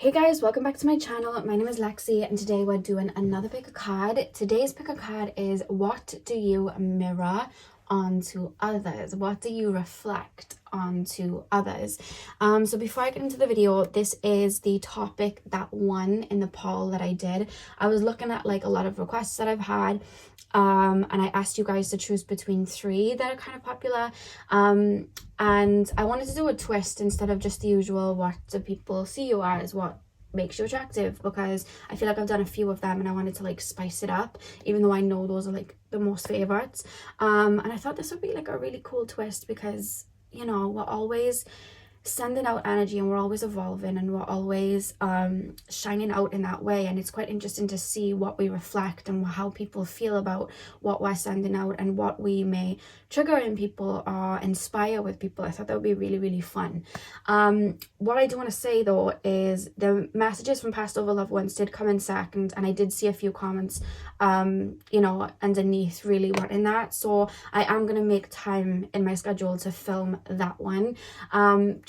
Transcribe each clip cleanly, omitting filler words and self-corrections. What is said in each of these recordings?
Hey guys, welcome back to my channel. My name is Lexi and today we're doing another pick a card. Today's pick a card is, what do you mirror onto others? What do you reflect onto others? So before I get into the video, this is the topic that won in the poll that I did. I was looking at like a lot of requests that I've had, and I asked you guys to choose between 3 that are kind of popular, and I wanted to do a twist instead of just the usual what do people see you as, what makes you attractive, because I feel like I've done a few of them and I wanted to like spice it up, even though I know those are like the most favorites. And I thought this would be like a really cool twist because, you know, we're always sending out energy and we're always evolving and we're always shining out in that way, and it's quite interesting to see what we reflect and how people feel about what we're sending out and what we may trigger in people or inspire with people. I thought that would be really, really fun. What I do want to say though is the messages from past over loved ones did come in second, and I did see a few comments you know, underneath really wanting that, so I am going to make time in my schedule to film that one,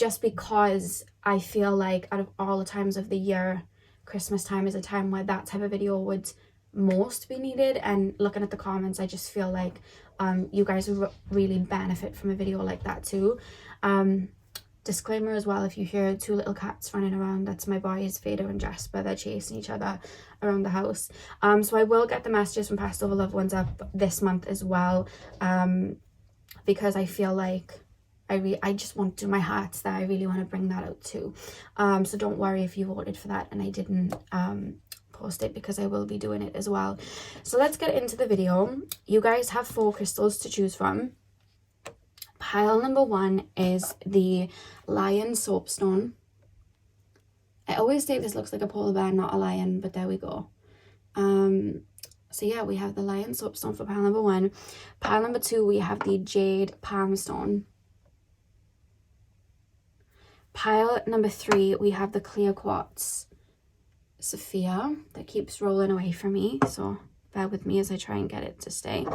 just because I feel like out of all the times of the year, Christmas time is a time where that type of video would most be needed, and looking at the comments I just feel like you guys would really benefit from a video like that too. Disclaimer as well, if you hear 2 little cats running around, that's my boys Vader and Jasper. They're chasing each other around the house. So I will get the messages from past over loved ones up this month as well, because I feel like I just want to, my heart's there, I really want to bring that out too. So don't worry if you voted for that and I didn't post it, because I will be doing it as well. So let's get into the video. You guys have 4 crystals to choose from. Pile number 1 is the Lion Soapstone. I always say this looks like a polar bear, not a lion, but there we go. So yeah, we have the Lion Soapstone for pile number 1. Pile number 2, we have the Jade Palmstone. Pile number 3, we have the Clear Quartz Sophia. That keeps rolling away from me, so bear with me as I try and get it to stay.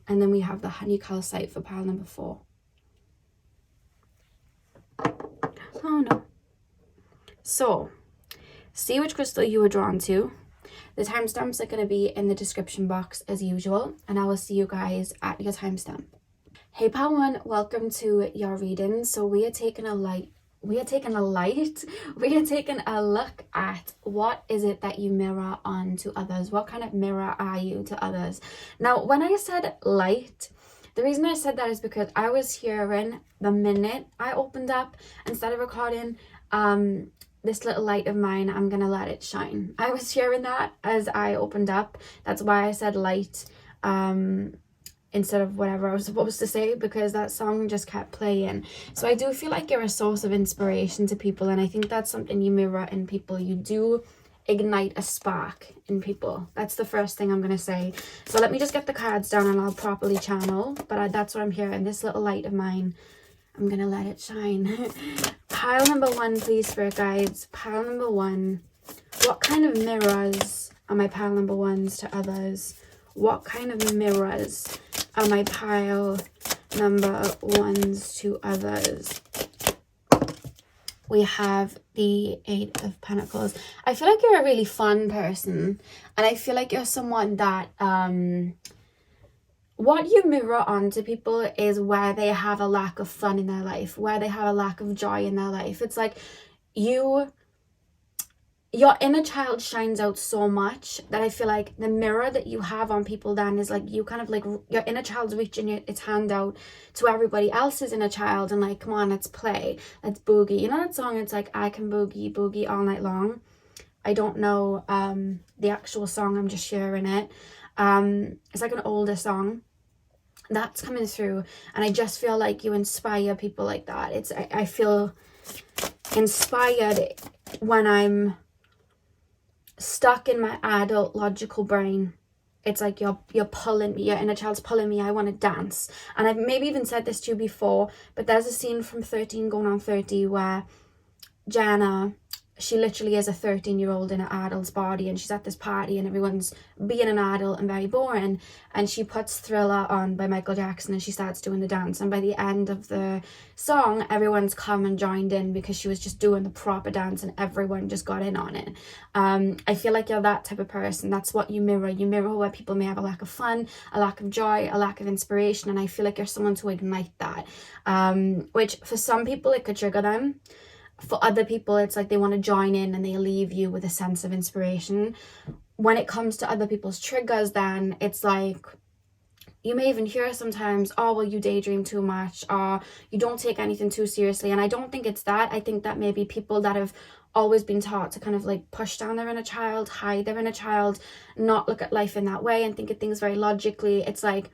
And then we have the Honey Calcite for pile number 4. Oh no. So, see which crystal you were drawn to. The timestamps are going to be in the description box as usual, and I will see you guys at your timestamp. Hey pile 1, welcome to your reading. So we are taking a look at what is it that you mirror onto others. What kind of mirror are you to others? Now, when I said light, the reason I said that is because I was hearing the minute I opened up and started recording this little light of mine, I'm gonna let it shine. I was hearing that as I opened up. That's why I said light instead of whatever I was supposed to say, because that song just kept playing. So I do feel like you're a source of inspiration to people, and I think that's something you mirror in people. You do ignite a spark in people. That's the first thing I'm going to say. So let me just get the cards down and I'll properly channel, but that's what I'm hearing. This little light of mine, I'm going to let it shine. Pile number 1, please, spirit guides. Pile number 1. What kind of mirrors are my pile number 1s to others? What kind of mirrors are my pile number 1s to others? We have the 8 of Pentacles. I feel like you're a really fun person, and I feel like you're someone that what you mirror onto people is where they have a lack of fun in their life, where they have a lack of joy in their life. It's like your inner child shines out so much that I feel like the mirror that you have on people then is like, you kind of like, your inner child's reaching its hand out to everybody else's inner child and like, come on, let's play, let's boogie. You know that song, it's like, I can boogie, boogie all night long. I don't know the actual song, I'm just sharing it. It's like an older song that's coming through, and I just feel like you inspire people like that. I feel inspired when I'm stuck in my adult logical brain. It's like you're pulling me, your inner child's pulling me. I want to dance. And I've maybe even said this to you before, but there's a scene from 13 going on 30 where Jenna she literally is a 13-year-old in an adult's body, and she's at this party and everyone's being an adult and very boring, and she puts Thriller on by Michael Jackson and she starts doing the dance, and by the end of the song everyone's come and joined in because she was just doing the proper dance and everyone just got in on it. I feel like you're that type of person. That's what you mirror. You mirror where people may have a lack of fun, a lack of joy, a lack of inspiration, and I feel like you're someone to ignite that, which for some people it could trigger them. For other people, it's like they want to join in and they leave you with a sense of inspiration. When it comes to other people's triggers, then it's like, you may even hear sometimes, oh, well, you daydream too much, or you don't take anything too seriously. And I don't think it's that. I think that maybe people that have always been taught to kind of like push down their inner child, hide their inner child, not look at life in that way and think of things very logically. It's like,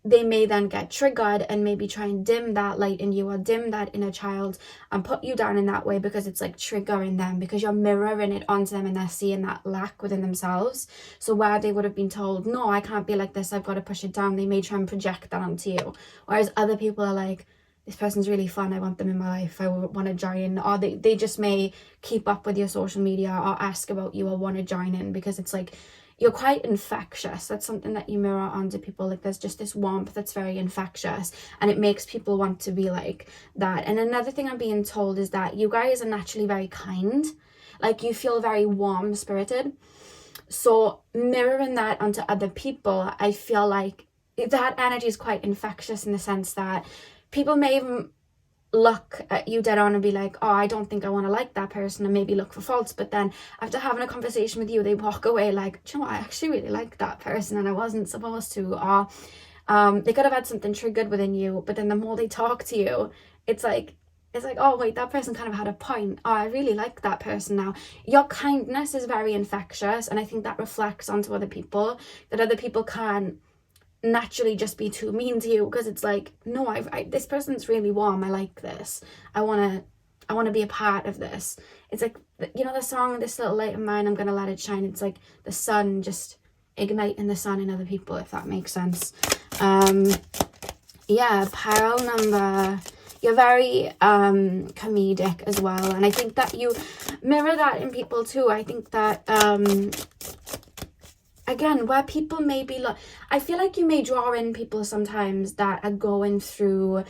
they may then get triggered and maybe try and dim that light in you or dim that inner child and put you down in that way, because it's like triggering them, because you're mirroring it onto them and they're seeing that lack within themselves. So where they would have been told, no, I can't be like this, I've got to push it down, they may try and project that onto you. Whereas other people are like, this person's really fun, I want them in my life, I want to join. Or they just may keep up with your social media or ask about you or want to join in, because it's like, you're quite infectious. That's something that you mirror onto people. Like there's just this warmth that's very infectious and it makes people want to be like that. And another thing I'm being told is that you guys are naturally very kind. Like you feel very warm spirited. So mirroring that onto other people, I feel like that energy is quite infectious in the sense that people may even look at you dead on and be like, oh, I don't think I want to like that person, and maybe look for faults, but then after having a conversation with you they walk away like, do you know what, I actually really like that person and I wasn't supposed to. Or they could have had something triggered within you, but then the more they talk to you, it's like, oh wait, that person kind of had a point. Oh, I really like that person now. Your kindness is very infectious, and I think that reflects onto other people, that other people can't naturally just be too mean to you, because it's like, no, I this person's really warm, I like this, I want to be a part of this. It's like, you know the song, This Little Light of Mine, I'm gonna let it shine. It's like the sun, just igniting the sun in other people, if that makes sense. Yeah, pile number, you're very comedic as well, and I think that you mirror that in people too. I think that again, where people may be, I feel like you may draw in people sometimes that are going through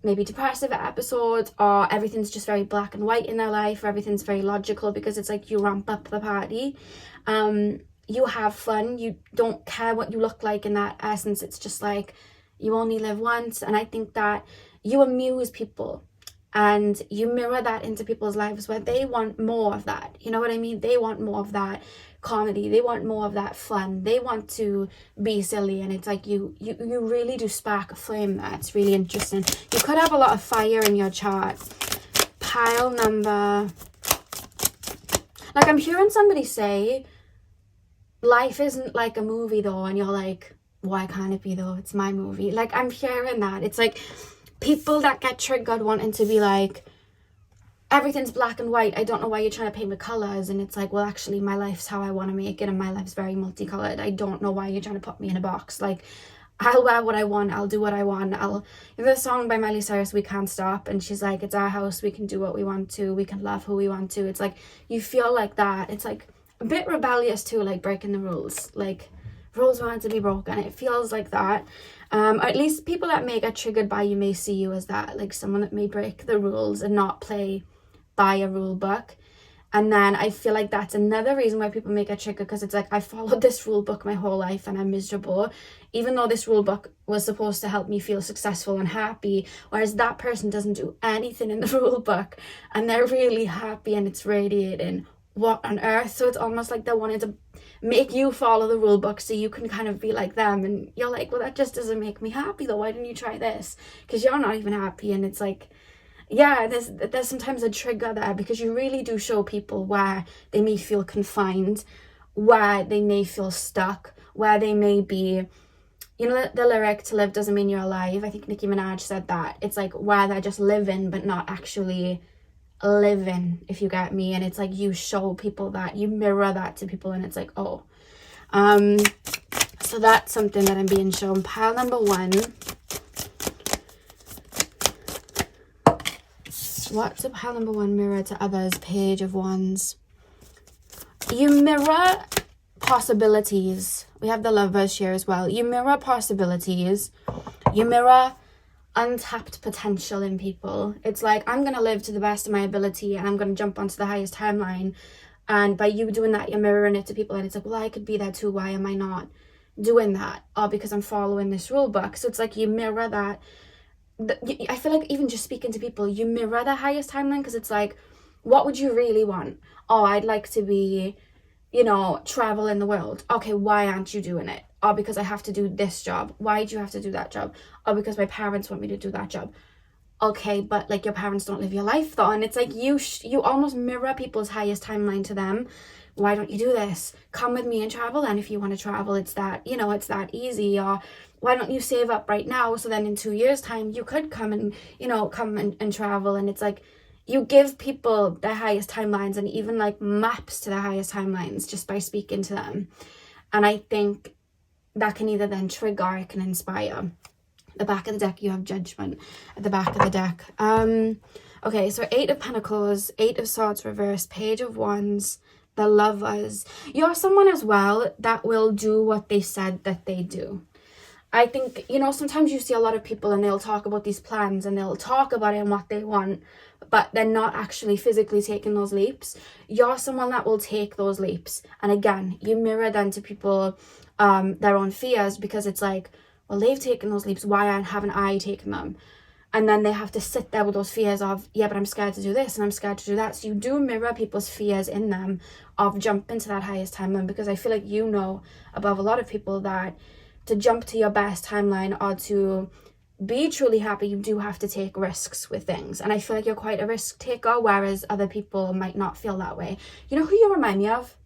maybe depressive episodes, or everything's just very black and white in their life, or everything's very logical, because it's like you ramp up the party. You have fun, you don't care what you look like in that essence. It's just like, you only live once. And I think that you amuse people and you mirror that into people's lives where they want more of that. You know what I mean? They want more of that comedy, they want more of that fun, they want to be silly, and it's like you really do spark a flame there. It's really interesting. You could have a lot of fire in your chart. Pile number, like I'm hearing somebody say life isn't like a movie though, and you're like, why can't it be though? It's my movie. Like I'm hearing that. It's like people that get triggered wanting to be like, everything's black and white, I don't know why you're trying to paint with colors. And it's like, well, actually my life's how I want to make it, and my life's very multicolored. I don't know why you're trying to put me in a box. Like, I'll wear what I want, I'll do what I want. There's a song by Miley Cyrus, We Can't Stop, and she's like, it's our house, we can do what we want to, we can love who we want to. It's like, you feel like that. It's like a bit rebellious too, like breaking the rules. Like, rules were meant to be broken. It feels like that. Or at least people that may get triggered by you may see you as that, like someone that may break the rules and not play by a rule book. And then I feel like that's another reason why people make a trigger, because it's like, I followed this rule book my whole life and I'm miserable, even though this rule book was supposed to help me feel successful and happy, whereas that person doesn't do anything in the rule book and they're really happy and it's radiating. What on earth? So it's almost like they're wanting to make you follow the rule book so you can kind of be like them, and you're like, well, that just doesn't make me happy though, why didn't you try this? Because you're not even happy. And it's like, yeah, there's sometimes a trigger there, because you really do show people where they may feel confined, where they may feel stuck, where they may be, you know, the lyric, to live doesn't mean you're alive. I think Nicki Minaj said that. It's like where they're just living but not actually living, if you get me. And it's like, you show people that, you mirror that to people, and it's like, oh. So that's something that I'm being shown. Pile number one. What's a pile number 1 mirror to others? Page of Wands. You mirror possibilities. We have the Lovers here as well. You mirror possibilities. You mirror untapped potential in people. It's like, I'm going to live to the best of my ability and I'm going to jump onto the highest timeline. And by you doing that, you're mirroring it to people. And it's like, well, I could be there too. Why am I not doing that? Or because I'm following this rule book. So it's like you mirror that. I feel like even just speaking to people, you mirror the highest timeline, because it's like, what would you really want? Oh, I'd like to be, you know, travel in the world. Okay, why aren't you doing it? Or because I have to do this job. Why do you have to do that job? Or because my parents want me to do that job. Okay, but like your parents don't live your life though. And it's like you almost mirror people's highest timeline to them. Why don't you do this? Come with me and travel. And if you want to travel, it's that, you know, it's that easy. Or why don't you save up right now? So then in 2 years time, you could come and, you know, come and travel. And it's like, you give people their highest timelines and even like maps to their highest timelines just by speaking to them. And I think that can either then trigger or it can inspire. At the back of the deck, you have Judgment at the back of the deck. Okay, so 8 of Pentacles, 8 of Swords reversed, Page of Wands, the Lovers. You're someone as well that will do what they said that they do. I think, you know, sometimes you see a lot of people and they'll talk about these plans and they'll talk about it and what they want, but they're not actually physically taking those leaps. You're someone that will take those leaps. And again, you mirror them to people, their own fears, because it's like, well, they've taken those leaps, why haven't I taken them? And then they have to sit there with those fears of, yeah, but I'm scared to do this and I'm scared to do that. So you do mirror people's fears in them of jumping to that highest timeline, because I feel like you know above a lot of people that to jump to your best timeline or to be truly happy, you do have to take risks with things. And I feel like you're quite a risk taker, whereas other people might not feel that way. You know who you remind me of?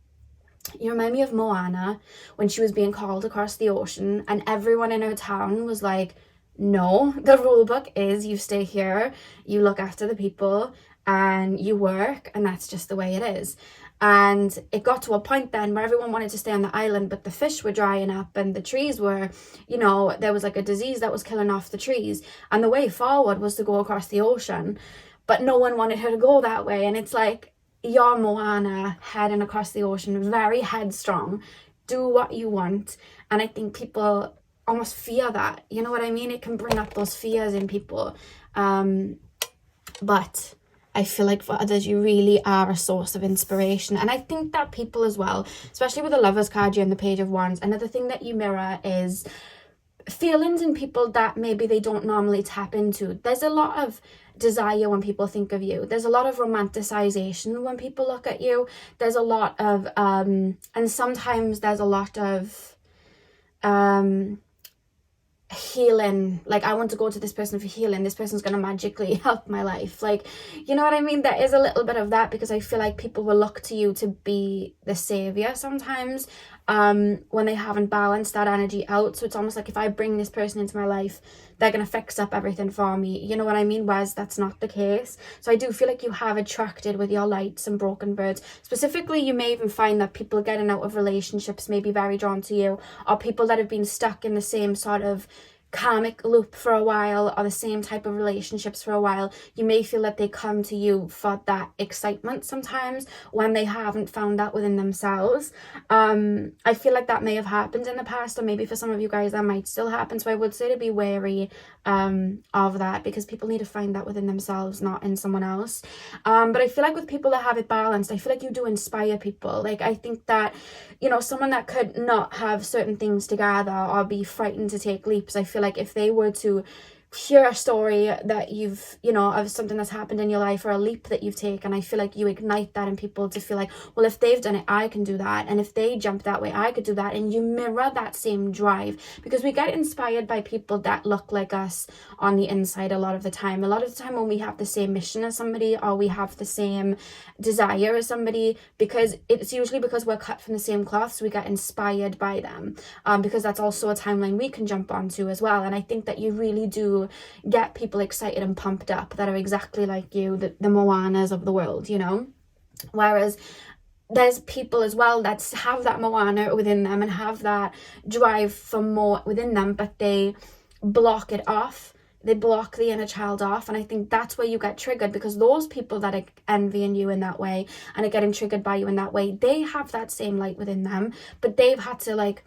You remind me of Moana when she was being called across the ocean and everyone in her town was like, no, the rule book is you stay here, you look after the people and you work, and that's just the way it is. And it got to a point then where everyone wanted to stay on the island, but the fish were drying up and the trees were, you know, there was like a disease that was killing off the trees. And the way forward was to go across the ocean, but no one wanted her to go that way. And it's like, you're Moana heading across the ocean, very headstrong, do what you want. And I think people almost fear that, you know what I mean? It can bring up those fears in people. But I feel like for others, you really are a source of inspiration. And I think that people as well, especially with the Lovers card here and the Page of Wands, another thing that you mirror is feelings in people that maybe they don't normally tap into. There's a lot of desire when people think of you. There's a lot of romanticization when people look at you. There's a lot of, and sometimes there's a lot of, healing. Like, I want to go to this person for healing, this person's going to magically help my life. Like, you know what I mean? There is a little bit of that, because I feel like people will look to you to be the savior sometimes, when they haven't balanced that energy out. So it's almost like, if I bring this person into my life, they're going to fix up everything for me, you know what I mean? Whereas that's not the case. So I do feel like you have attracted with your light some broken birds. Specifically, you may even find that people getting out of relationships may be very drawn to you, or people that have been stuck in the same sort of karmic loop for a while, or the same type of relationships for a while. You may feel that they come to you for that excitement sometimes when they haven't found that within themselves. I feel like that may have happened in the past, or maybe for some of you guys that might still happen. So I would say to be wary of that, because people need to find that within themselves, not in someone else. But I feel like with people that have it balanced, I feel like you do inspire people. Like, I think that, you know, someone that could not have certain things together or be frightened to take leaps, I feel like if they were to hear a story that you've, you know, of something that's happened in your life or a leap that you've taken, I feel like you ignite that in people to feel like, well, if they've done it, I can do that. And if they jump that way, I could do that. And you mirror that same drive, because we get inspired by people that look like us on the inside a lot of the time. A lot of the time when we have the same mission as somebody, or we have the same desire as somebody, because it's usually because we're cut from the same cloth, so we get inspired by them, because that's also a timeline we can jump onto as well. And I think that you really do get people excited and pumped up that are exactly like you, the Moanas of the world, you know. Whereas there's people as well that have that Moana within them and have that drive for more within them, but they block it off they block the inner child off. And I think that's where you get triggered, because those people that are envying you in that way and are getting triggered by you in that way, they have that same light within them, but they've had to like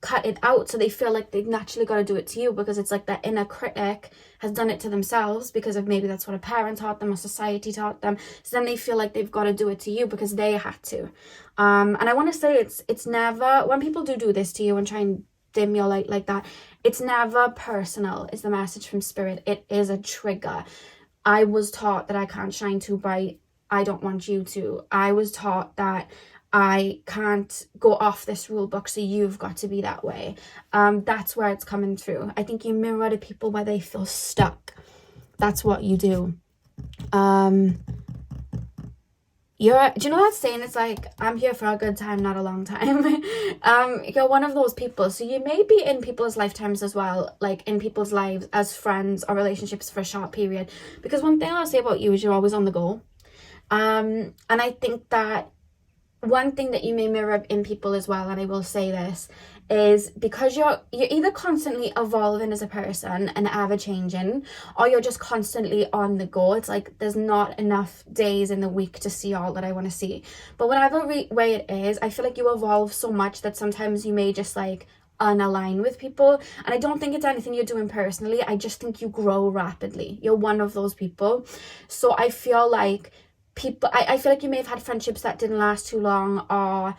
cut it out, so they feel like they've naturally got to do it to you, because it's like that inner critic has done it to themselves because of maybe that's what a parent taught them or society taught them. So then they feel like they've got to do it to you because they had to. And I want to say it's never, when people do this to you and try and dim your light like that, it's never personal, is the message from spirit. It is a trigger. I was taught that I can't shine too bright. I don't want you to. I was taught that I can't go off this rule book, so you've got to be that way. That's where it's coming through. I think you mirror to people where they feel stuck. That's what you do. Do you know that saying? It's like, I'm here for a good time, not a long time. You're one of those people. So you may be in people's lifetimes as well, like in people's lives as friends or relationships for a short period. Because one thing I'll say about you is you're always on the go. And I think that one thing that you may mirror in people as well, and I will say this, is because you're either constantly evolving as a person and ever changing, or you're just constantly on the go. It's like there's not enough days in the week to see all that I want to see. But whatever way it is, I feel like you evolve so much that sometimes you may just like unalign with people. And I don't think it's anything you're doing personally. I just think you grow rapidly. You're one of those people. So I feel like I feel like you may have had friendships that didn't last too long, or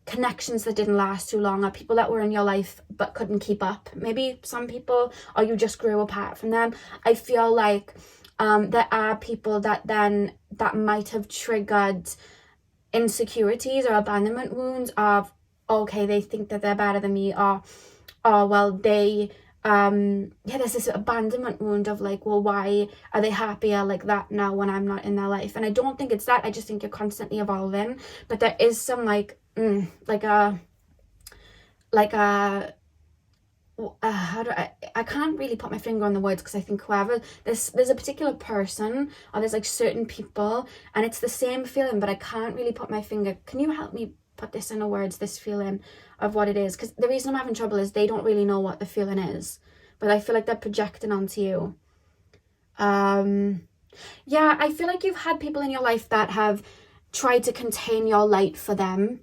connections that didn't last too long, or people that were in your life but couldn't keep up. Maybe some people, or you just grew apart from them. I feel like there are people that might have triggered insecurities or abandonment wounds of, okay, they think that they're better than me, or well, they there's this abandonment wound of like, well, why are they happier like that now when I'm not in their life? And I don't think it's that. I just think you're constantly evolving, but there is some I can't really put my finger on the words, because I think whoever there's a particular person, or there's like certain people, and it's the same feeling, but I can't really put my finger. Can you help me put this into words, this feeling of what it is? Because the reason I'm having trouble is they don't really know what the feeling is, but I feel like they're projecting onto you. Yeah, I feel like you've had people in your life that have tried to contain your light for them,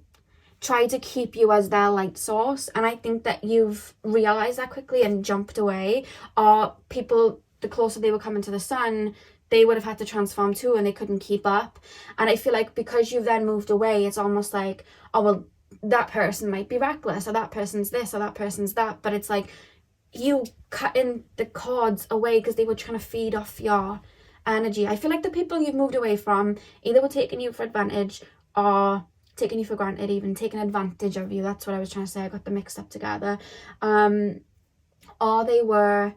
tried to keep you as their light source, and I think that you've realized that quickly and jumped away. Or people, the closer they were coming to the sun, they would have had to transform too, and they couldn't keep up. And I feel like because you've then moved away, it's almost like, oh, well, that person might be reckless, or that person's this, or that person's that. But it's like you cutting the cords away because they were trying to feed off your energy. I feel like the people you've moved away from either were taking you for advantage, or taking you for granted, even taking advantage of you. That's what I was trying to say. I got them mixed up together. Or they were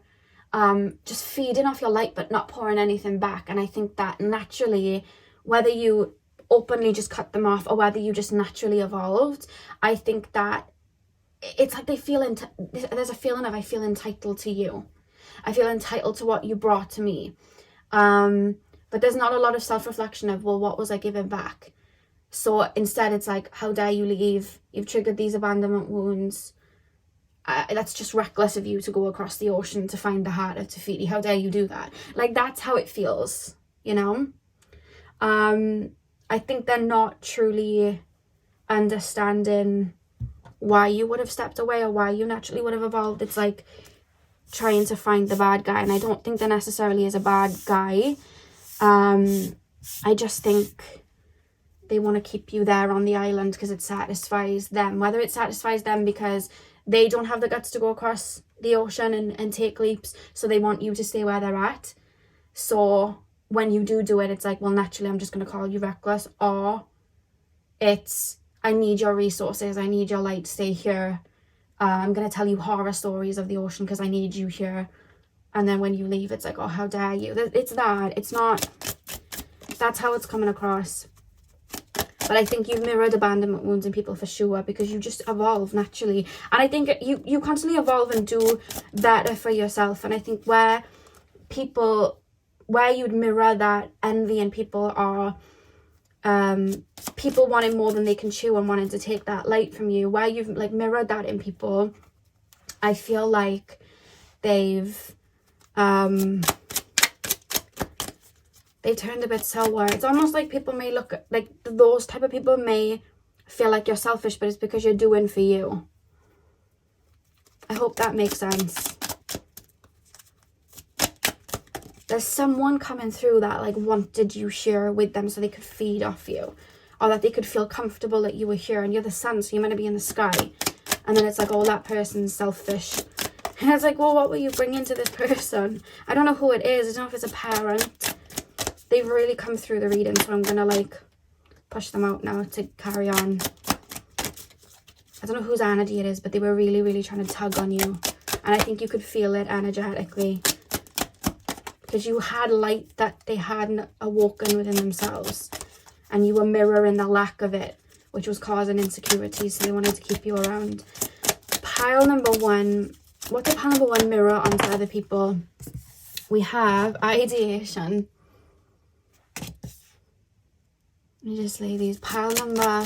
just feeding off your light but not pouring anything back. And I think that naturally, whether you openly just cut them off or whether you just naturally evolved, I think that it's like they feel there's a feeling of, I feel entitled to you. I feel entitled to what you brought to me. But there's not a lot of self-reflection of, well, what was I giving back? So instead it's like, how dare you leave? You've triggered these abandonment wounds. That's just reckless of you to go across the ocean to find the heart of Tafiti. How dare you do that? Like, that's how it feels, you know? I think they're not truly understanding why you would have stepped away or why you naturally would have evolved. It's like trying to find the bad guy, and I don't think there necessarily is a bad guy. I just think they want to keep you there on the island because it satisfies them. Whether it satisfies them because they don't have the guts to go across the ocean and take leaps, so they want you to stay where they're at. So when you do it, it's like, well, naturally I'm just going to call you reckless. Or it's, I need your resources, I need your light, stay here. I'm going to tell you horror stories of the ocean because I need you here. And then when you leave, it's like, oh, how dare you. It's that. It's not. That's how it's coming across. But I think you've mirrored abandonment wounds in people for sure, because you just evolve naturally. And I think you constantly evolve and do better for yourself. And I think where you'd mirror that envy in people, are people wanting more than they can chew and wanting to take that light from you, where you've like mirrored that in people, I feel like they've They turned a bit sour. It's almost like people may look like those type of people may feel like you're selfish, but it's because you're doing for you. I hope that makes sense. There's someone coming through that like wanted you here with them so they could feed off you, or that they could feel comfortable that you were here, and you're the sun, so you're meant to be in the sky. And then it's like, oh, that person's selfish. And it's like, well, what were you bringing to this person? I don't know who it is. I don't know if it's a parent. They've really come through the reading, so I'm gonna like push them out now to carry on. I don't know whose energy it is, but they were really, really trying to tug on you. And I think you could feel it energetically, because you had light that they hadn't awoken within themselves. And you were mirroring the lack of it, which was causing insecurity, so they wanted to keep you around. Pile number one. What did pile number one mirror onto other people? We have ideation. Let me just lay these. Pile number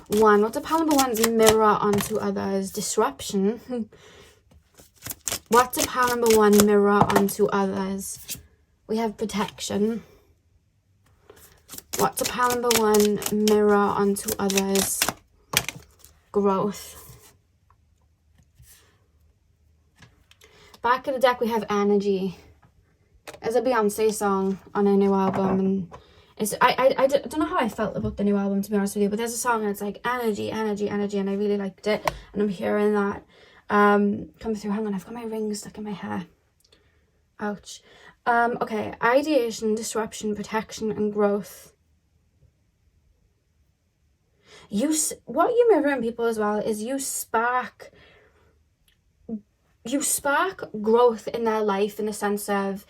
one. What do pile number ones mirror onto others? Disruption. What do pile number one mirror onto others? We have protection. What do pile number one mirror onto others? Growth. Back of the deck we have energy. There's a Beyonce song on a new album, and it's I don't know how I felt about the new album, to be honest with you, but there's a song and it's like energy, energy, energy, and I really liked it, and I'm hearing that come through. Hang on, I've got my ring stuck in my hair. Ouch. Okay, ideation, disruption, protection, and growth. What you mirror in people as well is you spark growth in their life, in the sense of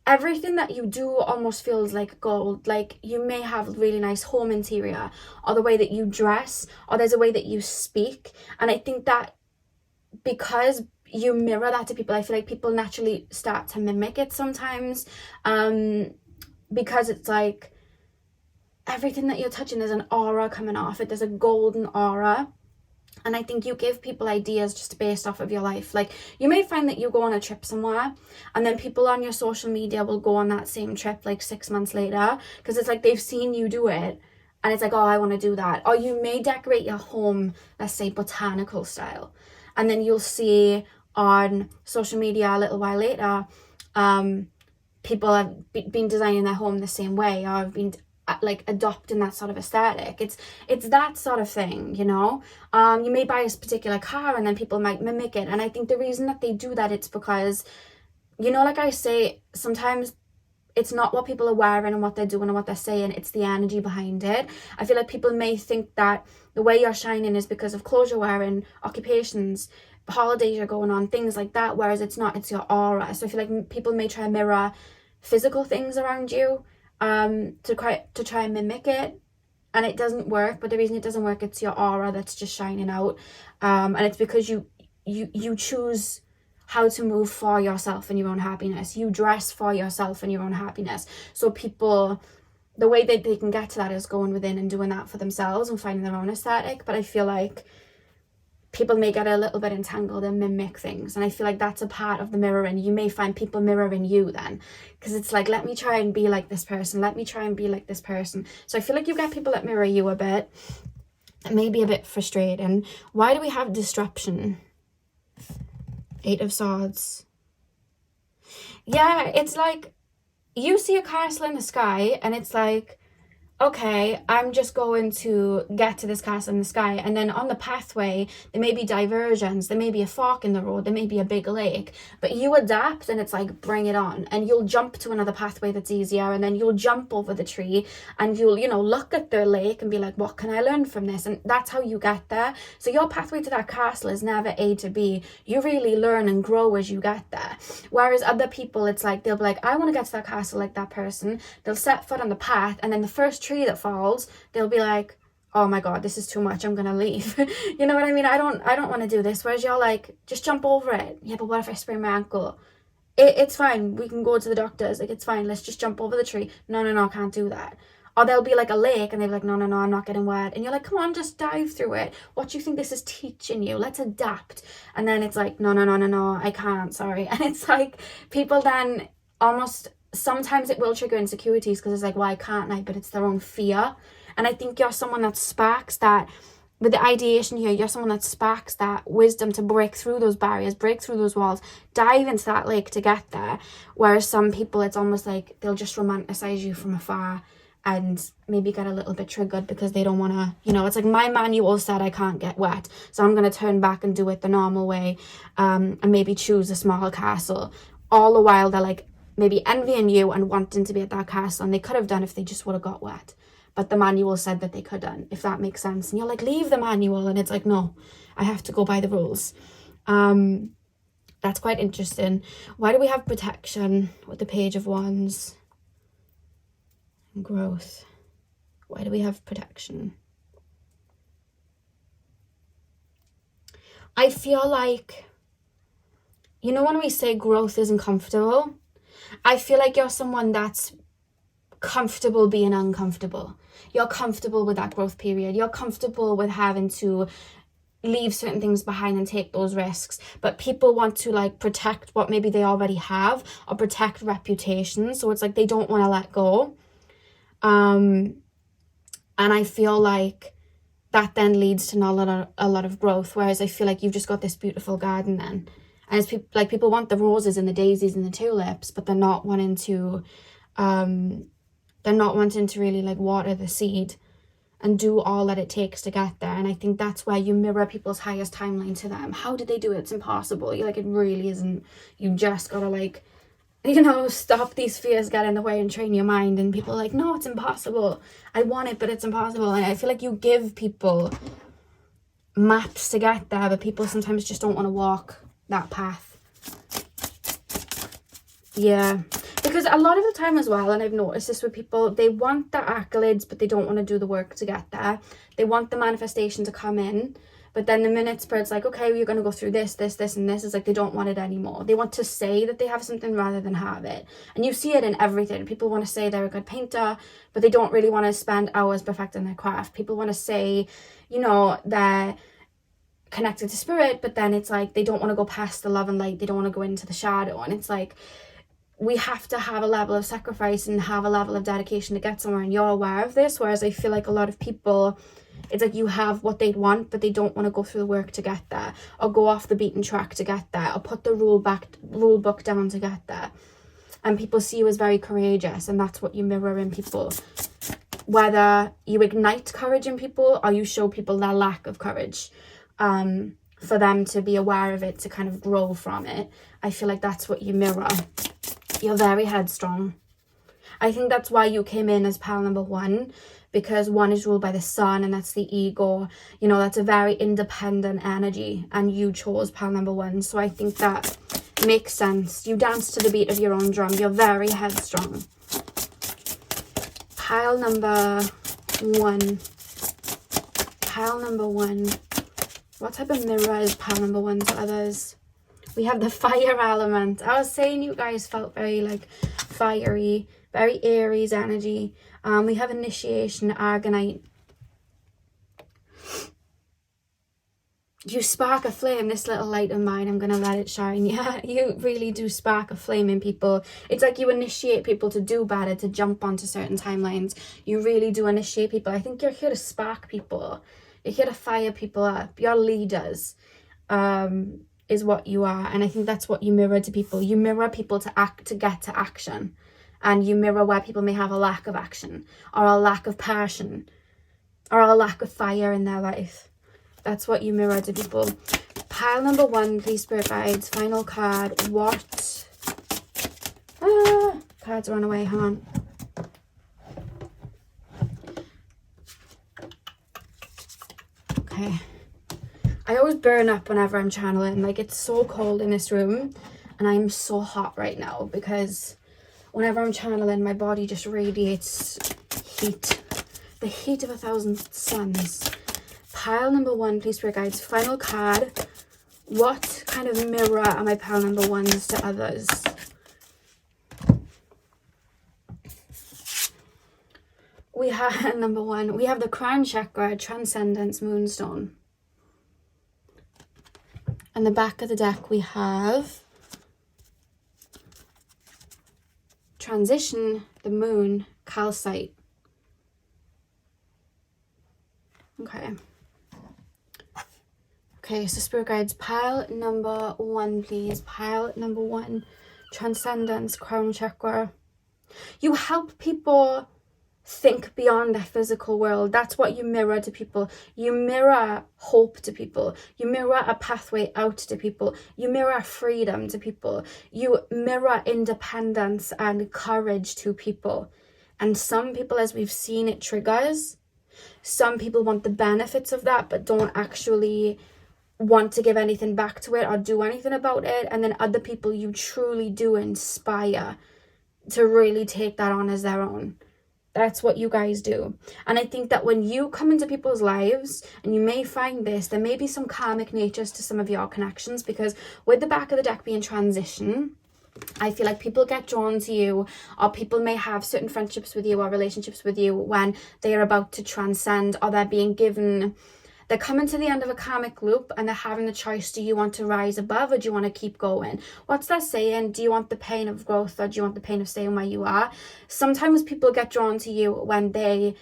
everything that you do almost feels like gold. Like you may have really nice home interior, or the way that you dress, or there's a way that you speak. And I think that because you mirror that to people, I feel like people naturally start to mimic it sometimes, because it's like everything that you're touching, there's an aura coming off it. There's a golden aura. And I think you give people ideas just based off of your life. Like you may find that you go on a trip somewhere, and then people on your social media will go on that same trip like 6 months later, because it's like they've seen you do it, and it's like, oh, I want to do that. Or you may decorate your home, let's say botanical style, and then you'll see on social media a little while later, people have been designing their home the same way, or have been like adopting that sort of aesthetic. It's that sort of thing, you know. You may buy a particular car and then people might mimic it, and I think the reason that they do that, it's because, you know, like I say, sometimes it's not what people are wearing and what they're doing and what they're saying, it's the energy behind it. I feel like people may think that the way you're shining is because of clothes you're wearing, occupations, holidays you're going on, things like that, whereas it's not, it's your aura. So I feel like people may try and mirror physical things around you, to try and mimic it, and it doesn't work. But the reason it doesn't work, it's your aura that's just shining out, and it's because you choose how to move for yourself and your own happiness. You dress for yourself and your own happiness. So people, the way that they can get to that is going within and doing that for themselves and finding their own aesthetic. But I feel like people may get a little bit entangled and mimic things, and I feel like that's a part of the mirroring. You may find people mirroring you then, because it's like, let me try and be like this person, let me try and be like this person. So I feel like you get people that mirror you a bit. It may be a bit frustrating. Why do we have disruption? 8 of Swords. Yeah, it's like you see a castle in the sky, and it's like, okay, I'm just going to get to this castle in the sky, and then on the pathway there may be diversions, there may be a fork in the road, there may be a big lake, but you adapt, and it's like, bring it on, and you'll jump to another pathway that's easier, and then you'll jump over the tree, and you'll, you know, look at the lake and be like, what can I learn from this? And that's how you get there. So your pathway to that castle is never A to B. You really learn and grow as you get there. Whereas other people, it's like, they'll be like, I want to get to that castle like that person. They'll set foot on the path, and then the first tree that falls, they'll be like, oh my god, this is too much, I'm gonna leave. You know what I mean? I don't want to do this. Whereas you're like, just jump over it. Yeah, but what if I sprain my ankle? It's fine, we can go to the doctors, like, it's fine, let's just jump over the tree. No, I can't do that. Or there'll be like a lake and they're like, no, no, no, I'm not getting wet. And you're like, come on, just dive through it. What do you think this is teaching you? Let's adapt. And then it's like, no, no, no, no, no, I can't, sorry. And it's like, people then almost, sometimes it will trigger insecurities because it's like, why can't I? But it's their own fear. And I think you're someone that sparks that, with the ideation here, you're someone that sparks that wisdom to break through those barriers, break through those walls, dive into that lake to get there. Whereas some people, it's almost like they'll just romanticize you from afar and maybe get a little bit triggered because they don't want to, you know, it's like my manual said I can't get wet, so I'm going to turn back and do it the normal way, and maybe choose a smaller castle. All the while they're like maybe envying you and wanting to be at that castle, and they could have done if they just would have got wet. But the manual said that they couldn't, if that makes sense. And you're like, leave the manual. And it's like, no, I have to go by the rules. That's quite interesting. Why do we have protection with the Page of Wands? And growth. Why do we have protection? I feel like, you know, when we say growth isn't comfortable, I feel like you're someone that's comfortable being uncomfortable. You're comfortable with that growth period. You're comfortable with having to leave certain things behind and take those risks. But people want to like protect what maybe they already have, or protect reputation. So it's like they don't want to let go. And I feel like that then leads to not a lot of growth. Whereas I feel like you've just got this beautiful garden then. And it's like people want the roses and the daisies and the tulips, but they're not wanting to really like water the seed and do all that it takes to get there. And I think that's where you mirror people's highest timeline to them. How did they do it? It's impossible. You're like, it really isn't. You just gotta like, you know, stop these fears get in the way and train your mind. And people are like, no, it's impossible. I want it, but it's impossible. And I feel like you give people maps to get there, but people sometimes just don't want to walk that path. Yeah. Because a lot of the time as well, and I've noticed this with people, they want the accolades, but they don't want to do the work to get there. They want the manifestation to come in, but then the minute Spirit's like, okay, we're going to go through this, this, this, and this, it's like they don't want it anymore. They want to say that they have something rather than have it. And you see it in everything. People want to say they're a good painter, but they don't really want to spend hours perfecting their craft. People want to say, you know, they're connected to Spirit, but then it's like they don't want to go past the love and light. They don't want to go into the shadow. And it's like, we have to have a level of sacrifice and have a level of dedication to get somewhere, and you're aware of this. Whereas I feel like a lot of people, it's like you have what they'd want, but they don't want to go through the work to get there, or go off the beaten track to get there, or put the rule book down to get there. And people see you as very courageous, and that's what you mirror in people. Whether you ignite courage in people or you show people their lack of courage, for them to be aware of it, to kind of grow from it. I feel like that's what you mirror. You're very headstrong. I think that's why you came in as pile number 1, because 1 is ruled by the sun, and that's the ego. You know, that's a very independent energy, and you chose pile number 1. So I think that makes sense. You dance to the beat of your own drum. You're very headstrong. Pile number 1. Pile number 1. What type of mirror is pile number 1 to others? We have the fire element. I was saying you guys felt very like fiery, very Aries energy. We have initiation, Argonite. You spark a flame. This little light of mine, I'm going to let it shine. Yeah, you really do spark a flame in people. It's like you initiate people to do better, to jump onto certain timelines. You really do initiate people. I think you're here to spark people. You're here to fire people up. You're leaders. Is what you are. And I think that's what you mirror to people. You mirror people to act, to get to action. And you mirror where people may have a lack of action, or a lack of passion, or a lack of fire in their life. That's what you mirror to people. Pile number 1, please, Spirit Guides. Final card. What? Cards run away. Hang on. Okay. I always burn up whenever I'm channeling. Like, it's so cold in this room, and I'm so hot right now because whenever I'm channeling, my body just radiates heat. The heat of 1,000 suns. Pile number 1, please, Spirit Guides. Final card. What kind of mirror are my pile number 1s to others? We have number 1, we have the crown chakra, transcendence, moonstone. And the back of the deck we have transition, the moon, calcite. Okay, so spirit guides, pile number 1, please. Pile number 1, transcendence, crown chakra. You help people think beyond their physical world. That's what you mirror to people. You mirror hope to people. You mirror a pathway out to people. You mirror freedom to people. You mirror independence and courage to people. And some people, as we've seen, it triggers. Some people want the benefits of that but don't actually want to give anything back to it or do anything about it. And then other people you truly do inspire to really take that on as their own. That's what you guys do. And I think that when you come into people's lives, and you may find this, there may be some karmic natures to some of your connections, because with the back of the deck being transition, I feel like people get drawn to you, or people may have certain friendships with you or relationships with you when they are about to transcend, or they're being given, they're coming to the end of a karmic loop and they're having the choice, do you want to rise above or do you want to keep going? What's that saying? Do you want the pain of growth or do you want the pain of staying where you are? Sometimes people get drawn to you when they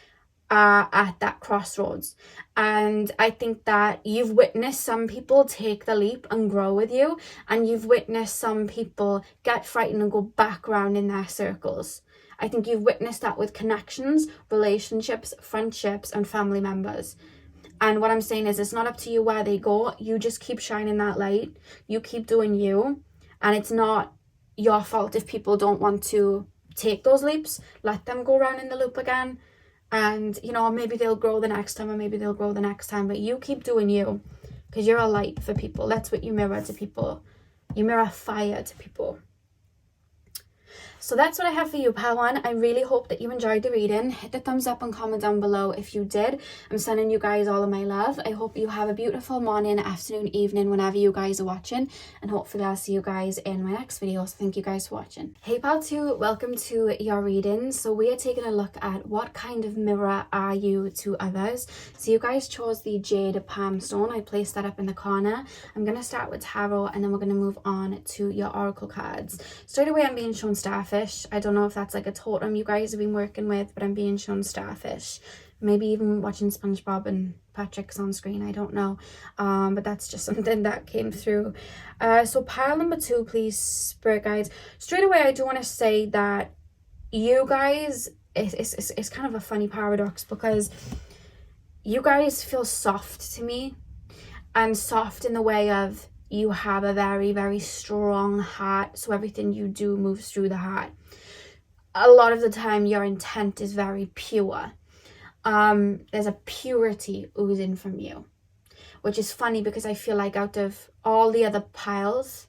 are at that crossroads. And I think that you've witnessed some people take the leap and grow with you, and you've witnessed some people get frightened and go back around in their circles. I think you've witnessed that with connections, relationships, friendships, and family members. And what I'm saying is, it's not up to you where they go. You just keep shining that light. You keep doing you. And it's not your fault if people don't want to take those leaps. Let them go around in the loop again. And, you know, maybe they'll grow the next time, or maybe they'll grow the next time. But you keep doing you, because you're a light for people. That's what you mirror to people. You mirror fire to people. So that's what I have for you, pile 1. I really hope that you enjoyed the reading. Hit the thumbs up and comment down below if you did. I'm sending you guys all of my love. I hope you have a beautiful morning, afternoon, evening, whenever you guys are watching. And hopefully I'll see you guys in my next video. So thank you guys for watching. Hey pile 2, welcome to your reading. So we are taking a look at what kind of mirror are you to others. So you guys chose the Jade Palm Stone. I placed that up in the corner. I'm going to start with Tarot, and then we're going to move on to your Oracle cards. Straight away I'm being shown Starfish. I don't know if that's like a totem you guys have been working with, but I'm being shown Starfish. Maybe even watching SpongeBob and Patrick's on screen, I don't know. But that's just something that came through. So pile number 2, please, spirit guides. Straight away I do want to say that you guys, it's kind of a funny paradox, because you guys feel soft to me, and soft in the way of you have a very, very strong heart, so everything you do moves through the heart. A lot of the time your intent is very pure. There's a purity oozing from you, which is funny, because I feel like out of all the other piles,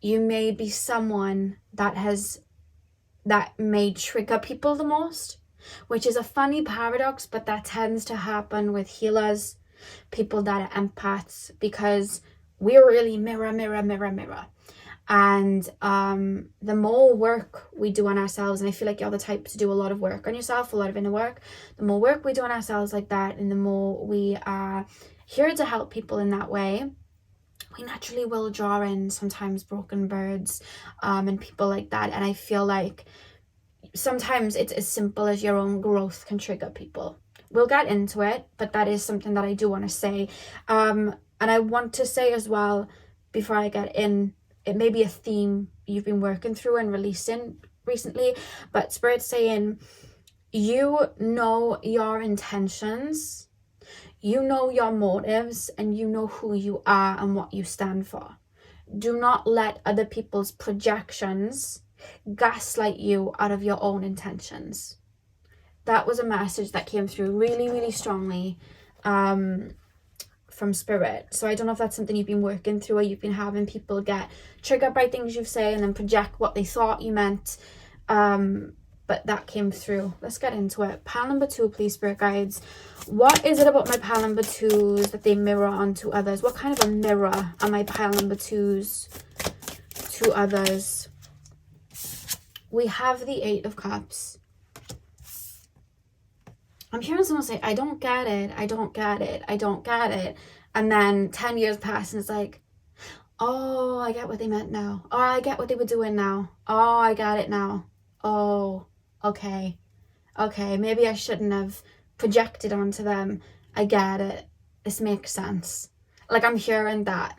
you may be someone that may trigger people the most, which is a funny paradox, but that tends to happen with healers, people that are empaths, because we really mirror. And the more work we do on ourselves, and I feel like you're the type to do a lot of work on yourself, a lot of inner work, the more work we do on ourselves like that, and the more we are here to help people in that way, we naturally will draw in sometimes broken birds and people like that. And I feel like sometimes it's as simple as your own growth can trigger people. We'll get into it, but that is something that I do want to say. And I want to say as well, before I get in, it may be a theme you've been working through and releasing recently, but Spirit's saying, you know your intentions, you know your motives, and you know who you are and what you stand for. Do not let other people's projections gaslight you out of your own intentions. That was a message that came through really, really strongly from Spirit. So I don't know if that's something you've been working through, or you've been having people get triggered by things you say and then project what they thought you meant. But that came through. Let's get into it. Pile number 2, please, Spirit guides. What is it about my pile number 2s that they mirror onto others? What kind of a mirror are my pile number 2s to others? We have the 8 of Cups. I'm hearing someone say, I don't get it, I don't get it, I don't get it. And then 10 years pass and it's like, oh, I get what they meant now. Oh, I get what they were doing now. Oh, I got it now. Oh, okay. Okay, maybe I shouldn't have projected onto them. I get it. This makes sense. Like, I'm hearing that.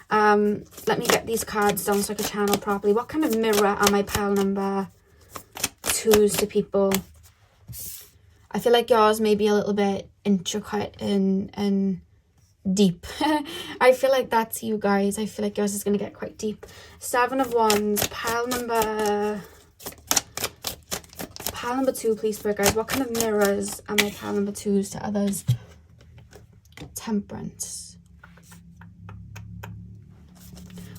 Let me get these cards down so I can channel properly. What kind of mirror are my pile number 2s to people? I feel like yours may be a little bit intricate and deep. I feel like that's you guys. I feel like yours is going to get quite deep. 7 of Wands, pile number 2, please, Spirit guys. What kind of mirrors are my pile number 2s to others? Temperance.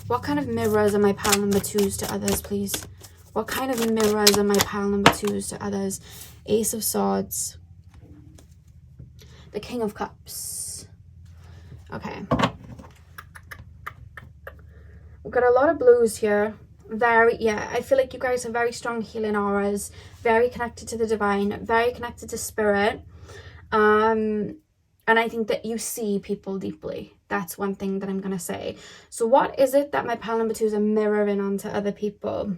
What kind of mirrors are my pile number 2s to others, please? What kind of mirrors are my pile number 2s to others? Ace of Swords. The King of Cups. Okay. We've got a lot of blues here. I feel like you guys have very strong healing auras, very connected to the divine, very connected to spirit. And I think that you see people deeply. That's one thing that I'm going to say. So what is it that my pile number 2s are mirroring onto other people?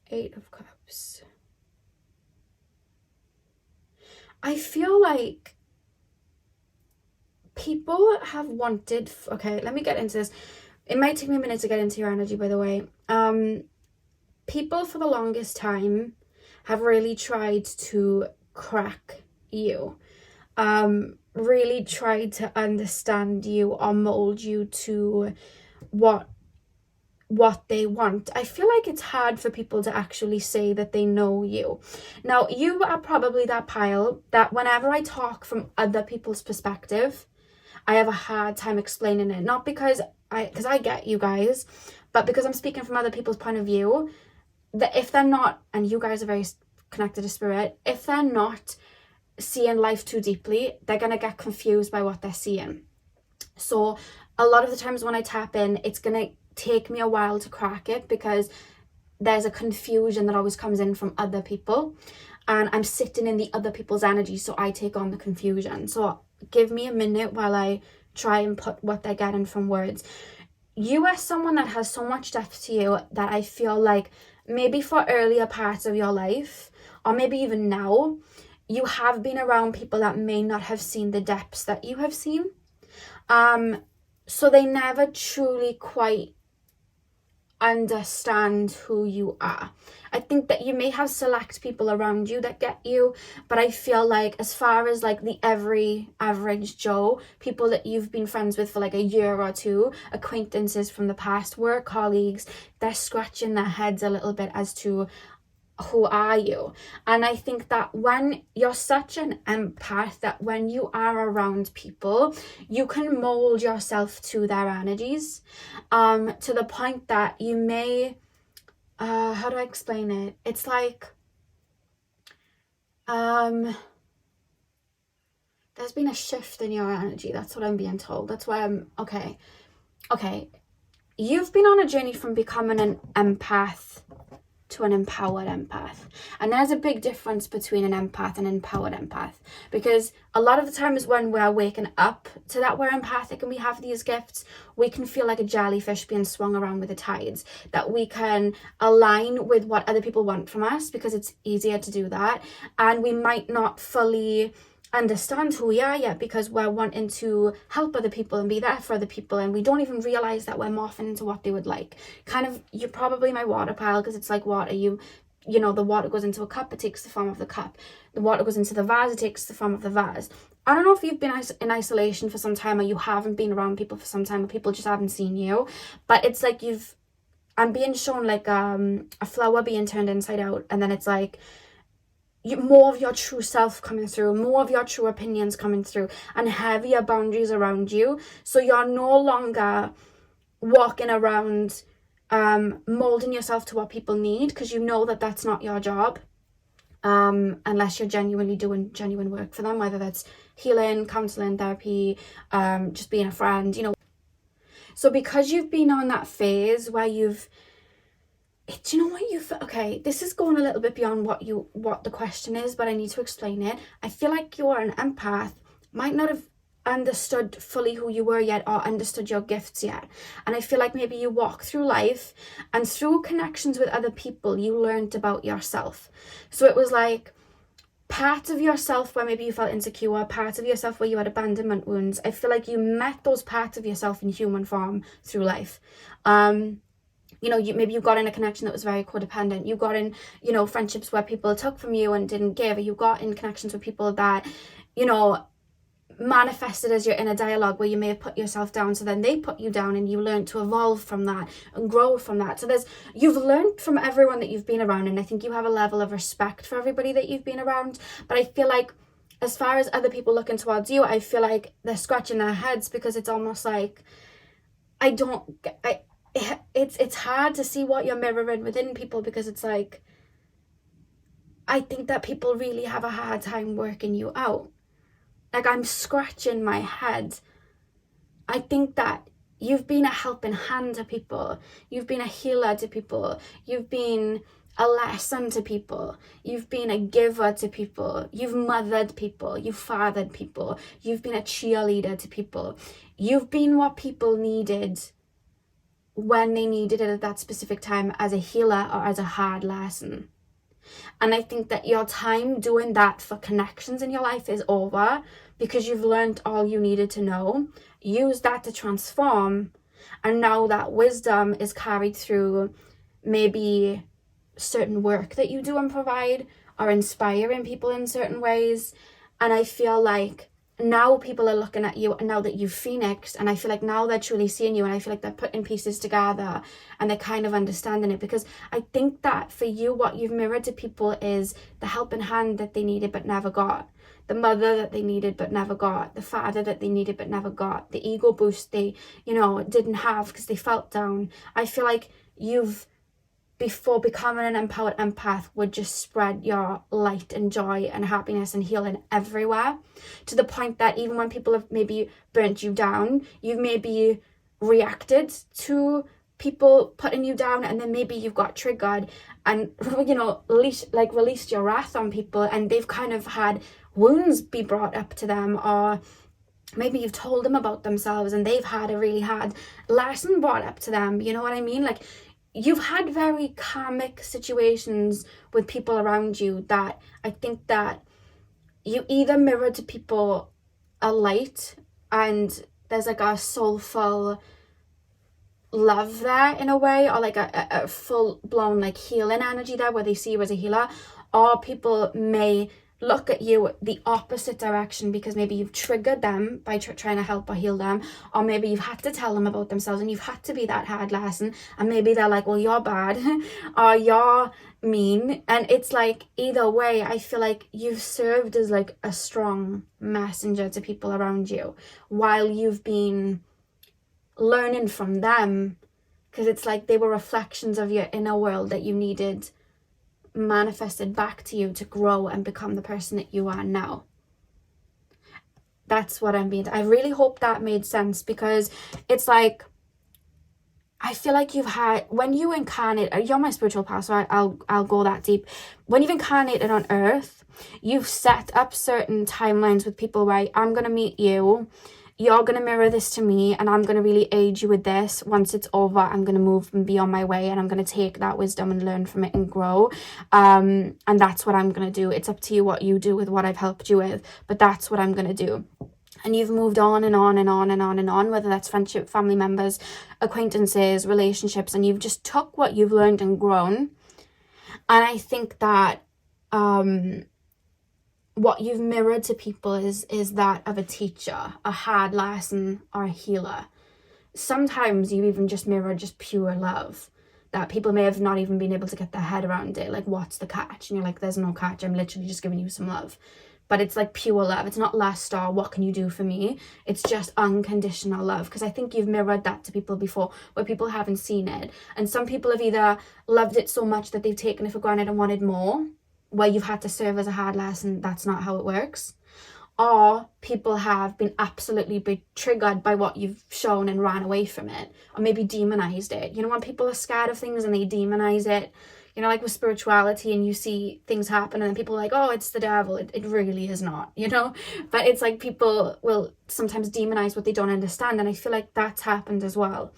8 of Cups. I feel like people have wanted... Okay, let me get into this. It might take me a minute to get into your energy, by the way. People for the longest time have really tried to crack you. Really tried to understand you or mold you to what they want. I feel like it's hard for people to actually say that they know you. Now, you are probably that pile that whenever I talk from other people's perspective, I have a hard time explaining it. Not because I get you guys, but because I'm speaking from other people's point of view, that if they're not, and you guys are very connected to spirit, if they're not seeing life too deeply, they're going to get confused by what they're seeing. So a lot of the times when I tap in, it's going to take me a while to crack it because there's a confusion that always comes in from other people, and I'm sitting in the other people's energy, so I take on the confusion. So give me a minute while I try and put what they're getting from words. You are someone that has so much depth to you that I feel like maybe for earlier parts of your life, or maybe even now, you have been around people that may not have seen the depths that you have seen. So they never truly quite understand who you are. I think that you may have select people around you that get you, but I feel like as far as like the average Joe, people that you've been friends with for like a year or two, acquaintances from the past, work colleagues, they're scratching their heads a little bit as to who are you. And I think that when you're such an empath, that when you are around people, you can mold yourself to their energies, to the point that you may how do I explain it? It's like there's been a shift in your energy. That's what I'm being told. That's why I'm okay. You've been on a journey from becoming an empath to an empowered empath, and there's a big difference between an empath and an empowered empath, because a lot of the times when we're waking up to that we're empathic and we have these gifts, we can feel like a jellyfish being swung around with the tides, that we can align with what other people want from us because it's easier to do that, and we might not fully understand who we are yet because we're wanting to help other people and be there for other people, and we don't even realize that we're morphing into what they would like. Kind of, you're probably my water pile, because it's like water. You know, the water goes into a cup, it takes the form of the cup. The water goes into the vase, it takes the form of the vase. I don't know if you've been in isolation for some time, or you haven't been around people for some time, or people just haven't seen you, but it's like I'm being shown like a flower being turned inside out, and then it's like more of your true self coming through, more of your true opinions coming through, and heavier boundaries around you. So you're no longer walking around molding yourself to what people need, because you know that that's not your job, unless you're genuinely doing genuine work for them, whether that's healing, counseling, therapy, just being a friend, you know. So because you've been on that phase where you've do you know what you feel? Okay, this is going a little bit beyond what the question is, but I need to explain it. I feel like you're an empath, might not have understood fully who you were yet, or understood your gifts yet. And I feel like maybe you walk through life, and through connections with other people, you learned about yourself. So it was like part of yourself where maybe you felt insecure, part of yourself where you had abandonment wounds. I feel like you met those parts of yourself in human form through life. You know, maybe you got in a connection that was very codependent. You got in, you know, friendships where people took from you and didn't give. Or you got in connections with people that, you know, manifested as your inner dialogue, where you may have put yourself down, so then they put you down, and you learn to evolve from that and grow from that. So you've learned from everyone that you've been around, and I think you have a level of respect for everybody that you've been around. But I feel like as far as other people looking towards you, I feel like they're scratching their heads, because it's almost like it's hard to see what you're mirroring within people, because it's like, I think that people really have a hard time working you out. Like, I'm scratching my head. I think that you've been a helping hand to people. You've been a healer to people. You've been a lesson to people. You've been a giver to people. You've mothered people. You've fathered people. You've been a cheerleader to people. You've been what people needed when they needed it at that specific time, as a healer or as a hard lesson. And I think that your time doing that for connections in your life is over, because you've learned all you needed to know. Use that to transform, and now that wisdom is carried through maybe certain work that you do and provide, or inspiring people in certain ways. And I feel like now people are looking at you, and now that you've phoenixed, and I feel like now they're truly seeing you, and I feel like they're putting pieces together, and they're kind of understanding it. Because I think that for you, what you've mirrored to people is the helping hand that they needed but never got, the mother that they needed but never got, the father that they needed but never got, the ego boost they, you know, didn't have because they felt down. I feel like you've, before becoming an empowered empath, would just spread your light and joy and happiness and healing everywhere, to the point that even when people have maybe burnt you down, you've maybe reacted to people putting you down, and then maybe you've got triggered and, you know, released your wrath on people, and they've kind of had wounds be brought up to them, or maybe you've told them about themselves and they've had a really hard lesson brought up to them. You know what I mean? Like, you've had very karmic situations with people around you that I think that you either mirror to people a light, and there's like a soulful love there in a way, or like a full-blown like healing energy there, where they see you as a healer, or people may look at you the opposite direction, because maybe you've triggered them by trying to help or heal them, or maybe you've had to tell them about themselves and you've had to be that hard lesson, and maybe they're like, well, you're bad or you're mean. And it's like, either way, I feel like you've served as like a strong messenger to people around you while you've been learning from them, because it's like they were reflections of your inner world that you needed manifested back to you to grow and become the person that you are now. That's what I'm being. I really hope that made sense, because it's like, I feel like you've had, when you incarnate, you're my spiritual path, so I'll go that deep. When you've incarnated on earth, you've set up certain timelines with people, right? I'm going to meet you, you're going to mirror this to me, and I'm going to really aid you with this. Once it's over, I'm going to move and be on my way, and I'm going to take that wisdom and learn from it and grow. And that's what I'm going to do. It's up to you what you do with what I've helped you with, but that's what I'm going to do. And you've moved on and on and on and on and on, whether that's friendship, family members, acquaintances, relationships, and you've just took what you've learned and grown. And I think that what you've mirrored to people is that of a teacher, a hard lesson, or a healer. Sometimes you even just mirror just pure love, that people may have not even been able to get their head around it. Like, what's the catch? And you're like, there's no catch. I'm literally just giving you some love. But it's like pure love. It's not lust or what can you do for me? It's just unconditional love. Because I think you've mirrored that to people before, where people haven't seen it. And some people have either loved it so much that they've taken it for granted and wanted more, where you've had to serve as a hard lesson. That's not how it works. or people have been absolutely triggered by what you've shown and ran away from it, or maybe demonized it. You know, when people are scared of things and they demonize it, you know, like with spirituality, and you see things happen and then people are like, oh, it's the devil. It really is not, you know. But it's like people will sometimes demonize what they don't understand, and I feel like that's happened as well.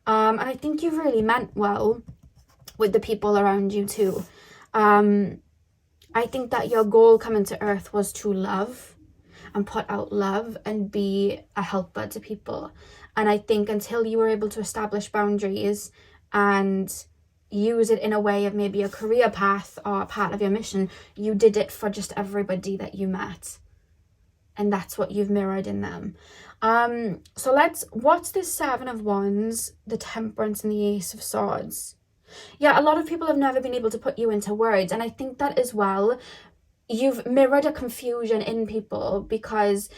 And I think you've really meant well with the people around you too. I think that your goal coming to Earth was to love and put out love and be a helper to people. And I think until you were able to establish boundaries and use it in a way of maybe a career path or a part of your mission, you did it for just everybody that you met. And that's what you've mirrored in them. So what's this Seven of Wands, the Temperance, and the Ace of Swords? Yeah, a lot of people have never been able to put you into words, and I think that as well, you've mirrored a confusion in people because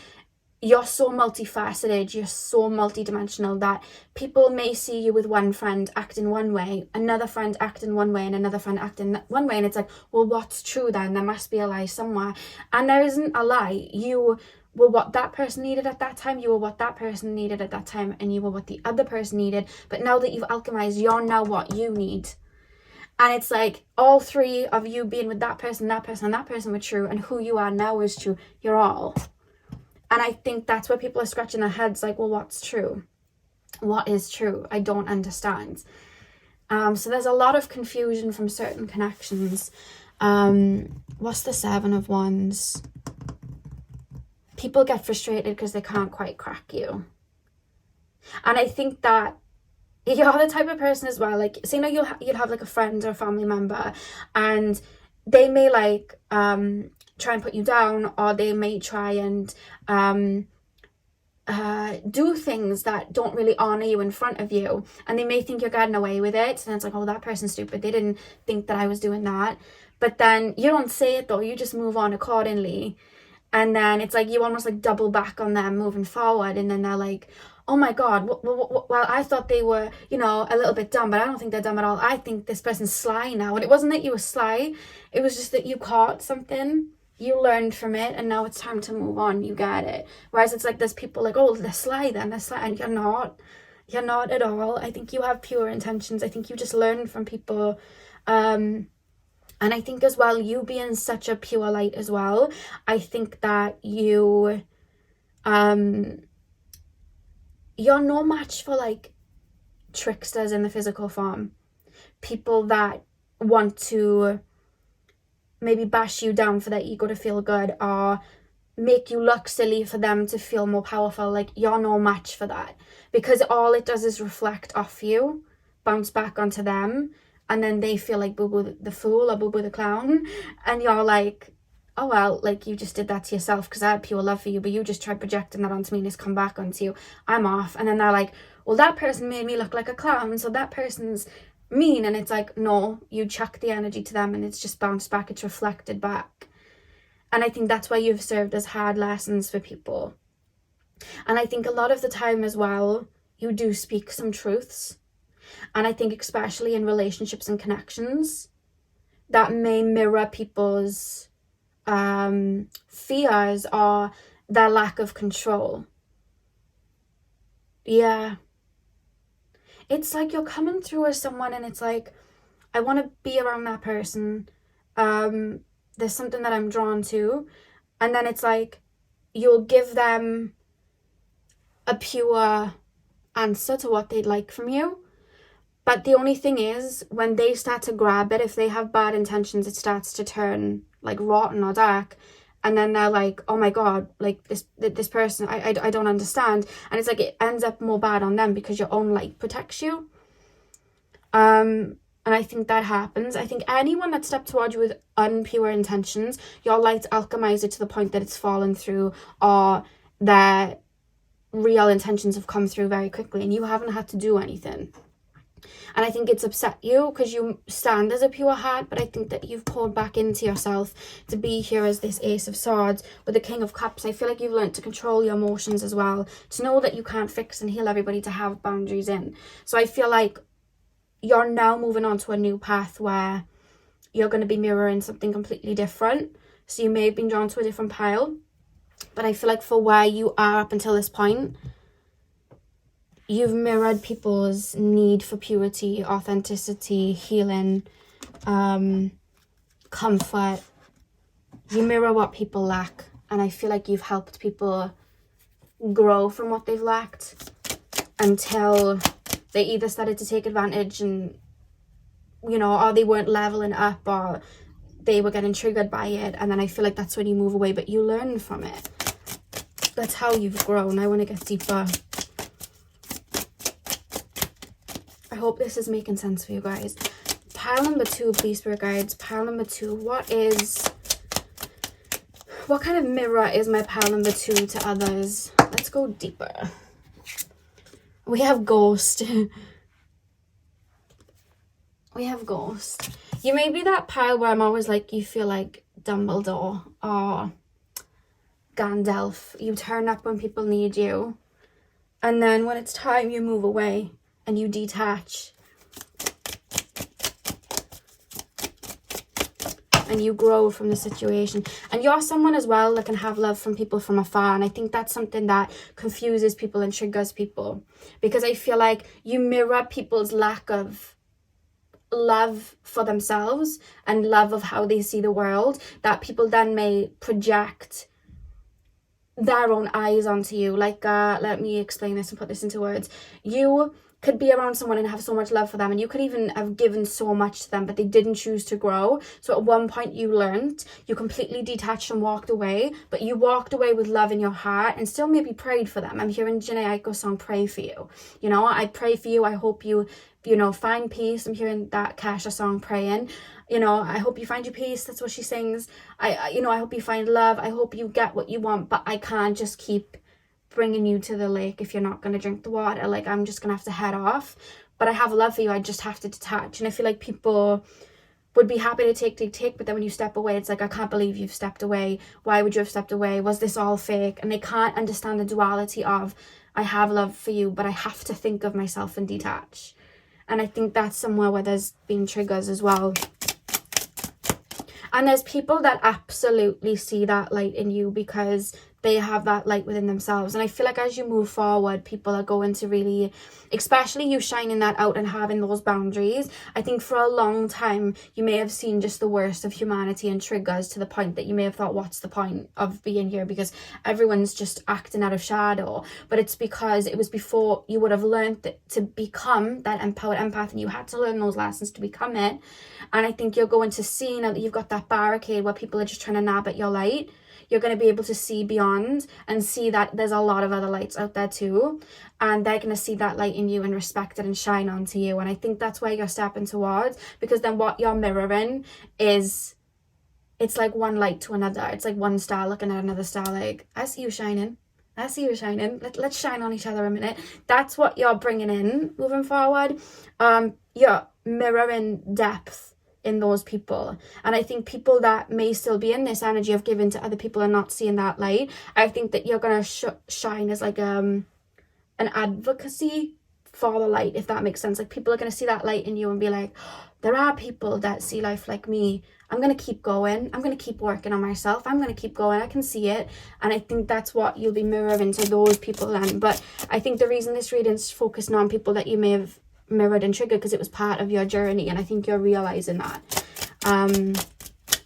you're so multifaceted, you're so multidimensional that people may see you with one friend acting one way, another friend acting one way, and another friend acting one way, and it's like, well, what's true then? There must be a lie somewhere. And there isn't a lie. You were what that person needed at that time, you were what that person needed at that time, and you were what the other person needed. But now that you've alchemized, you're now what you need. And it's like all three of you being with that person, and that person were true, and who you are now is true. You're all. And I think that's where people are scratching their heads like, well, what's true? What is true? I don't understand. So there's a lot of confusion from certain connections. What's the Seven of Wands? People get frustrated because they can't quite crack you. And I think that you're the type of person as well, like, so, you know, you'll have like a friend or a family member, and they may like try and put you down, or they may try and do things that don't really honor you in front of you, and they may think you're getting away with it, and it's like, oh, that person's stupid, they didn't think that I was doing that. But then you don't say it though, you just move on accordingly. And then it's like you almost like double back on them moving forward, and then they're like, oh my god, well, I thought they were, you know, a little bit dumb, but I don't think they're dumb at all. I think this person's sly now. And it wasn't that you were sly, it was just that you caught something, you learned from it, and now it's time to move on. You get it. Whereas it's like there's people like, oh, they're sly then, they're sly, and you're not at all. I think you have pure intentions. I think you just learn from people. And I think as well, you being such a pure light as well, I think that you're no match for like tricksters in the physical form. People that want to maybe bash you down for their ego to feel good, or make you look silly for them to feel more powerful. Like, you're no match for that, because all it does is reflect off you, bounce back onto them, and then they feel like Boo-Boo the fool or Boo-Boo the clown, and you're like, oh well, like, you just did that to yourself because I had pure love for you, but you just tried projecting that onto me and it's come back onto you. I'm off. And then they're like, well, that person made me look like a clown, so that person's mean. And it's like, no, you chuck the energy to them and it's just bounced back, it's reflected back. And I think that's why you've served as hard lessons for people. And I think a lot of the time as well, you do speak some truths. And I think especially in relationships and connections, that may mirror people's fears or their lack of control. Yeah. It's like you're coming through as someone and it's like, I want to be around that person. There's something that I'm drawn to. And then it's like, you'll give them a pure answer to what they'd like from you. But the only thing is, when they start to grab it, if they have bad intentions, it starts to turn like rotten or dark. And then they're like, oh my god, like this person, I don't understand. And it's like, it ends up more bad on them because your own light protects you. And I think that happens. I think anyone that steps towards you with unpure intentions, your light's alchemized it to the point that it's fallen through, or their real intentions have come through very quickly and you haven't had to do anything. And I think it's upset you because you stand as a pure heart, but I think that you've poured back into yourself to be here as this Ace of Swords with the King of Cups. I feel like you've learned to control your emotions as well, to know that you can't fix and heal everybody, to have boundaries in. So I feel like you're now moving on to a new path where you're going to be mirroring something completely different. So you may have been drawn to a different pile, But I feel like for where you are up until this point, you've mirrored people's need for purity, authenticity, healing, comfort. You mirror what people lack. And I feel like you've helped people grow from what they've lacked until they either started to take advantage and, you know, or they weren't leveling up, or they were getting triggered by it. And then I feel like that's when you move away, but you learn from it. That's how you've grown. I want to get deeper. I hope this is making sense for you guys. Pile number 2, please, spirit guides. Pile number 2. What kind of mirror is my pile number 2 to others? Let's go deeper. We have ghost. We have ghost. You may be that pile where I'm always like, you feel like Dumbledore or Gandalf. You turn up when people need you. And then when it's time, you move away and you detach. And you grow from the situation. And you're someone as well that can have love from people from afar. And I think that's something that confuses people and triggers people. Because I feel like you mirror people's lack of love for themselves and love of how they see the world, that people then may project their own eyes onto you. Like, let me explain this and put this into words. You could be around someone and have so much love for them, and you could even have given so much to them, but they didn't choose to grow. So at one point you learned, you completely detached and walked away, but you walked away with love in your heart and still maybe prayed for them. I'm hearing Jhené Aiko's song, Pray For You. You know, I pray for you. I hope you know, find peace. I'm hearing that CASHAPP song, Praying. You know, I hope you find your peace. That's what she sings. I hope you find love. I hope you get what you want, but I can't just keep bringing you to the lake if you're not going to drink the water. Like, I'm just going to have to head off. But I have love for you. I just have to detach. And I feel like people would be happy to take, but then when you step away, it's like, I can't believe you've stepped away. Why would you have stepped away? Was this all fake? And they can't understand the duality of, I have love for you, but I have to think of myself and detach. And I think that's somewhere where there's been triggers as well. And there's people that absolutely see that light in you because they have that light within themselves. And I feel like as you move forward, people are going to really, especially you shining that out and having those boundaries. I think for a long time, you may have seen just the worst of humanity and triggers to the point that you may have thought, what's the point of being here? Because everyone's just acting out of shadow. But it's because it was before you would have learned to become that empowered empath, and you had to learn those lessons to become it. And I think you're going to see, now that you've got that barricade where people are just trying to nab at your light, you're going to be able to see beyond and see that there's a lot of other lights out there too. And they're going to see that light in you and respect it and shine onto you. And I think that's where you're stepping towards, because then what you're mirroring is, it's like one light to another. It's like one star looking at another star, like, I see you shining. I see you shining. Let's shine on each other a minute. That's what you're bringing in moving forward. You're mirroring depth in those people. And I think people that may still be in this energy of giving to other people and not seeing that light, I think that you're going to shine as like an advocacy for the light, if that makes sense. Like, people are going to see that light in you and be like, oh, there are people that see life like me. I'm going to keep going. I'm going to keep working on myself. I'm going to keep going. I can see it. And I think that's what you'll be mirroring to those people then. But I think the reason this reading's focusing on people that you may have mirrored and triggered, because it was part of your journey, and I think you're realizing that.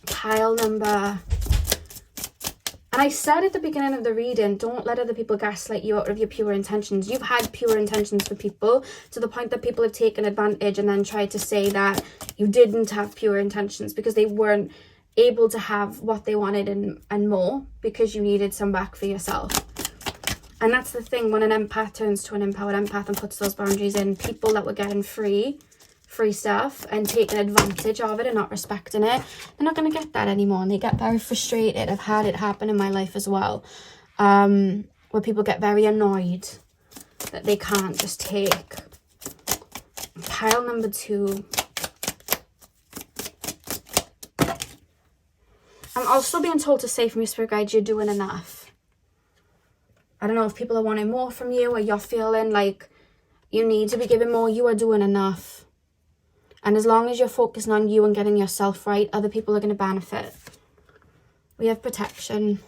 Pile number, and I said at the beginning of the reading, don't let other people gaslight you out of your pure intentions. You've had pure intentions for people to the point that people have taken advantage and then tried to say that you didn't have pure intentions because they weren't able to have what they wanted and more, because you needed some back for yourself. And that's the thing, when an empath turns to an empowered empath and puts those boundaries in, people that were getting free stuff and taking advantage of it and not respecting it, they're not going to get that anymore, and they get very frustrated. I've had it happen in my life as well, where people get very annoyed that they can't just take. Pile number 2. I'm also being told to say from your spirit guide, you're doing enough. I don't know if people are wanting more from you, or you're feeling like you need to be giving more. You are doing enough. And as long as you're focusing on you and getting yourself right, other people are going to benefit. We have protection.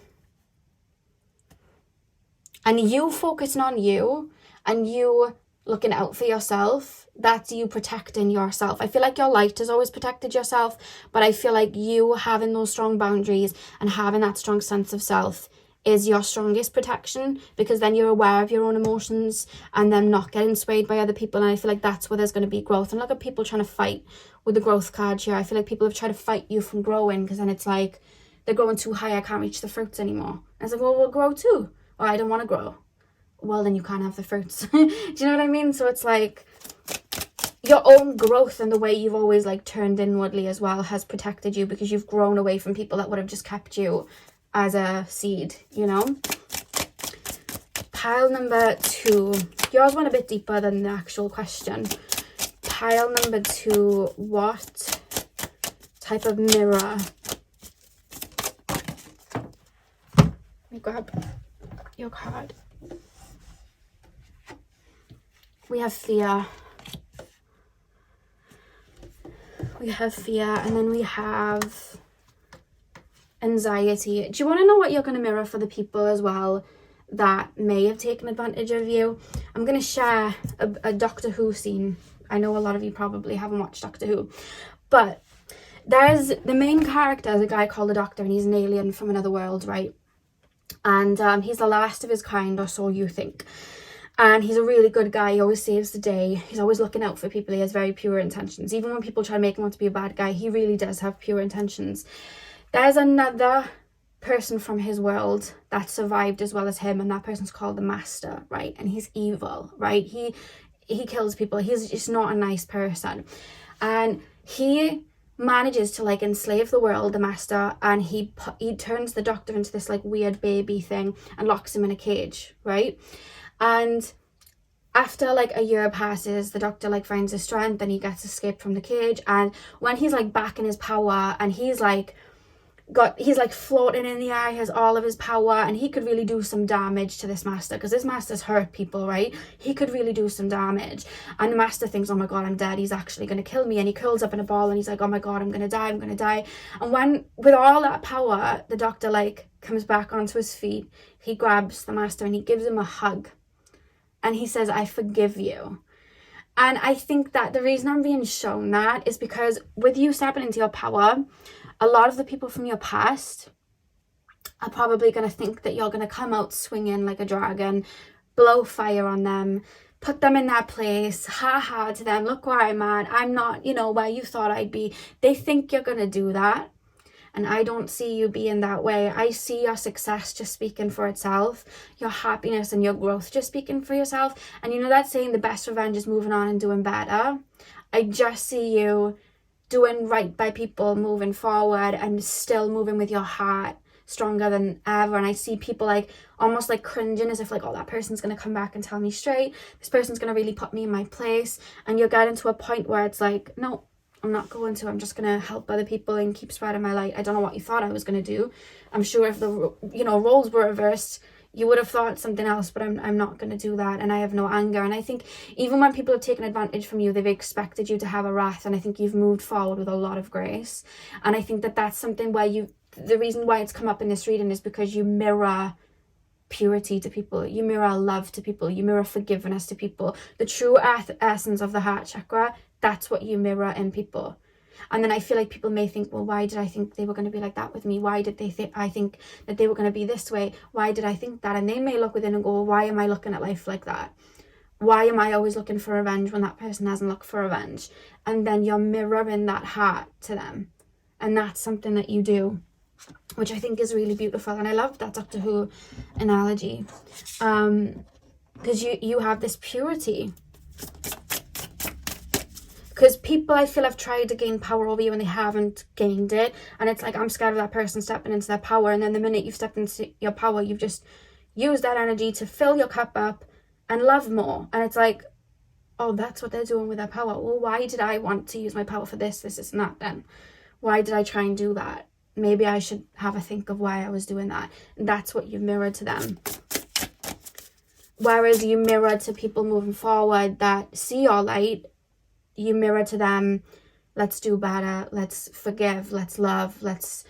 and you focusing on you and you looking out for yourself, that's you protecting yourself. I feel like your light has always protected yourself, but I feel like you having those strong boundaries and having that strong sense of self is your strongest protection, because then you're aware of your own emotions and them not getting swayed by other people. And I feel like that's where there's going to be growth. And look at people trying to fight with the growth card here. I feel like people have tried to fight you from growing, because then it's like they're growing too high, I can't reach the fruits anymore. And it's like, well, we'll grow too. Or I don't want to grow. Well, then you can't have the fruits. Do you know what I mean? So it's like your own growth and the way you've always like turned inwardly as well has protected you, because you've grown away from people that would have just kept you as a seed, you know. Pile number 2. Yours went a bit deeper than the actual question. Pile number 2. What type of mirror? Let me grab your card. We have fear. We have fear, and then we have anxiety. Do you want to know what you're going to mirror for the people as well that may have taken advantage of you? I'm going to share a Doctor Who scene. I know a lot of you probably haven't watched Doctor Who, but there's the main character is a guy called the Doctor, and he's an alien from another world, right? And he's the last of his kind, or so you think. And he's a really good guy. He always saves the day. He's always looking out for people. He has very pure intentions. Even when people try to make him want to be a bad guy, he really does have pure intentions. There's another person from his world that survived as well as him, and that person's called the Master, right? And he's evil, right? He kills people. He's just not a nice person. And he manages to like enslave the world, the Master, and he turns the Doctor into this like weird baby thing and locks him in a cage, right? And after like a year passes, the Doctor like finds his strength and he gets escaped from the cage. And when he's like back in his power, and he's like floating in the air, he has all of his power, and he could really do some damage to this Master, because this Master's hurt people, right? He could really do some damage. And the Master thinks, oh my god, I'm dead, he's actually going to kill me. And he curls up in a ball and he's like, oh my god, I'm going to die. And when, with all that power, the Doctor like comes back onto his feet, he grabs the Master and he gives him a hug. And he says, I forgive you. And I think that the reason I'm being shown that is because with you stepping into your power, a lot of the people from your past are probably going to think that you're going to come out swinging like a dragon, blow fire on them, put them in their place, ha to them, look where I'm at, I'm not, where you thought I'd be. They think you're going to do that. And I don't see you being that way. I see your success just speaking for itself, your happiness and your growth just speaking for yourself. And you know that saying, the best revenge is moving on and doing better? I just see you doing right by people, moving forward and still moving with your heart stronger than ever. And I see people like almost like cringing, as if like, oh, that person's going to come back and tell me straight. This person's going to really put me in my place. And you're getting to a point where it's like, no, I'm not going to. I'm just going to help other people and keep spreading my light. I don't know what you thought I was going to do. I'm sure if the roles were reversed, you would have thought something else, but I'm not going to do that. And I have no anger. And I think even when people have taken advantage from you, they've expected you to have a wrath. And I think you've moved forward with a lot of grace. And I think that that's something where the reason why it's come up in this reading is because you mirror purity to people, you mirror love to people, you mirror forgiveness to people. The true essence of the heart chakra, that's what you mirror in people. And then I feel like people may think, well, why did I think they were going to be like that with me? Why did they think I think that they were going to be this way? Why did I think that? And they may look within and go, well, why am I looking at life like that? Why am I always looking for revenge when that person hasn't looked for revenge? And then you're mirroring that heart to them. And that's something that you do, which I think is really beautiful. And I love that Doctor Who analogy, because you have this purity. Because people, I feel, have tried to gain power over you and they haven't gained it. And it's like, I'm scared of that person stepping into their power. And then the minute you've stepped into your power, you've just used that energy to fill your cup up and love more. And it's like, oh, that's what they're doing with their power. Well, why did I want to use my power for this and that then? Why did I try and do that? Maybe I should have a think of why I was doing that. And that's what you mirror to them. Whereas you mirror to people moving forward that see your light, you mirror to them, let's do better, let's forgive, let's love, let's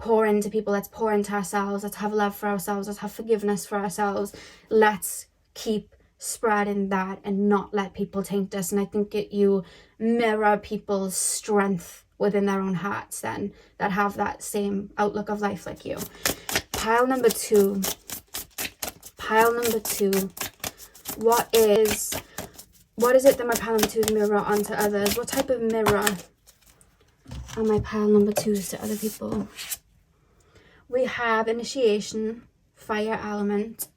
pour into people, let's pour into ourselves, let's have love for ourselves, let's have forgiveness for ourselves, let's keep spreading that and not let people taint us. And I think that you mirror people's strength within their own hearts then, that have that same outlook of life like you. Pile number two. What is it that my pile number 2s mirror onto others? What type of mirror are my pile number 2s to other people? We have initiation, fire element,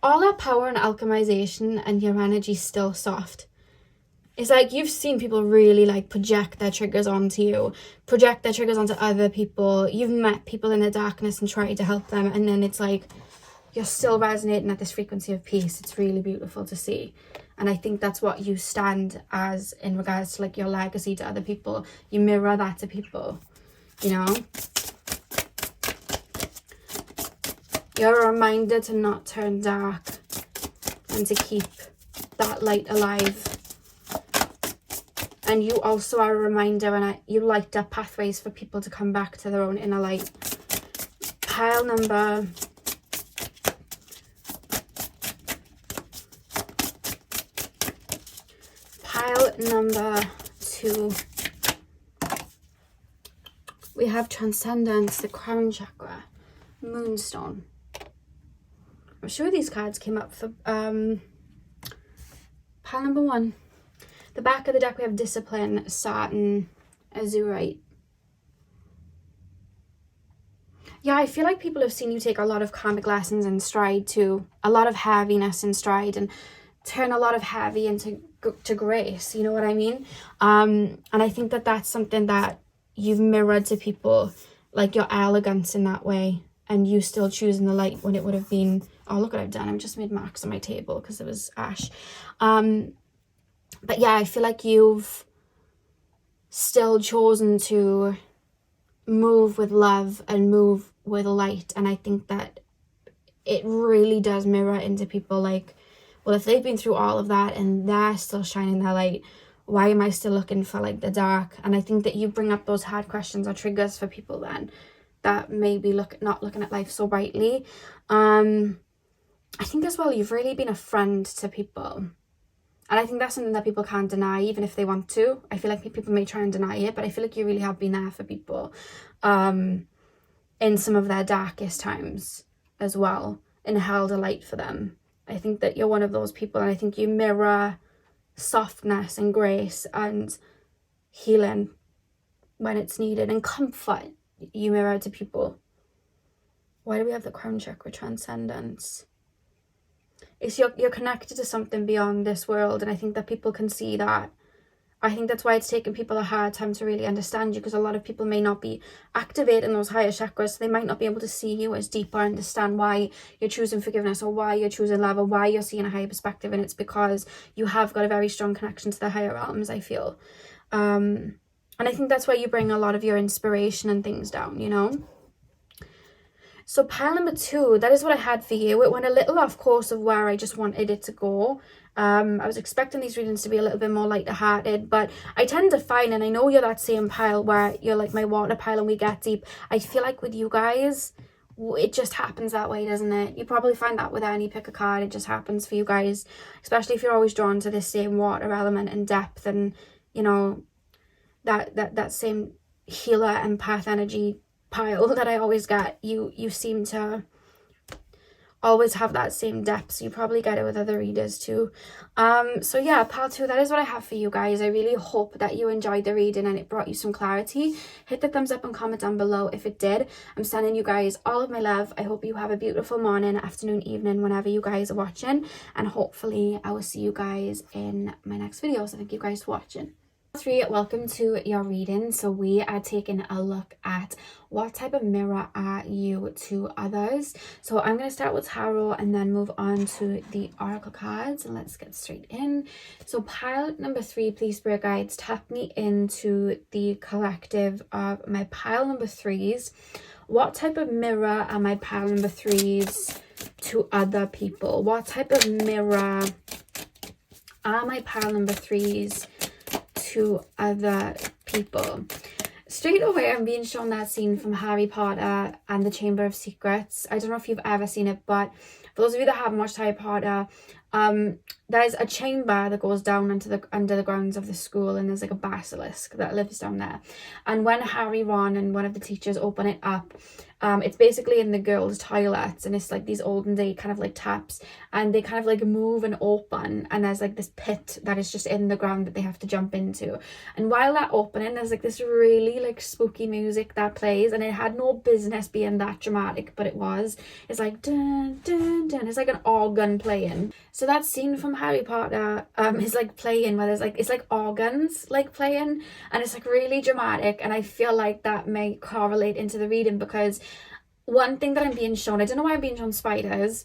all that power and alchemization, and your energy still soft. It's like you've seen people really like project their triggers onto you, project their triggers onto other people. You've met people in the darkness and tried to help them, and then it's like you're still resonating at this frequency of peace. It's really beautiful to see. And I think that's what you stand as in regards to like your legacy to other people. You mirror that to people, you know? You're a reminder to not turn dark and to keep that light alive. And you also are a reminder, and you light up pathways for people to come back to their own inner light. Pile number 2. We have Transcendence, the Crown Chakra, Moonstone. I'm sure these cards came up for pile number 1. The back of the deck we have Discipline, Saturn, Azurite. Yeah, I feel like people have seen you take a lot of karmic lessons in stride too. A lot of heaviness in stride, and turn a lot of heavy into grace, you know what I mean? And I think that that's something that you've mirrored to people, like your elegance in that way, and you still choosing the light when it would have been, oh, look what I've done. I've just made marks on my table because there was ash. But yeah, I feel like you've still chosen to move with love and move with light. And I think that it really does mirror into people like, well, if they've been through all of that and they're still shining their light, why am I still looking for like the dark? And I think that you bring up those hard questions or triggers for people then that may be not looking at life so brightly. I think as well, you've really been a friend to people. And I think that's something that people can't deny, even if they want to. I feel like people may try and deny it, but I feel like you really have been there for people in some of their darkest times as well, and held a light for them. I think that you're one of those people, and I think you mirror softness and grace and healing when it's needed, and comfort you mirror to people. Why do we have the Crown Chakra, Transcendence? It's you're connected to something beyond this world, and I think that people can see that. I think that's why it's taken people a hard time to really understand you, because a lot of people may not be activating those higher chakras, so they might not be able to see you as deeper, understand why you're choosing forgiveness, or why you're choosing love, or why you're seeing a higher perspective. And it's because you have got a very strong connection to the higher realms, I feel. And I think that's why you bring a lot of your inspiration and things down, you know? So pile number 2, that is what I had for you. It went a little off course of where I just wanted it to go. I was expecting these readings to be a little bit more lighter-hearted, but I tend to find, and I know you're that same pile where you're like my water pile and we get deep. I feel like with you guys, it just happens that way, doesn't it? You probably find that with any pick a card. It just happens for you guys, especially if you're always drawn to this same water element and depth, and you know, that same healer empath energy pile that I always get. You seem to always have that same depth, so you probably get it with other readers too. So yeah, pile 2, that is what I have for you guys. I really hope that you enjoyed the reading and it brought you some clarity. Hit the thumbs up and comment down below if it did. I'm sending you guys all of my love. I hope you have a beautiful morning, afternoon, evening, whenever you guys are watching, and hopefully I will see you guys in my next video. So thank you guys for watching. 3, welcome to your reading. So we are taking a look at what type of mirror are you to others. So I'm going to start with tarot and then move on to the oracle cards, and let's get straight in. So pile number 3, please, spirit guides, tap me into the collective of my pile number 3s. What type of mirror are my pile number 3s to other people? What type of mirror are my pile number 3s to other people. Straight away, I'm being shown that scene from Harry Potter and the Chamber of Secrets. I don't know if you've ever seen it, but for those of you that haven't watched Harry Potter, there's a chamber that goes down under the grounds of the school, and there's like a basilisk that lives down there. And when Harry, Ron, and one of the teachers open it up, it's basically in the girls' toilets, and it's like these olden day kind of like taps, and they kind of like move and open, and there's like this pit that is just in the ground that they have to jump into. And while they're opening, there's like this really like spooky music that plays, and it had no business being that dramatic, but it was. It's like dun dun dun. It's like an organ playing. So that scene from Harry Potter is like playing where there's like, it's like organs like playing, and it's like really dramatic. And I feel like that may correlate into the reading, because one thing that I'm being shown, I don't know why I'm being shown spiders,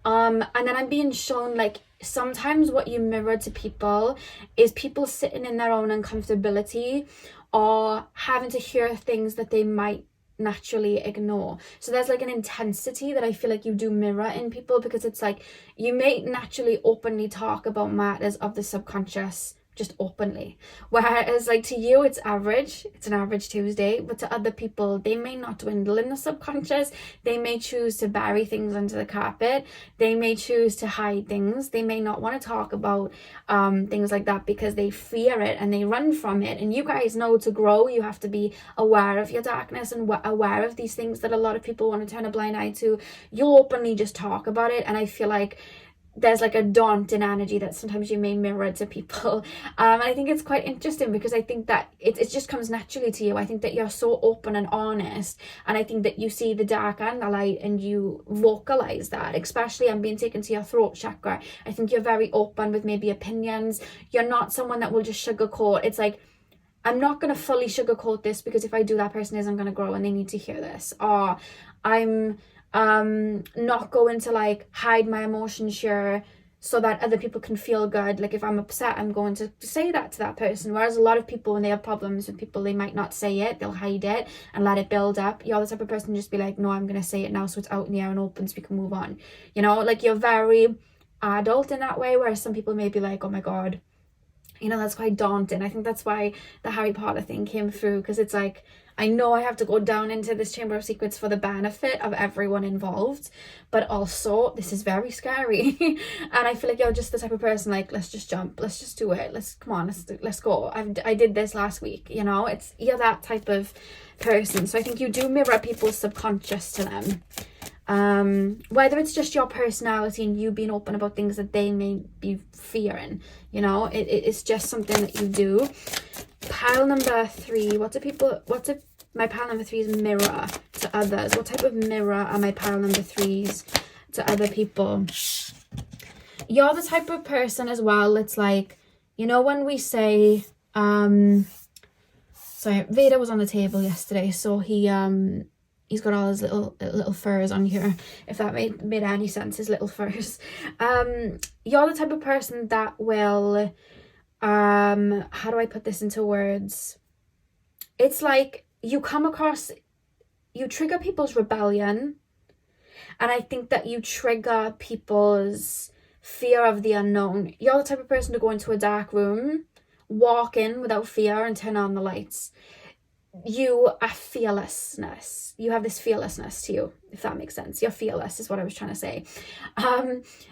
and then I'm being shown like sometimes what you mirror to people is people sitting in their own uncomfortability or having to hear things that they might naturally ignore. So there's like an intensity that I feel like you do mirror in people, because it's like you may naturally openly talk about matters of the subconscious just openly, whereas like to you it's average, it's an average Tuesday, but to other people they may not dwindle in the subconscious. They may choose to bury things under the carpet, they may choose to hide things, they may not want to talk about things like that because they fear it and they run from it. And you guys know, to grow you have to be aware of your darkness and aware of these things that a lot of people want to turn a blind eye to. You'll openly just talk about it, and I feel like there's like a daunting energy that sometimes you may mirror to people. I think it's quite interesting, because I think that it just comes naturally to you. I think that you're so open and honest, and I think that you see the dark and the light and you vocalize that. Especially, I'm being taken to your throat chakra. I think you're very open with maybe opinions. You're not someone that will just sugarcoat. It's like, I'm not going to fully sugarcoat this, because if I do, that person isn't going to grow and they need to hear this. Or I'm not going to like hide my emotions here so that other people can feel good. Like if I'm upset, I'm going to say that to that person. Whereas a lot of people, when they have problems with people, they might not say it, they'll hide it and let it build up. You're the type of person to just be like, no, I'm going to say it now so it's out in the air and open so we can move on. You know, like you're very adult in that way, whereas some people may be like, oh my God, you know, that's quite daunting. I think that's why the Harry Potter thing came through, because it's like, I know I have to go down into this Chamber of Secrets for the benefit of everyone involved, but also this is very scary. And I feel like you're just the type of person like, let's just jump, let's just do it, let's go. I did this last week, you know. You're that type of person. So I think you do mirror people's subconscious to them. Whether it's just your personality and you being open about things that they may be fearing, you know, it's just something that you do. Pile number 3, my pile number 3 is mirror to others. What type of mirror are my pile number 3s to other people? You're the type of person as well, it's like, you know, when we say, sorry, Veda was on the table yesterday, so he's got all his little furs on here, if that made any sense, his little furs. You're the type of person that will, how do I put this into words? It's like you trigger people's rebellion, and I think that you trigger people's fear of the unknown. You're the type of person to go into a dark room, walk in without fear and turn on the lights. You are fearlessness. You have this fearlessness to you, if that makes sense. You're fearless is what I was trying to say.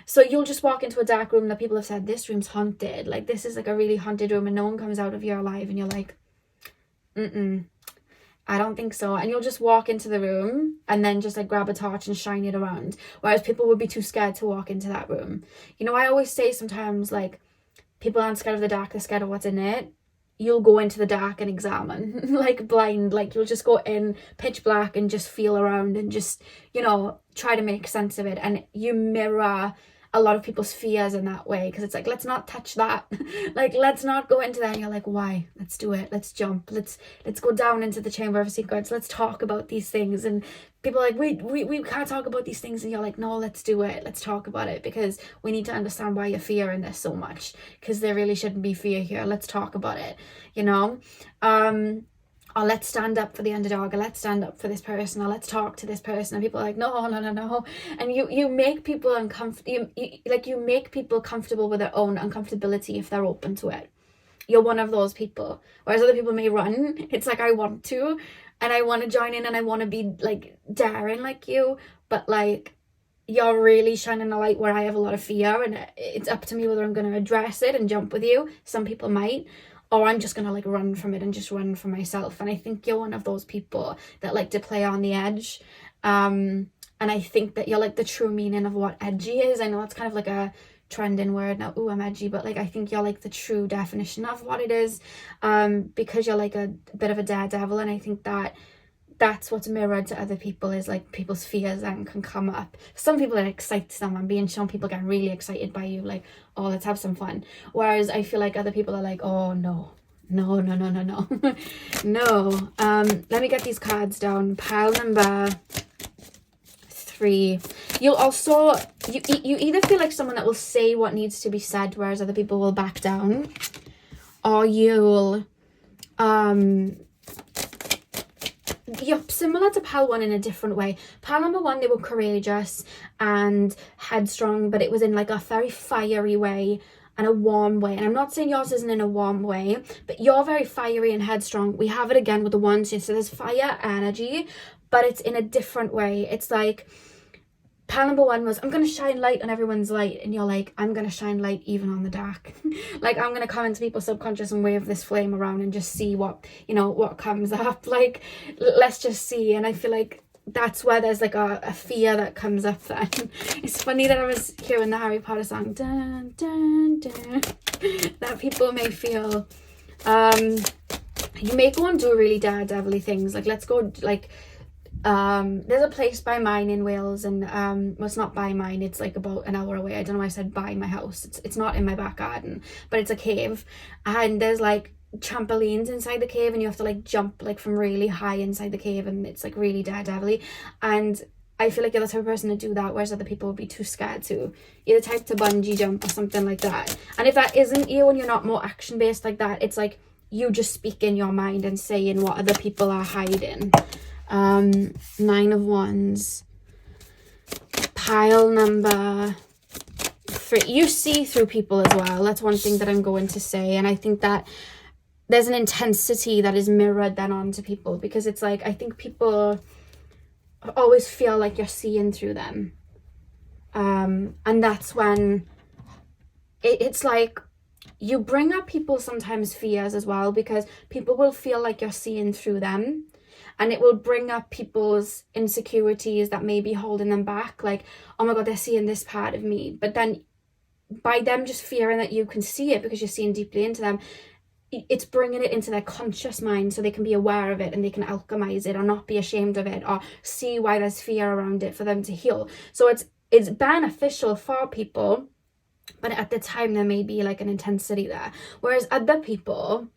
So you'll just walk into a dark room that people have said, this room's haunted. Like, this is like a really haunted room, and no one comes out of you alive, and you're like, I don't think so. And you'll just walk into the room and then just like grab a torch and shine it around. Whereas people would be too scared to walk into that room. You know, I always say sometimes like, people aren't scared of the dark, they're scared of what's in it. You'll go into the dark and examine, like blind, like you'll just go in pitch black and just feel around and just, you know, try to make sense of it. And you mirror a lot of people's fears in that way, because it's like, let's not touch that. Like, let's not go into that. And you're like, why? Let's do it. Let's jump. Let's go down into the Chamber of Secrets. Let's talk about these things. And people are like, we can't talk about these things. And you're like, no, let's do it. Let's talk about it, because we need to understand why you're fearing this so much, because there really shouldn't be fear here. Let's talk about it, you know? Or let's stand up for the underdog, or let's stand up for this person, or let's talk to this person. And people are like, no. And you make people uncomfortable. You make people comfortable with their own uncomfortability if they're open to it. you're one of those people. Whereas other people may run. It's like, I want to, and I want to join in, and I want to be like daring like you, but like you're really shining a light where I have a lot of fear, and it's up to me whether I'm going to address it and jump with you. Some people might, or I'm just going to like run from it and just run for myself. And I think you're one of those people that like to play on the edge. And I think that you're like the true meaning of what edgy is. I know it's kind of like a trending word now, ooh, I'm edgy, but like I think you're like the true definition of what it is, because you're like a bit of a daredevil. And I think that that's what's mirrored to other people, is like people's fears and can come up. Some people are excited them and being shown, people get really excited by you, like, oh, let's have some fun. Whereas I feel like other people are like, oh no, no, no, no, no, no. No. Let me get these cards down. Pile number 3. You'll also, you either feel like someone that will say what needs to be said, whereas other people will back down, or you're similar to pile 1 in a different way. Pile number 1, they were courageous and headstrong, but it was in like a very fiery way and a warm way. And I'm not saying yours isn't in a warm way, but you're very fiery and headstrong. We have it again with the 1, so there's fire energy, but it's in a different way. It's like pile number 1 was, I'm going to shine light on everyone's light. And you're like, I'm going to shine light even on the dark. Like, I'm going to come into people's subconscious and wave this flame around and just see what, you know, what comes up. Like, let's just see. And I feel like that's where there's like a fear that comes up then. It's funny that I was hearing the Harry Potter song, dun, dun, dun, that people may feel, you may go and do really daredevil-y things. Like, let's go, like, there's a place by mine in Wales, and well, it's not by mine, it's like about an hour away. I don't know why I said by my house. It's not in my back garden, but it's a cave, and there's like trampolines inside the cave, and you have to like jump like from really high inside the cave, and it's like really daredevil-y. And I feel like you're the type of person to do that, whereas other people would be too scared to. You're the type to bungee jump or something like that. And if that isn't you and you're not more action based like that, it's like you just speak in your mind and saying what other people are hiding. 9 of Wands, pile number 3. You see through people as well. That's one thing that I'm going to say. And I think that there's an intensity that is mirrored then onto people, because it's like, I think people always feel like you're seeing through them. And that's when it's like you bring up people sometimes fears as well, because people will feel like you're seeing through them. And it will bring up people's insecurities that may be holding them back. Like, oh my God, they're seeing this part of me. But then by them just fearing that you can see it because you're seeing deeply into them, it's bringing it into their conscious mind so they can be aware of it and they can alchemize it or not be ashamed of it or see why there's fear around it for them to heal. So it's beneficial for people, but at the time there may be like an intensity there. Whereas other people,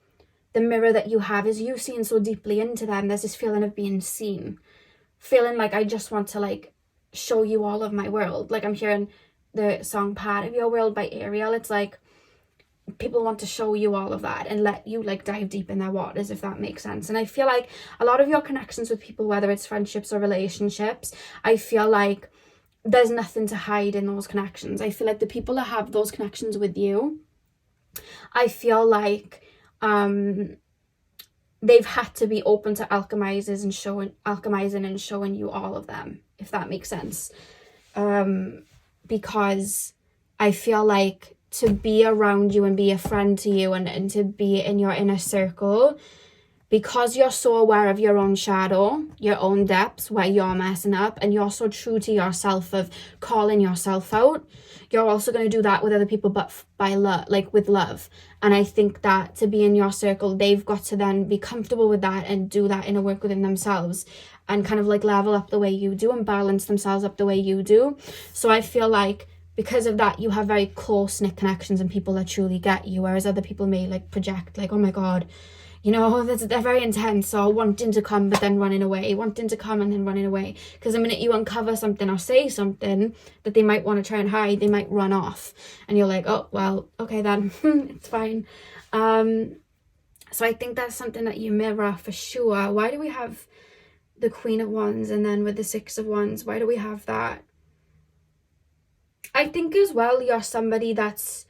the mirror that you have is you seeing so deeply into them. There's this feeling of being seen, feeling like I just want to like show you all of my world. Like I'm hearing the song Part of Your World by Ariel. It's like people want to show you all of that and let you like dive deep in their waters, if that makes sense. And I feel like a lot of your connections with people, whether it's friendships or relationships, I feel like there's nothing to hide in those connections. I feel like the people that have those connections with you, I feel like they've had to be open to alchemizing and showing you all of them, if that makes sense. Because I feel like to be around you and be a friend to you and to be in your inner circle, because you're so aware of your own shadow, your own depths, where you're messing up, and you're so true to yourself of calling yourself out, you're also going to do that with other people, but by love, like with love. And I think that to be in your circle, they've got to then be comfortable with that and do that inner work within themselves and kind of like level up the way you do and balance themselves up the way you do. So I feel like because of that, you have very close-knit connections and people that truly get you, whereas other people may like project like, oh my God, you know, they're very intense, or wanting to come but then running away, wanting to come and then running away. Because the minute you uncover something or say something that they might want to try and hide, they might run off. And you're like, oh, well, okay then, it's fine. So I think that's something that you mirror for sure. Why do we have the Queen of Wands and then with the Six of Wands? Why do we have that? I think as well, you're somebody that's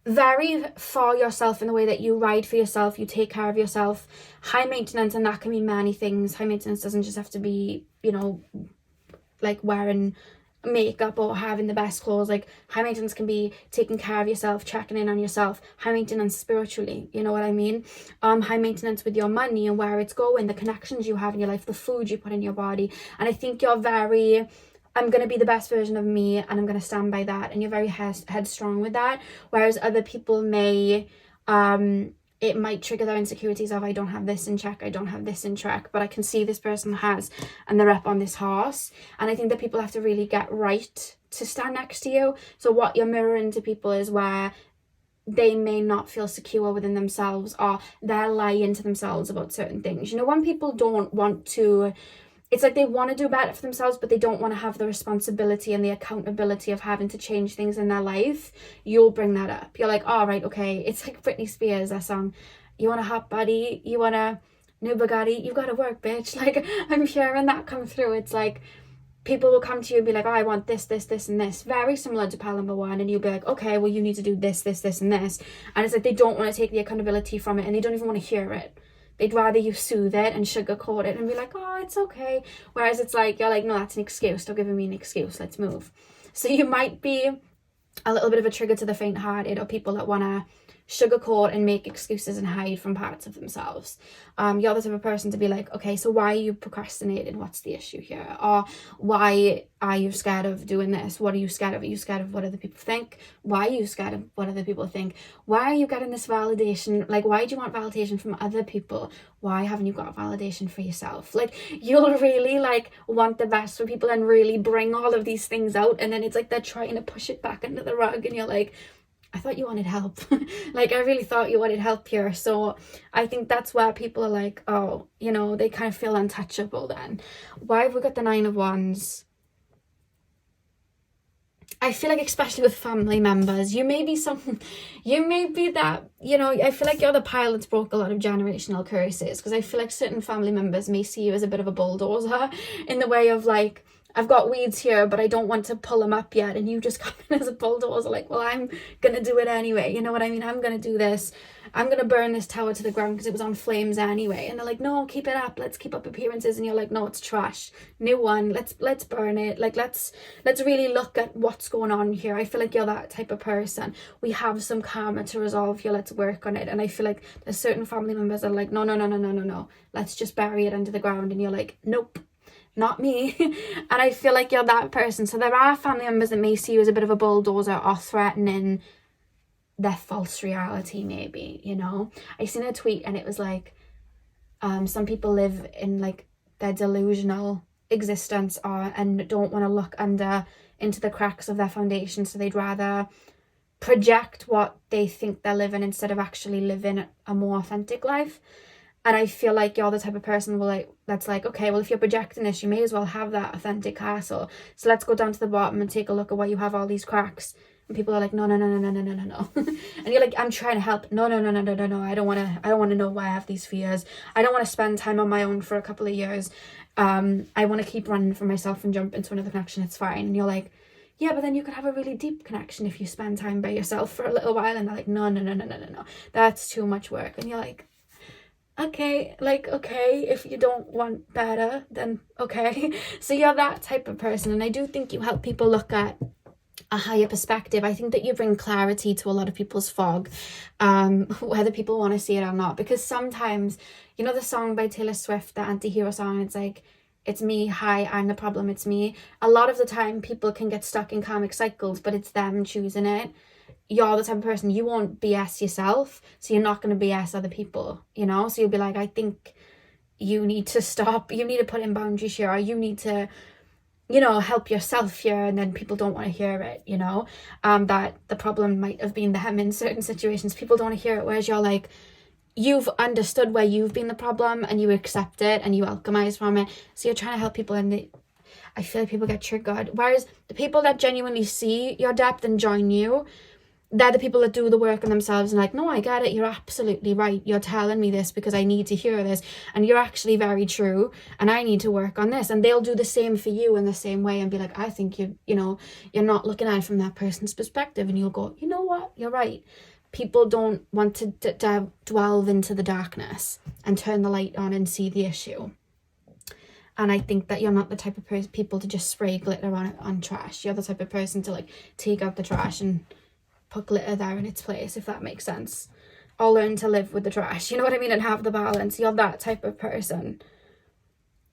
very for yourself in the way that you ride for yourself, you take care of yourself. High maintenance, and that can be many things. High maintenance doesn't just have to be, you know, like wearing makeup or having the best clothes. Like, high maintenance can be taking care of yourself, checking in on yourself. High maintenance spiritually, you know what I mean? High maintenance with your money and where it's going, the connections you have in your life, the food you put in your body. And I think you're very, I'm going to be the best version of me and I'm going to stand by that, and you're very headstrong with that. Whereas other people may, it might trigger their insecurities of, I don't have this in check, I don't have this in check, but I can see this person has, and they're up on this horse. And I think that people have to really get right to stand next to you. So what you're mirroring to people is where they may not feel secure within themselves, or they're lying to themselves about certain things. You know, when people don't want to, it's like they want to do better for themselves, but they don't want to have the responsibility and the accountability of having to change things in their life. You'll bring that up. You're like, all right, okay. It's like Britney Spears, that song. You want a hot body? You want a new Bugatti? You got to work, bitch. Like, I'm hearing that come through. It's like people will come to you and be like, oh, I want this, this, this, and this. Very similar to pile number one. And you'll be like, okay, well, you need to do this, this, this, and this. And it's like they don't want to take the accountability from it, and they don't even want to hear it. They'd rather you soothe it and sugarcoat it and be like, oh, it's okay. Whereas it's like, you're like, no, that's an excuse. Stop giving me an excuse. Let's move. So you might be a little bit of a trigger to the faint-hearted, or people that want to sugarcoat and make excuses and hide from parts of themselves. You're the type of person to be like, okay, so why are you procrastinating? What's the issue here? Or why are you scared of doing this? What are you scared of? Are you scared of what other people think? Why are you scared of what other people think? Why are you getting this validation? Like, why do you want validation from other people? Why haven't you got validation for yourself? Like, you'll really like want the best for people and really bring all of these things out, and then it's like they're trying to push it back under the rug, and you're like, I thought you wanted help. Like, I really thought you wanted help here. So I think that's where people are like, oh, you know, they kind of feel untouchable then. Why have we got the 9 of Wands? I feel like, especially with family members, you may be that, you know, I feel like you're the pile that's broke a lot of generational curses, because I feel like certain family members may see you as a bit of a bulldozer, in the way of like, I've got weeds here, but I don't want to pull them up yet. And you just come in as a bulldozer, like, well, I'm going to do it anyway. You know what I mean? I'm going to do this. I'm going to burn this tower to the ground because it was on flames anyway. And they're like, no, keep it up. Let's keep up appearances. And you're like, no, it's trash. New one. Let's burn it. Like, let's really look at what's going on here. I feel like you're that type of person. We have some karma to resolve here. Let's work on it. And I feel like there's certain family members that are like, no. Let's just bury it under the ground. And you're like, nope. Not me. And I feel like you're that person. So there are family members that may see you as a bit of a bulldozer, or threatening their false reality, maybe, you know. I seen a tweet and it was like, some people live in like their delusional existence, and don't want to look into the cracks of their foundation, so they'd rather project what they think they're living instead of actually living a more authentic life. And I feel like you're the type of person that's like, okay, well, if you're projecting this, you may as well have that authentic castle. So let's go down to the bottom and take a look at why you have all these cracks. And people are like, no. And you're like, I'm trying to help. No. I don't want to know why I have these fears. I don't want to spend time on my own for a couple of years. I want to keep running for myself and jump into another connection. It's fine. And you're like, yeah, but then you could have a really deep connection if you spend time by yourself for a little while. And they're like, no. That's too much work. And you're like, okay, if you don't want better, then okay. So you're that type of person, and I do think you help people look at a higher perspective. I think that you bring clarity to a lot of people's fog, whether people want to see it or not, because sometimes, you know, the song by Taylor Swift, the anti-hero song, it's like, it's me, hi, I'm the problem, it's me. A lot of the time people can get stuck in karmic cycles, but it's them choosing it. You're the type of person, you won't BS yourself, so you're not going to BS other people, you know. So you'll be like, I think you need to stop, you need to put in boundaries here, or you need to, you know, help yourself here. And then people don't want to hear it, you know, that the problem might have been them in certain situations. People don't want to hear it, whereas you're like, you've understood where you've been the problem and you accept it and you alchemize from it. So you're trying to help people, and I feel like people get triggered. Whereas the people that genuinely see your depth and join you, they're the people that do the work on themselves and like, no, I get it. You're absolutely right. You're telling me this because I need to hear this. And you're actually very true. And I need to work on this. And they'll do the same for you in the same way and be like, I think you know, you're not looking at it from that person's perspective. And you'll go, you know what? You're right. people don't want to delve into the darkness and turn the light on and see the issue. And I think that you're not the type of people to just spray glitter on trash. You're the type of person to like take out the trash and put glitter there in its place, if that makes sense. Or learn to live with the trash, you know what I mean, and have the balance. You're that type of person.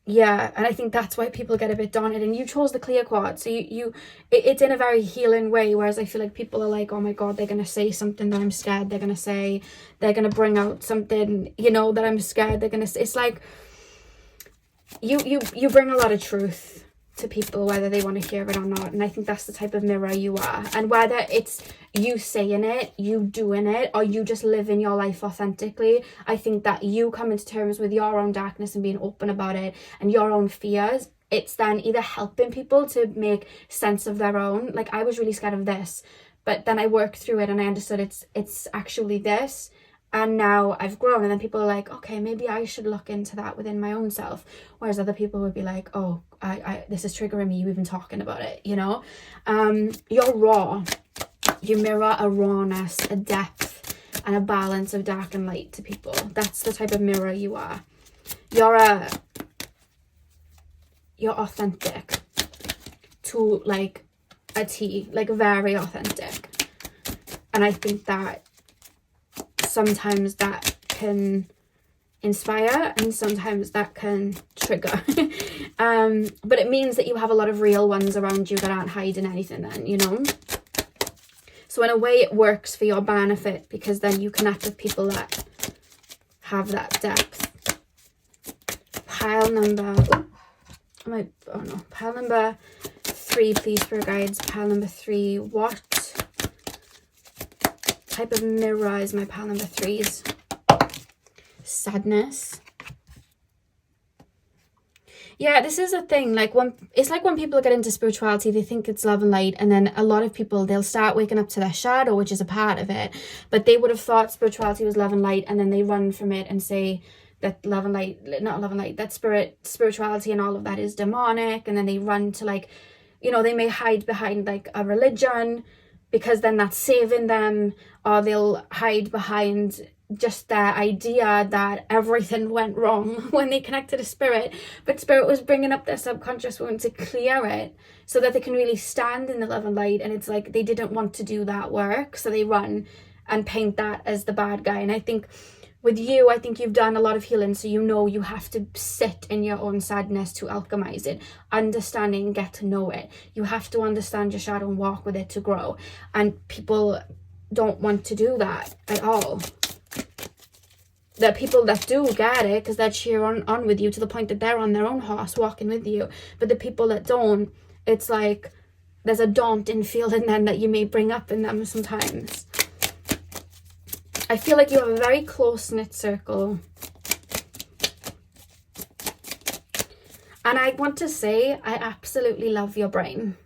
Yeah, and I think that's why people get a bit daunted. And you chose the clear quartz, so it's in a very healing way, whereas I feel like people are like, oh my god, they're going to say something that I'm scared they're going to say. They're going to bring out something, you know, that I'm scared they're going to say. It's like, you bring a lot of truth to people, whether they want to hear it or not. And I think that's the type of mirror you are. And whether it's you saying it, you doing it, or you just living your life authentically, I think that you coming to terms with your own darkness and being open about it and your own fears, it's then either helping people to make sense of their own. Like, I was really scared of this, but then I worked through it and I understood it's actually this. And now I've grown, and then people are like, okay, maybe I should look into that within my own self. Whereas other people would be like, oh, I this is triggering me, you even talking about it, you know? You're raw. You mirror a rawness, a depth, and a balance of dark and light to people. That's the type of mirror you are. You're authentic to like a T, like very authentic. And I think that sometimes that can inspire and sometimes that can trigger. But it means that you have a lot of real ones around you that aren't hiding anything then, you know? So in a way it works for your benefit, because then you connect with people that have that depth. Pile number 3, please, for guides. Pile number 3, what type of mirror is my pile number 3's? Sadness. Yeah, this is a thing. Like, it's like when people get into spirituality, they think it's love and light, and then a lot of people, they'll start waking up to their shadow, which is a part of it, but they would have thought spirituality was love and light, and then they run from it and say that love and light, not love and light, that spirituality and all of that is demonic, and then they run to, like, you know, they may hide behind like a religion because then that's saving them, or they'll hide behind just their idea that everything went wrong when they connected to spirit, but spirit was bringing up their subconscious wound to clear it so that they can really stand in the love and light. And it's like they didn't want to do that work, so they run and paint that as the bad guy. And I think with you, I think you've done a lot of healing, so you know you have to sit in your own sadness to alchemize it, understand it and get to know it. You have to understand your shadow and walk with it to grow, and people don't want to do that at all. The people that do get it, because they're cheer on with you to the point that they're on their own horse walking with you. But the people that don't, it's like there's a daunting feeling then that you may bring up in them sometimes. I feel like you have a very close-knit circle. And I want to say, I absolutely love your brain.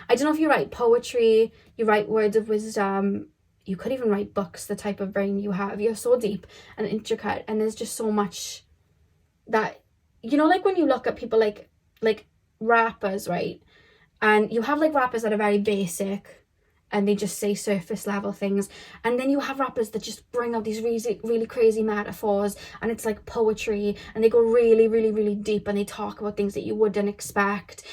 I don't know if you write poetry, you write words of wisdom, you could even write books, the type of brain you have. You're so deep and intricate, and there's just so much that, you know, like when you look at people like rappers, right? And you have like rappers that are very basic and they just say surface level things, and then you have rappers that just bring out these really, really crazy metaphors, and it's like poetry, and they go really, really, really deep, and they talk about things that you wouldn't expect.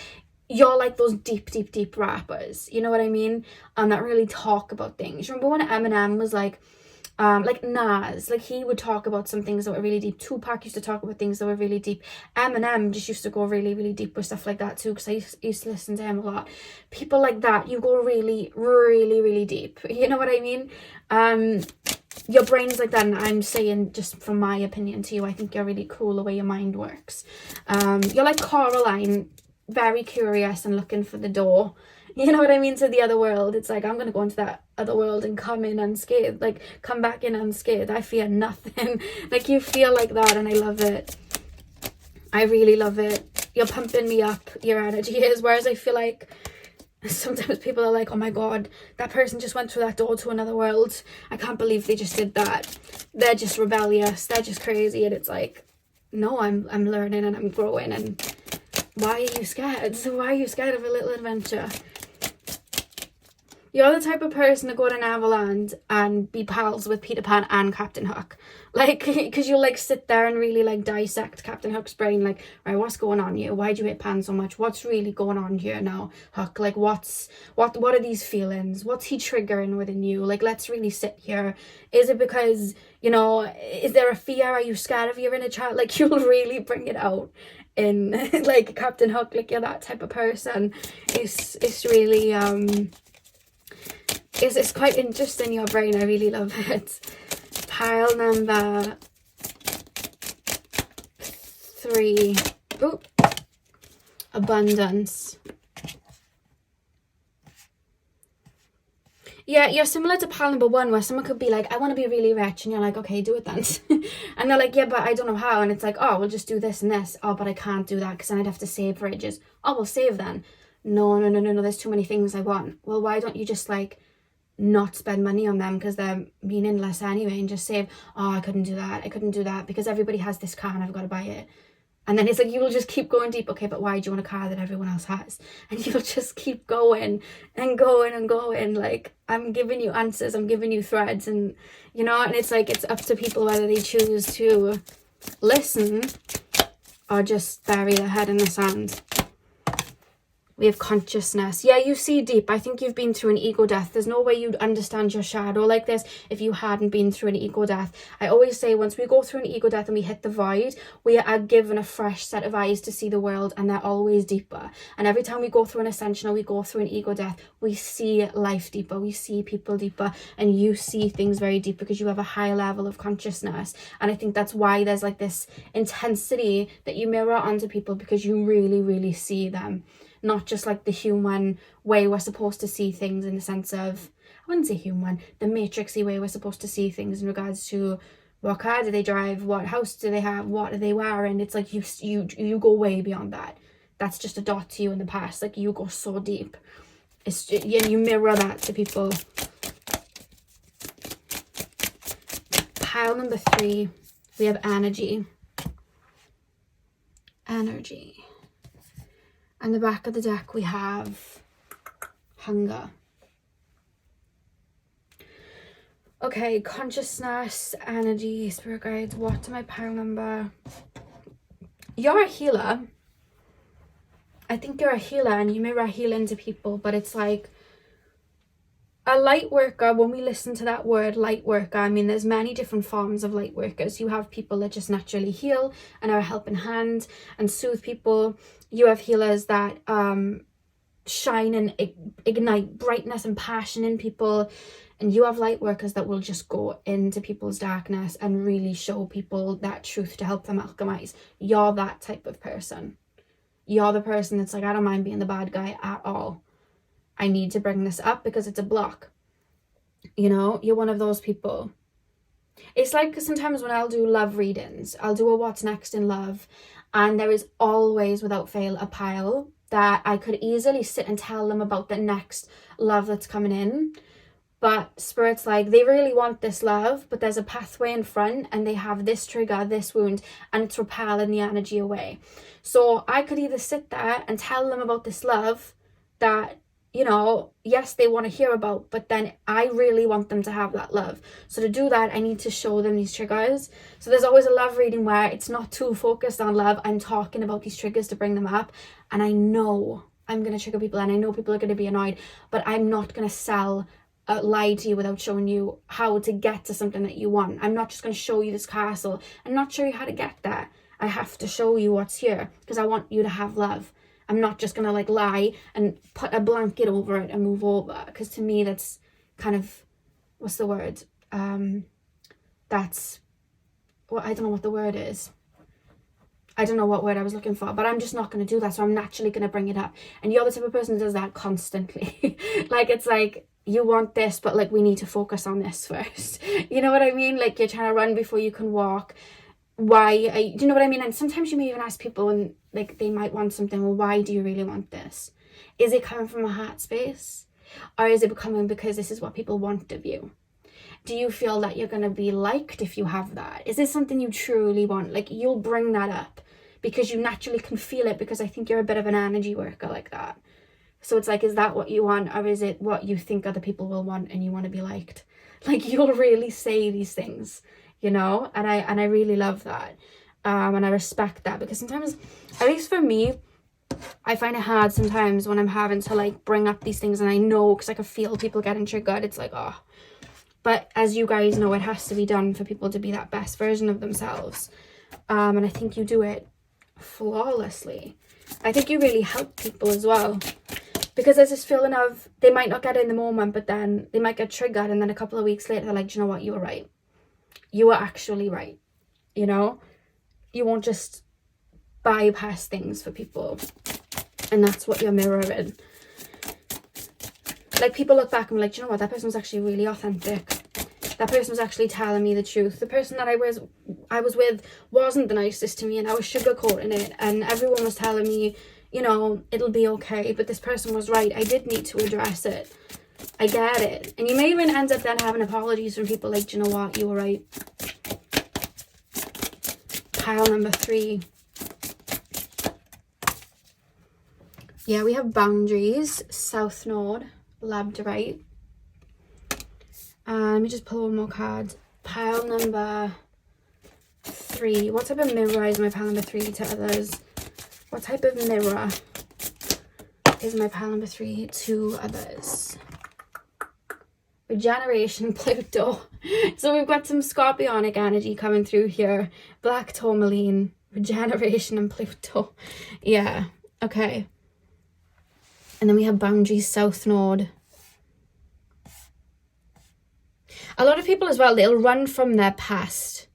You're like those deep, deep, deep rappers, you know what I mean? That really talk about things. Remember when Eminem was like Nas, like he would talk about some things that were really deep. Tupac used to talk about things that were really deep. Eminem just used to go really, really deep with stuff like that too, because I used to listen to him a lot. People like that, you go really, really, really deep. You know what I mean? Your brain's like that, and I'm saying just from my opinion to you, I think you're really cool the way your mind works. You're like Coraline, very curious and looking for the door, you know what I mean, to the other world. It's like, I'm gonna go into that other world and come in unscathed, like come back in unscathed. I fear nothing. Like, you feel like that, and I love it. I really love it. You're pumping me up, your energy is, whereas I feel like sometimes people are like, oh my god, that person just went through that door to another world, I can't believe they just did that, they're just rebellious, they're just crazy. And it's like, no, I'm learning and I'm growing, and why are you scared? So why are you scared of a little adventure? You're the type of person to go to Neverland and be pals with Peter Pan and Captain Hook. Like, because you'll like sit there and really like dissect Captain Hook's brain. Like, right, what's going on here? Why do you hate Pan so much? What's really going on here now, Hook? Like, what are these feelings? What's he triggering within you? Like, let's really sit here. Is it because, you know, is there a fear? Are you scared of your inner child? Like, you'll really bring it out in like Captain Hook. Like, you're that type of person. It's really it's quite interesting, your brain. I really love it. Pile number 3. Oh, abundance. Yeah, you're similar to pile number 1, where someone could be like, I want to be really rich, and you're like, okay, do it then. And they're like, yeah, but I don't know how. And it's like, oh, we'll just do this and this. Oh, but I can't do that because then I'd have to save for ages. Oh, we'll save then. No, there's too many things I want. Well, why don't you just like not spend money on them because they're meaningless anyway, and just save? Oh, I couldn't do that because everybody has this car and I've got to buy it. And then it's like, you will just keep going deep. Okay, but why do you want a car that everyone else has? And you'll just keep going and going and going. Like, I'm giving you answers, I'm giving you threads, and you know, and it's like, it's up to people whether they choose to listen or just bury their head in the sand. We have consciousness. Yeah, you see deep. I think you've been through an ego death. There's no way you'd understand your shadow like this if you hadn't been through an ego death. I always say, once we go through an ego death and we hit the void, we are given a fresh set of eyes to see the world, and they're always deeper. And every time we go through an ascension or we go through an ego death, we see life deeper, we see people deeper, and you see things very deep because you have a higher level of consciousness. And I think that's why there's like this intensity that you mirror onto people, because you really, really see them. Not just like the human way we're supposed to see things, in the sense of, I wouldn't say human, the matrixy way we're supposed to see things in regards to what car do they drive, what house do they have, what are they wearing. It's like you go way beyond that. That's just a dot to you in the past. Like, you go so deep. It's just, you mirror that to people. Pile number 3, we have energy. Energy. And the back of the deck we have hunger. Okay, consciousness, energy, spirit guides. What am I pile number? You're a healer. I think you're a healer, and you mirror healing to people, but it's like a light worker. When we listen to that word light worker, I mean, there's many different forms of light workers. You have people that just naturally heal and are a helping hand and soothe people. You have healers that shine and ignite brightness and passion in people. And you have light workers that will just go into people's darkness and really show people that truth to help them alchemize. You're that type of person. You're the person that's like, I don't mind being the bad guy at all. I need to bring this up because it's a block. You know, you're one of those people. It's like sometimes when I'll do love readings, I'll do a what's next in love, and there is always, without fail, a pile that I could easily sit and tell them about the next love that's coming in. But Spirit's like, they really want this love, but there's a pathway in front, and they have this trigger, this wound, and it's repelling the energy away. So I could either sit there and tell them about this love that, you know, yes, they want to hear about, but then I really want them to have that love. So to do that, I need to show them these triggers. So there's always a love reading where it's not too focused on love. I'm talking about these triggers to bring them up. And I know I'm going to trigger people, and I know people are going to be annoyed, but I'm not going to lie to you without showing you how to get to something that you want. I'm not just going to show you this castle and not show you how to get there. I have to show you what's here because I want you to have love. I'm not just going to like lie and put a blanket over it and move over, because to me that's kind of, what's the word? That's, well, I don't know what the word is. I don't know what word I was looking for, but I'm just not going to do that. So I'm naturally going to bring it up. And you're the type of person who does that constantly. Like, it's like, you want this, but like, we need to focus on this first. You know what I mean? Like, you're trying to run before you can walk. Do you know what I mean? And sometimes you may even ask people, and like, they might want something. Well, why do you really want this? Is it coming from a heart space? Or is it coming because this is what people want of you? Do you feel that you're going to be liked if you have that? Is this something you truly want? Like, you'll bring that up because you naturally can feel it, because I think you're a bit of an energy worker like that. So it's like, is that what you want, or is it what you think other people will want and you want to be liked? Like, you'll really say these things, you know, and I really love that. And I respect that, because sometimes, at least for me, I find it hard sometimes when I'm having to like bring up these things, and I know, because I can feel people getting triggered. It's like, oh, but as you guys know, it has to be done for people to be that best version of themselves. And I think you do it flawlessly. I think you really help people as well, because there's this feeling of, they might not get it in the moment, but then they might get triggered, and then a couple of weeks later they're like, do you know what, you were right. You were actually right. You know, you won't just bypass things for people, and that's what you're mirroring. Like, people look back and be like, do you know what, that person was actually really authentic. That person was actually telling me the truth. The person that I was with wasn't the nicest to me, and I was sugarcoating it, and everyone was telling me, you know, it'll be okay, but this person was right. I did need to address it. I get it. And you may even end up then having apologies from people like, do you know what, you were right. Pile number 3. Yeah, we have boundaries, South Node, Labradorite. Let me just pull one more card. Pile number 3. What type of mirror is my pile number 3 to others? What type of mirror is my pile number 3 to others? Regeneration, Pluto. So we've got some Scorpionic energy coming through here. Black tourmaline, regeneration, and Pluto. Yeah, okay. And then we have boundaries, South Node. A lot of people as well, they'll run from their past.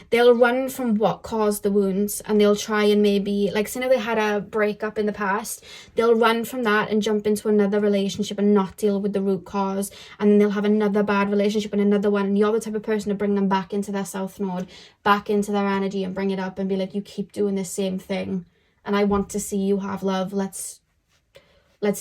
They'll run from what caused the wounds, and they'll try and maybe, like, say they had a breakup in the past, they'll run from that and jump into another relationship and not deal with the root cause, and then they'll have another bad relationship and another one, and you're the type of person to bring them back into their South Node, back into their energy, and bring it up and be like, you keep doing this same thing, and I want to see you have love. Let's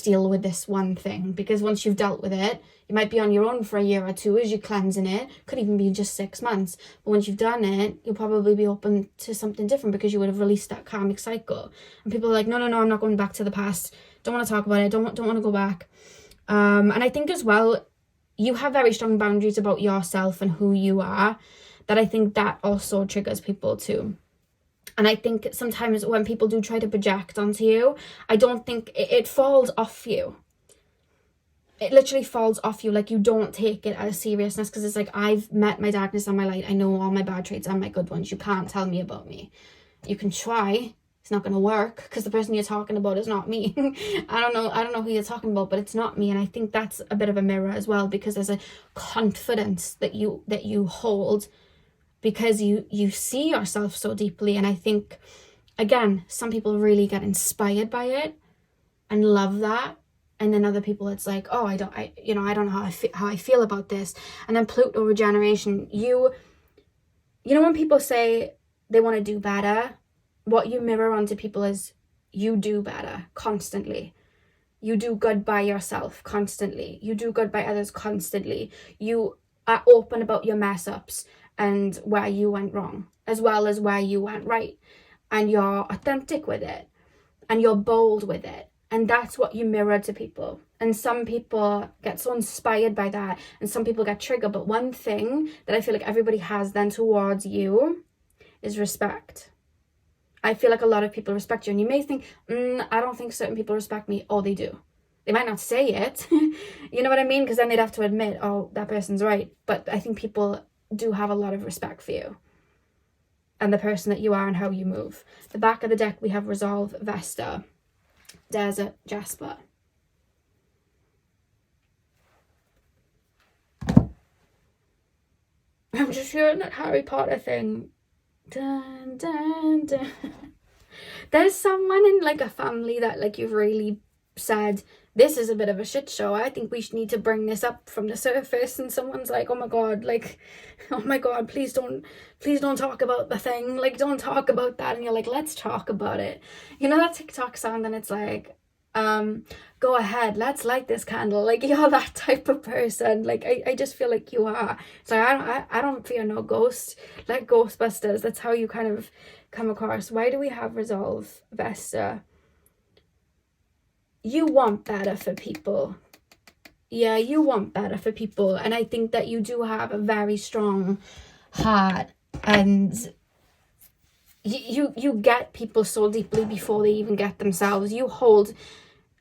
deal with this one thing, because once you've dealt with it, you might be on your own for a year or 2 as you're cleansing it. Could even be just 6 months. But once you've done it, you'll probably be open to something different, because you would have released that karmic cycle. And people are like, no, I'm not going back to the past. Don't want to talk about it. Don't want to go back. And I think as well, you have very strong boundaries about yourself and who you are, that I think that also triggers people too. And I think sometimes when people do try to project onto you, I don't think it falls off you. It literally falls off you. Like, you don't take it as seriousness, because it's like, I've met my darkness and my light. I know all my bad traits and my good ones. You can't tell me about me. You can try. It's not going to work, because the person you're talking about is not me. I don't know who you're talking about, but it's not me. And I think that's a bit of a mirror as well, because there's a confidence that you hold, because you see yourself so deeply. And I think, again, some people really get inspired by it and love that, and then other people, it's like, oh, I don't know how I feel about this. And then Pluto regeneration, you know, when people say they want to do better, what you mirror onto people is, you do better constantly. You do good by yourself constantly. You do good by others constantly. You are open about your mess ups and where you went wrong, as well as where you went right. And you're authentic with it, and you're bold with it. And that's what you mirror to people. And some people get so inspired by that, and some people get triggered. But one thing that I feel like everybody has then towards you is respect. I feel like a lot of people respect you. And you may think, I don't think certain people respect me. Oh, they do. They might not say it. You know what I mean? Because then they'd have to admit, oh, that person's right. But I think people do have a lot of respect for you and the person that you are and how you move. The back of the deck, we have Resolve, Vesta, Desert, Jasper. I'm just hearing that Harry Potter thing. Dun, dun, dun. There's someone in like a family that like you've really said, this is a bit of a shit show. I think we should need to bring this up from the surface. And someone's like, oh my god, please don't talk about the thing. Like, don't talk about that. And you're like, let's talk about it. You know that TikTok sound, and it's like, go ahead, let's light this candle. Like, you're that type of person. Like, I just feel like you are. So I don't fear no ghost. Like Ghostbusters, that's how you kind of come across. Why do we have Resolve, Vesta? you want better for people. Yeah, you want better for people. And I think that you do have a very strong heart, and you get people so deeply before they even get themselves. You hold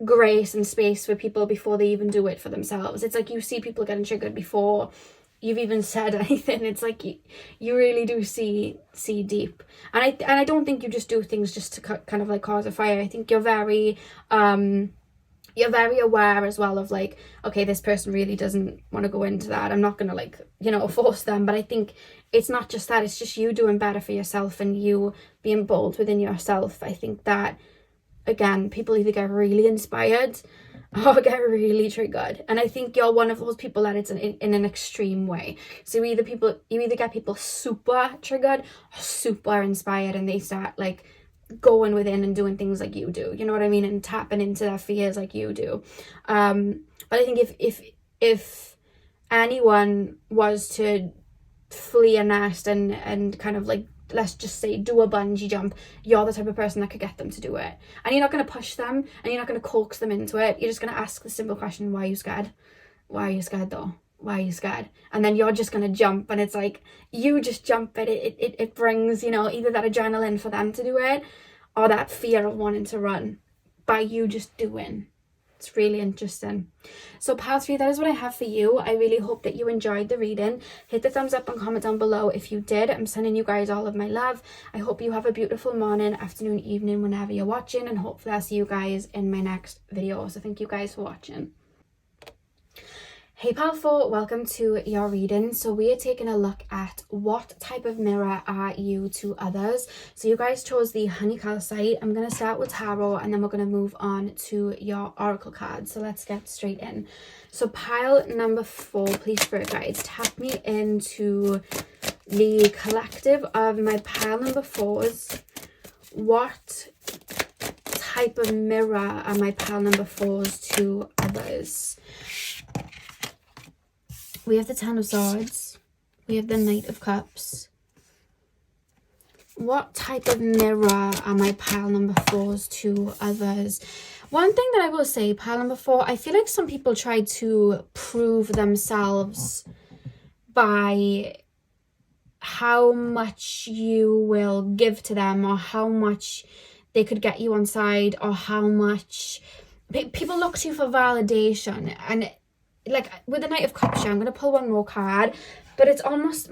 grace and space for people before they even do it for themselves. It's like you see people getting triggered before you've even said anything. It's like you really do see deep. And I don't think you just do things just to kind of like cause a fire. I think you're very aware as well of like, okay, this person really doesn't want to go into that. I'm not going to like, you know, force them. But I think it's not just that. It's just you doing better for yourself and you being bold within yourself. I think that, again, people either get really inspired or get really triggered. And I think you're one of those people that it's in an extreme way. So you either get people super triggered or super inspired, and they start like going within and doing things like you do, you know what I mean, and tapping into their fears like you do. But I think if anyone was to flee a nest and kind of like, let's just say, do a bungee jump, you're the type of person that could get them to do it. And you're not going to push them and you're not going to coax them into it. You're just going to ask the simple question, why are you scared? Why are you scared though? Why are you scared? And then you're just going to jump, and it's like, you just jump it brings, you know, either that adrenaline for them to do it or that fear of wanting to run by you just doing. It's really interesting. So pile 3, that is what I have for you. I really hope that you enjoyed the reading. Hit the thumbs up and comment down below if you did. I'm sending you guys all of my love. I hope you have a beautiful morning, afternoon, evening, whenever you're watching, and hopefully I'll see you guys in my next video. So thank you guys for watching. Hey pile 4, welcome to your reading. So we are taking a look at what type of mirror are you to others. So you guys chose the honey calcite. I'm going to start with tarot, and then we're going to move on to your oracle cards. So let's get straight in. So pile number 4, please spirit guides, tap me into the collective of my pile number 4s. What type of mirror are my pile number 4s to others? We have the Ten of Swords. We have the Knight of Cups. What type of mirror are my pile number 4s to others? One thing that I will say, pile number 4, I feel like some people try to prove themselves by how much you will give to them, or how much they could get you on side, or how much people look to you for validation. And like with the Knight of Cups here, I'm going to pull one more card, but it's almost,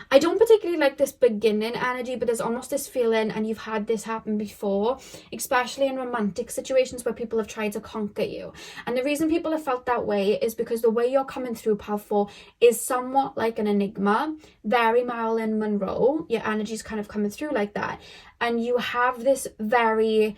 I don't particularly like this beginning energy, but there's almost this feeling, and you've had this happen before, especially in romantic situations where people have tried to conquer you. And the reason people have felt that way is because the way you're coming through, pile 4, is somewhat like an enigma, very Marilyn Monroe. Your energy's kind of coming through like that, and you have this very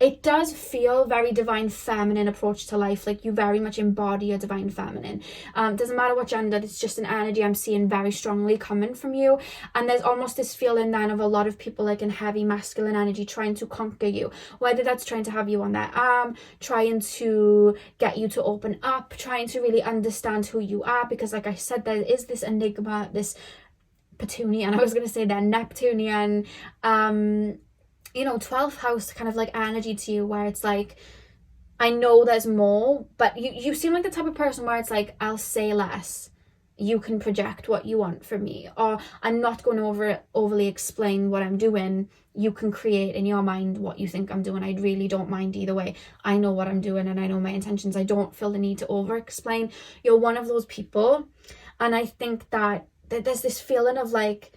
it does feel very divine feminine approach to life. Like you very much embody a divine feminine. Doesn't matter what gender, it's just an energy I'm seeing very strongly coming from you. And there's almost this feeling then of a lot of people like in heavy masculine energy trying to conquer you, whether that's trying to have you on their arm, trying to get you to open up, trying to really understand who you are, because like I said, there is this enigma, this Petunian, I was going to say that Neptunian you know, 12th house kind of like energy to you, where it's like, I know there's more, but you seem like the type of person where it's like, I'll say less, you can project what you want from me, or I'm not going to overly explain what I'm doing, you can create in your mind what you think I'm doing. I really don't mind either way. I know what I'm doing and I know my intentions. I don't feel the need to over explain. You're one of those people, and I think that there's this feeling of like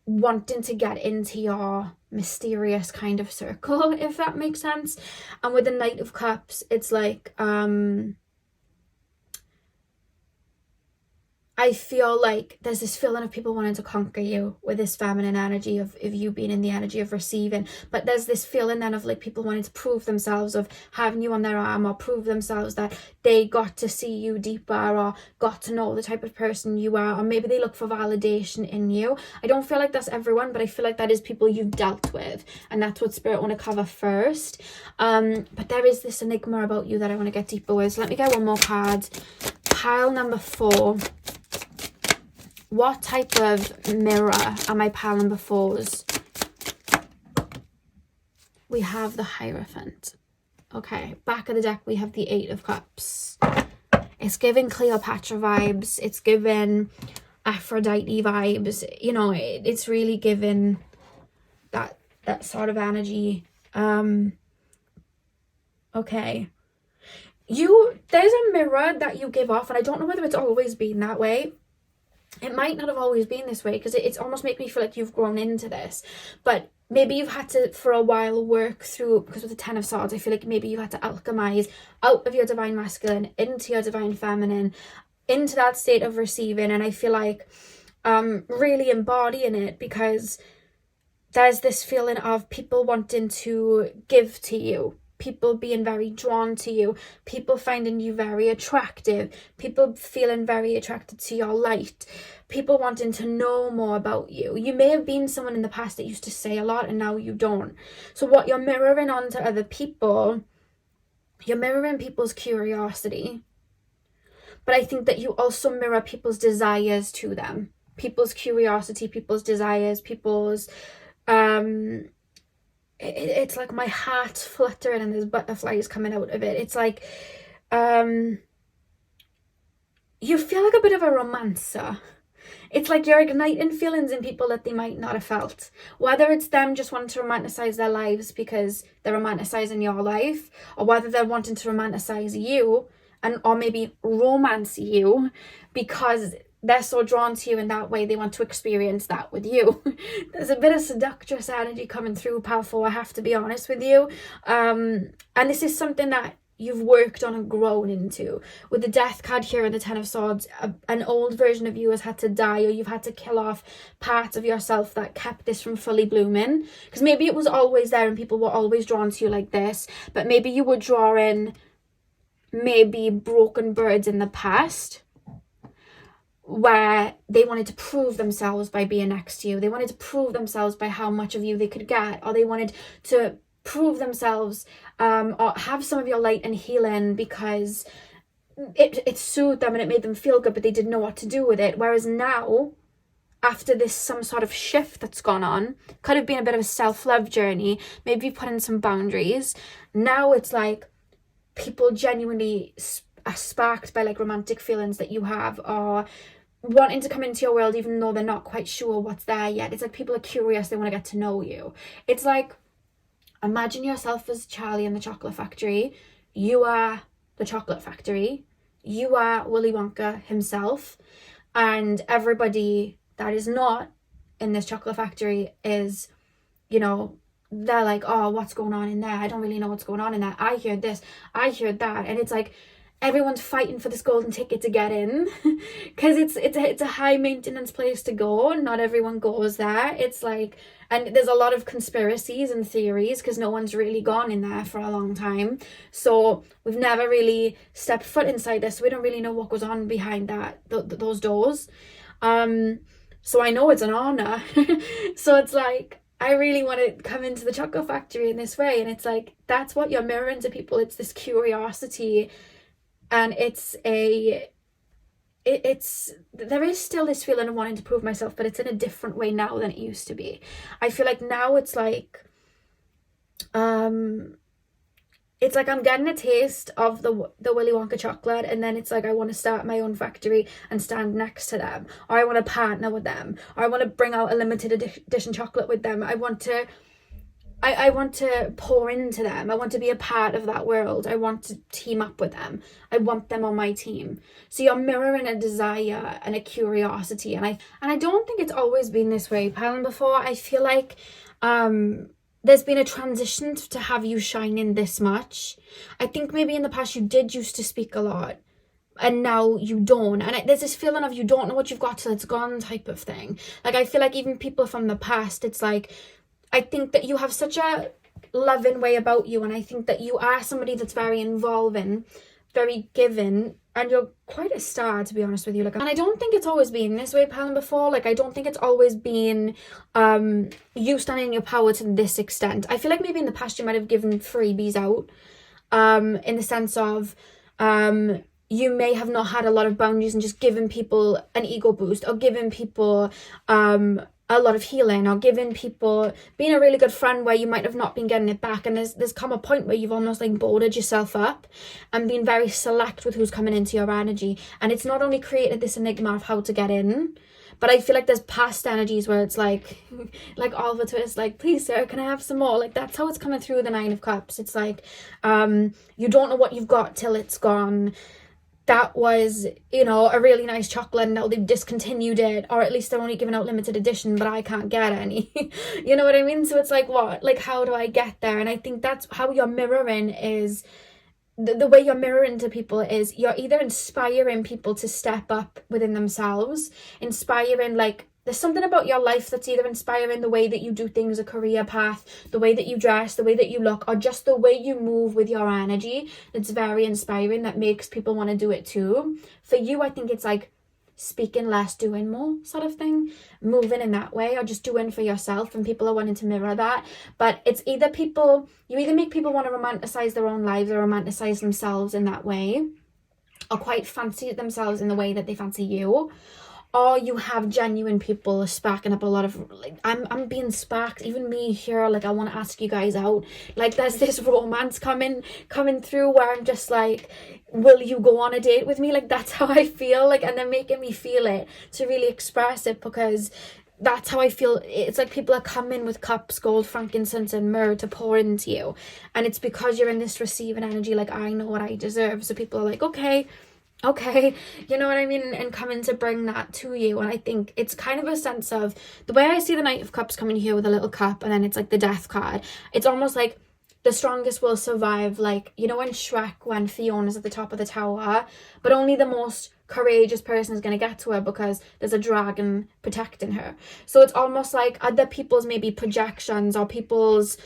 wanting to get into your mysterious kind of circle, if that makes sense. And with the Knight of Cups, it's like I feel like there's this feeling of people wanting to conquer you with this feminine energy of you being in the energy of receiving. But there's this feeling then of like people wanting to prove themselves, of having you on their arm, or prove themselves that they got to see you deeper, or got to know the type of person you are, or maybe they look for validation in you. I don't feel like that's everyone, but I feel like that is people you've dealt with, and that's what Spirit want to cover first. But there is this enigma about you that I want to get deeper with. So let me get one more card. Pile number 4. What type of mirror are my pile number 4s? We have the Hierophant. Okay, back of the deck we have the Eight of Cups. It's giving Cleopatra vibes. It's giving Aphrodite vibes. You know, it's really giving that sort of energy. Okay. There's a mirror that you give off, and I don't know whether it's always been that way. It might not have always been this way, because it's almost make me feel like you've grown into this, but maybe you've had to for a while work through, because with the Ten of Swords I feel like maybe you had to alchemize out of your divine masculine into your divine feminine, into that state of receiving. And I feel like really embodying it, because there's this feeling of people wanting to give to you, people being very drawn to you, people finding you very attractive, people feeling very attracted to your light, people wanting to know more about you. You may have been someone in the past that used to say a lot and now you don't. So what you're mirroring onto other people, you're mirroring people's curiosity. But I think that you also mirror people's desires to them. People's curiosity, people's desires, people's it's like my heart fluttering and there's butterflies coming out of it. It's like you feel like a bit of a romancer. It's like you're igniting feelings in people that they might not have felt. Whether it's them just wanting to romanticize their lives because they're romanticizing your life, or whether they're wanting to romanticize you or maybe romance you because they're so drawn to you in that way, they want to experience that with you. There's a bit of seductress energy coming through, pal 4, I have to be honest with you. And this is something that you've worked on and grown into. With the Death card here and the Ten of Swords, an old version of you has had to die, or you've had to kill off parts of yourself that kept this from fully blooming. Because maybe it was always there and people were always drawn to you like this, but maybe you were drawing maybe broken birds in the past, where they wanted to prove themselves by being next to you. They wanted to prove themselves by how much of you they could get, or they wanted to prove themselves or have some of your light and healing because it soothed them and it made them feel good, but they didn't know what to do with it. Whereas now, after this some sort of shift that's gone on, could have been a bit of a self-love journey, maybe you put in some boundaries. Now it's like people genuinely are sparked by like romantic feelings that you have, or wanting to come into your world even though they're not quite sure what's there yet. It's like people are curious, they want to get to know you. It's like, imagine yourself as Charlie in the chocolate factory. You are the chocolate factory. You are Willy Wonka himself, and everybody that is not in this chocolate factory is, you know, they're like, oh, what's going on in there? I don't really know what's going on in there. I hear this, I hear that. And it's like everyone's fighting for this golden ticket to get in because it's a high maintenance place to go, and not everyone goes there. It's like, and there's a lot of conspiracies and theories because no one's really gone in there for a long time. So we've never really stepped foot inside this. So we don't really know what goes on behind those doors. So I know it's an honor. So it's like, I really want to come into the chocolate factory in this way. And it's like, that's what you're mirroring to people. It's this curiosity. And there is still this feeling of wanting to prove myself, but it's in a different way now than it used to be. I feel like now it's like I'm getting a taste of the Willy Wonka chocolate, and then it's like I want to start my own factory and stand next to them, or I want to partner with them, or I want to bring out a limited edition chocolate with them. I want to pour into them. I want to be a part of that world. I want to team up with them. I want them on my team. So you're mirroring a desire and a curiosity, and I don't think it's always been this way, Palin. Before, I feel like there's been a transition to have you shining this much. I think maybe in the past you did used to speak a lot, and now you don't. And there's this feeling of you don't know what you've got till it's gone type of thing. Like, I feel like even people from the past, it's like, I think that you have such a loving way about you, and I think that you are somebody that's very involving, very giving, and you're quite a star, to be honest with you. Like, and I don't think it's always been this way, Palin, before. Like, I don't think it's always been you standing in your power to this extent. I feel like maybe in the past you might have given freebies out, in the sense of you may have not had a lot of boundaries and just given people an ego boost, or given people a lot of healing, or giving people, being a really good friend where you might have not been getting it back, and there's come a point where you've almost like boarded yourself up and been very select with who's coming into your energy, and it's not only created this enigma of how to get in, but I feel like there's past energies where it's like Oliver Twist, like, please sir, can I have some more? Like, that's how it's coming through the Nine of Cups. It's like, you don't know what you've got till it's gone. That was, you know, a really nice chocolate, and now they've discontinued it, or at least they're only giving out limited edition, but I can't get any. You know what I mean? So it's like, what? Like, how do I get there? And I think that's how you're mirroring is, the way you're mirroring to people is you're either inspiring people to step up within themselves, inspiring, like, there's something about your life that's either inspiring, the way that you do things, a career path, the way that you dress, the way that you look, or just the way you move with your energy. It's very inspiring, that makes people want to do it too. For you, I think it's like speaking less, doing more sort of thing, moving in that way, or just doing for yourself, and people are wanting to mirror that. But it's either you either make people want to romanticize their own lives or romanticize themselves in that way, or quite fancy themselves in the way that they fancy you. Or you have genuine people sparking up a lot of, like, I'm being sparked, even me here, like, I want to ask you guys out. Like, there's this romance coming through where I'm just like, will you go on a date with me? Like, that's how I feel, like, and they're making me feel it to really express it, because that's how I feel. It's like people are coming with cups, gold, frankincense and myrrh to pour into you, and it's because you're in this receiving energy, like, I know what I deserve. So people are like, okay, you know what I mean, and coming to bring that to you. And I think it's kind of a sense of, the way I see the Knight of Cups coming here with a little cup, and then it's like the Death card, it's almost like the strongest will survive. Like, you know, in Shrek, when Fiona's at the top of the tower, but only the most courageous person is going to get to her because there's a dragon protecting her. So it's almost like other people's maybe projections, or people's,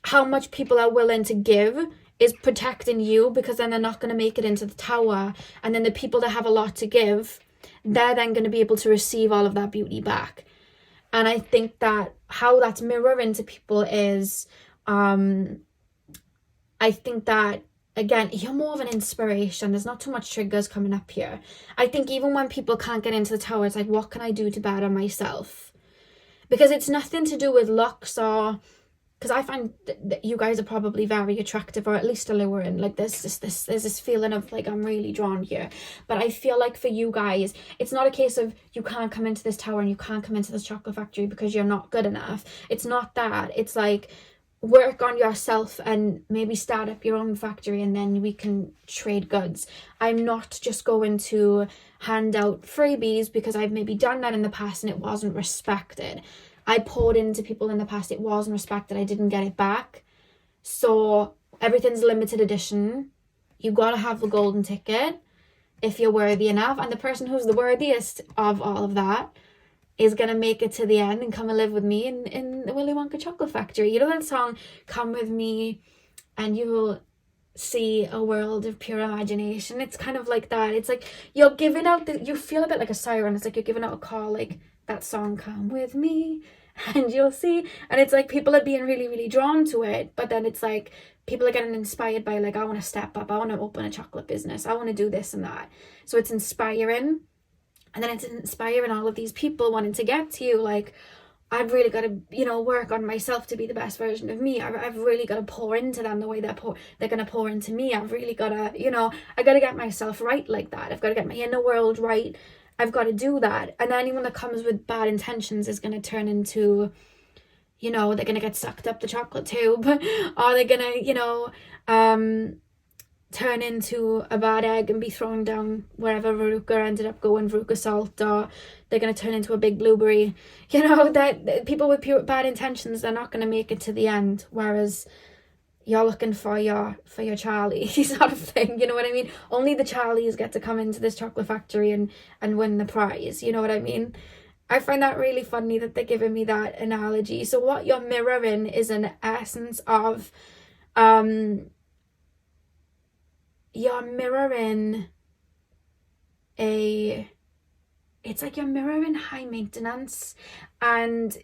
how much people are willing to give is protecting you, because then they're not going to make it into the tower. And then the people that have a lot to give, they're then going to be able to receive all of that beauty back. And I think that how that's mirroring to people is, I think that, again, you're more of an inspiration. There's not too much triggers coming up here. I think even when people can't get into the tower, it's like, what can I do to better myself? Because it's nothing to do with looks, or, because I find that you guys are probably very attractive, or at least alluring. Like, there's this feeling of like, I'm really drawn here. But I feel like for you guys, it's not a case of you can't come into this tower and you can't come into this chocolate factory because you're not good enough. It's not that. It's like, work on yourself and maybe start up your own factory, and then we can trade goods. I'm not just going to hand out freebies, because I've maybe done that in the past and it wasn't respected. I poured into people in the past, it wasn't respected, I didn't get it back. So everything's limited edition. You gotta have the golden ticket if you're worthy enough, and the person who's the worthiest of all of that is gonna make it to the end and come and live with me in the Willy Wonka chocolate factory. You know that song, Come With Me and You'll See a World of Pure Imagination? It's kind of like that. It's like you're giving out, you feel a bit like a siren. It's like you're giving out a call, like that song, Come With Me and You'll See. And it's like people are being really, really drawn to it. But then it's like people are getting inspired by, like, I want to step up, I want to open a chocolate business, I want to do this and that. So it's inspiring. And then it's inspiring all of these people wanting to get to you, like, I've really got to, you know, work on myself to be the best version of me. I've really got to pour into them the way they're going to pour into me. I've really got to, you know, I got to get myself right like that. I've got to get my inner world right. I've got to do that. And anyone that comes with bad intentions is going to turn into, you know, they're going to get sucked up the chocolate tube, or they're going to, you know, turn into a bad egg and be thrown down wherever Veruca ended up going, Veruca Salt, or they're going to turn into a big blueberry. You know, that people with bad intentions, they're not going to make it to the end, whereas you're looking for your Charlie sort of thing, you know what I mean? Only the Charlies get to come into this chocolate factory and win the prize, you know what I mean? I find that really funny that they're giving me that analogy. So what you're mirroring is an essence of, you're mirroring it's like you're mirroring high maintenance, and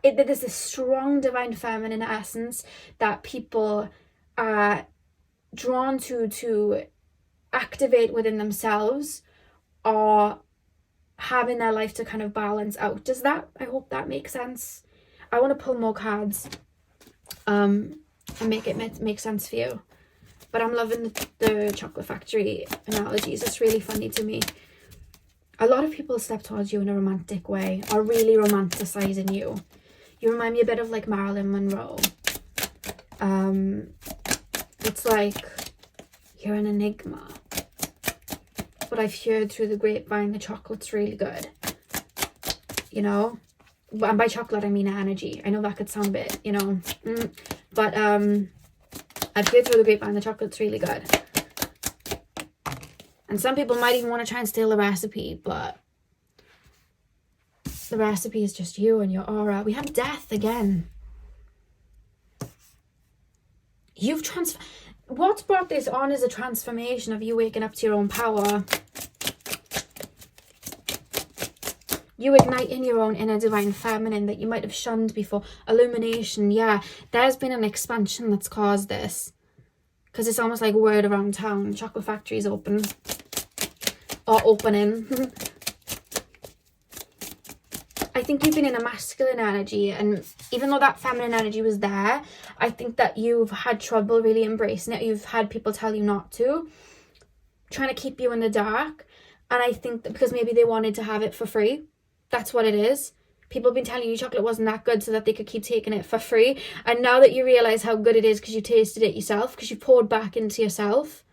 there's this strong divine feminine essence that people are drawn to activate within themselves, or have in their life to kind of balance out. I hope that makes sense. I want to pull more cards and make it make sense for you. But I'm loving the chocolate factory analogies. It's really funny to me. A lot of people step towards you in a romantic way, are really romanticizing you. You remind me a bit of like Marilyn Monroe. It's like you're an enigma. But I've heard through the grapevine the chocolate's really good. You know? And by chocolate I mean energy. I know that could sound a bit, you know. But I've heard through the grapevine the chocolate's really good. And some people might even want to try and steal the recipe, but the recipe is just you and your aura. We have death again. What's brought this on is a transformation of you waking up to your own power. You igniting your own inner divine feminine that you might have shunned before. Illumination, yeah. There's been an expansion that's caused this. Because it's almost like word around town. Chocolate factory's open. Or opening. I think you've been in a masculine energy. And even though that feminine energy was there, I think that you've had trouble really embracing it. You've had people tell you not to. Trying to keep you in the dark. And I think that because maybe they wanted to have it for free. That's what it is. People have been telling you chocolate wasn't that good so that they could keep taking it for free. And now that you realise how good it is because you tasted it yourself, because you poured back into yourself,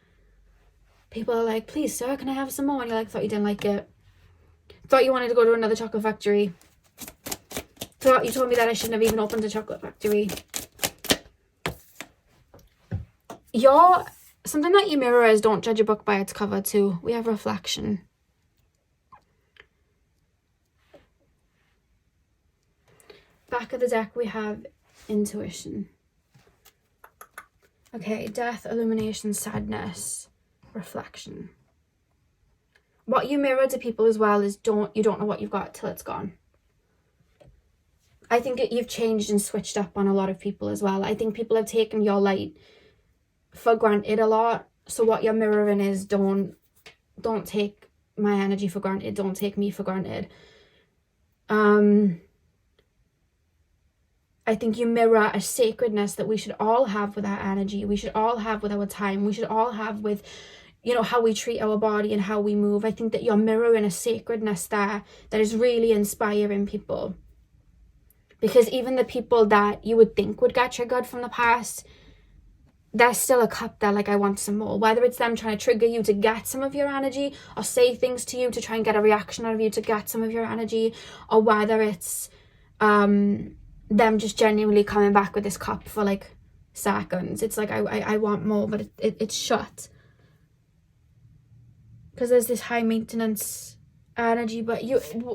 people are like, please, sir, can I have some more? And you're like, thought you didn't like it. Thought you wanted to go to another chocolate factory. Thought you told me that I shouldn't have even opened a chocolate factory. Something that you mirror is don't judge a book by its cover too. We have reflection. Back of the deck we have intuition. Okay, death, illumination, sadness, reflection. What you mirror to people as well is you don't know what you've got till it's gone. I think you've changed and switched up on a lot of people as well. I think people have taken your light for granted a lot. So what you're mirroring is don't take my energy for granted. Don't take me for granted. I think you mirror a sacredness that we should all have with our energy. We should all have with our time. We should all have with, you know, how we treat our body and how we move. I think that you're mirroring a sacredness there that is really inspiring people. Because even the people that you would think would get triggered from the past, there's still a cup there like, I want some more. Whether it's them trying to trigger you to get some of your energy, or say things to you to try and get a reaction out of you to get some of your energy, or whether it's them just genuinely coming back with this cup for like seconds. It's like, I want more, but it's shut. Because there's this high maintenance energy, but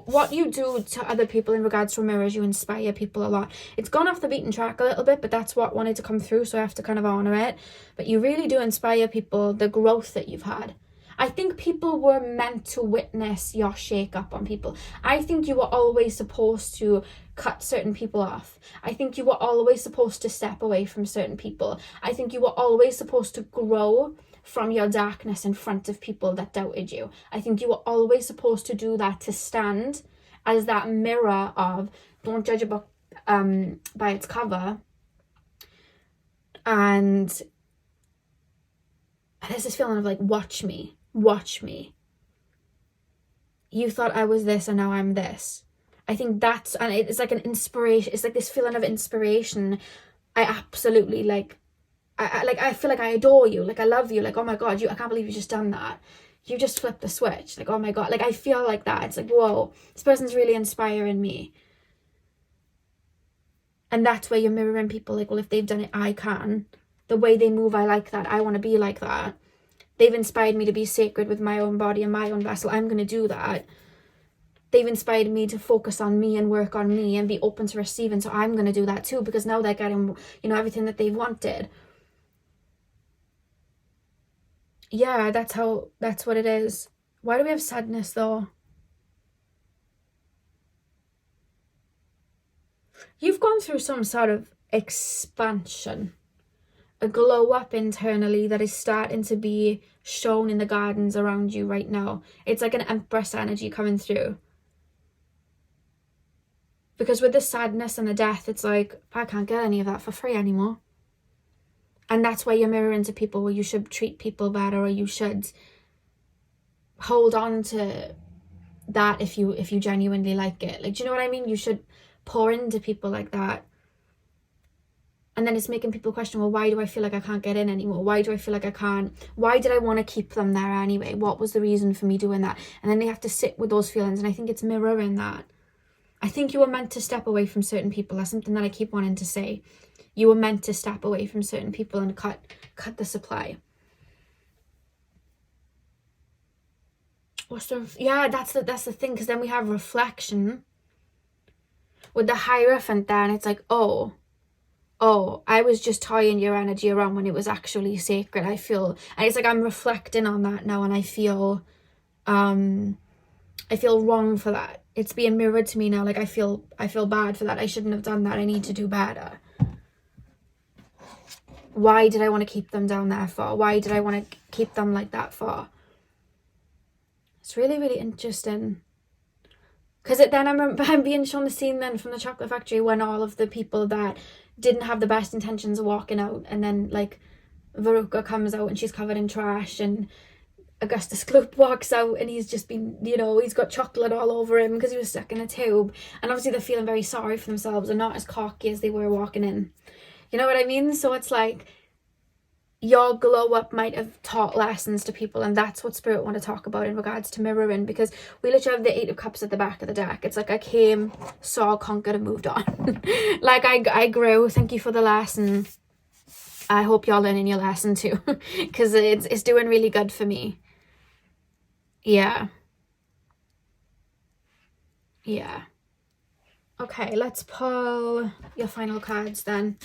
what you do to other people in regards to mirrors, you inspire people a lot. It's gone off the beaten track a little bit, but that's what wanted to come through, so I have to kind of honor it. But you really do inspire people, the growth that you've had. I think people were meant to witness your shake up on people. I think you were always supposed to cut certain people off. I think you were always supposed to step away from certain people. I think you were always supposed to grow from your darkness in front of people that doubted you. I think you were always supposed to do that, to stand as that mirror of don't judge a book by its cover. And there's this feeling of like, watch me. You thought I was this and now I'm this. I think that's, and it's like an inspiration. It's like this feeling of inspiration. I absolutely like, I feel like I adore you. Like I love you. Like, oh my God, I can't believe you just done that. You just flipped the switch. Like, oh my God. Like I feel like that. It's like, whoa, this person's really inspiring me. And that's where you're mirroring people. Like, well, if they've done it, I can. The way they move, I like that. I want to be like that. They've inspired me to be sacred with my own body and my own vessel. I'm going to do that. They've inspired me to focus on me and work on me and be open to receiving. So I'm going to do that too, because now they're getting, you know, everything that they've wanted. Yeah, that's what it is. Why do we have sadness though? You've gone through some sort of expansion. a glow up internally that is starting to be shown in the gardens around you right now. It's like an Empress energy coming through. Because with the sadness and the death, it's like, I can't get any of that for free anymore. And that's why you're mirroring to people where you should treat people better, or you should hold on to that if you genuinely like it. Like, do you know what I mean? You should pour into people like that. And then it's making people question, well, why do I feel like I can't get in anymore? Why do I feel like I can't? Why did I want to keep them there anyway? What was the reason for me doing that? And then they have to sit with those feelings. And I think it's mirroring that. I think you were meant to step away from certain people. That's something that I keep wanting to say. You were meant to step away from certain people and cut the supply. Yeah, that's the thing, because then we have reflection with the Hierophant there, and it's like, oh, I was just toying your energy around when it was actually sacred. I feel, and it's like I'm reflecting on that now, and I feel wrong for that. It's being mirrored to me now. Like I feel bad for that. I shouldn't have done that. I need to do better. Why did I want to keep them down there for? Why did I want to keep them like that for? It's really, really interesting. Because then I remember I'm being shown the scene then from the chocolate factory when all of the people that didn't have the best intentions of walking out, and then like Veruca comes out and she's covered in trash, and Augustus Gloop walks out and he's just been, he's got chocolate all over him because he was stuck in a tube. And obviously they're feeling very sorry for themselves and not as cocky as they were walking in. You know what I mean? So it's like your glow up might have taught lessons to people, and that's what Spirit want to talk about in regards to mirroring, because we literally have the 8 of Cups at the back of the deck. It's like I came, saw, conquered, and moved on. Like I grew. Thank you for the lesson. I hope you're learning your lesson too, because it's doing really good for me. Yeah. Okay, let's pull your final cards then.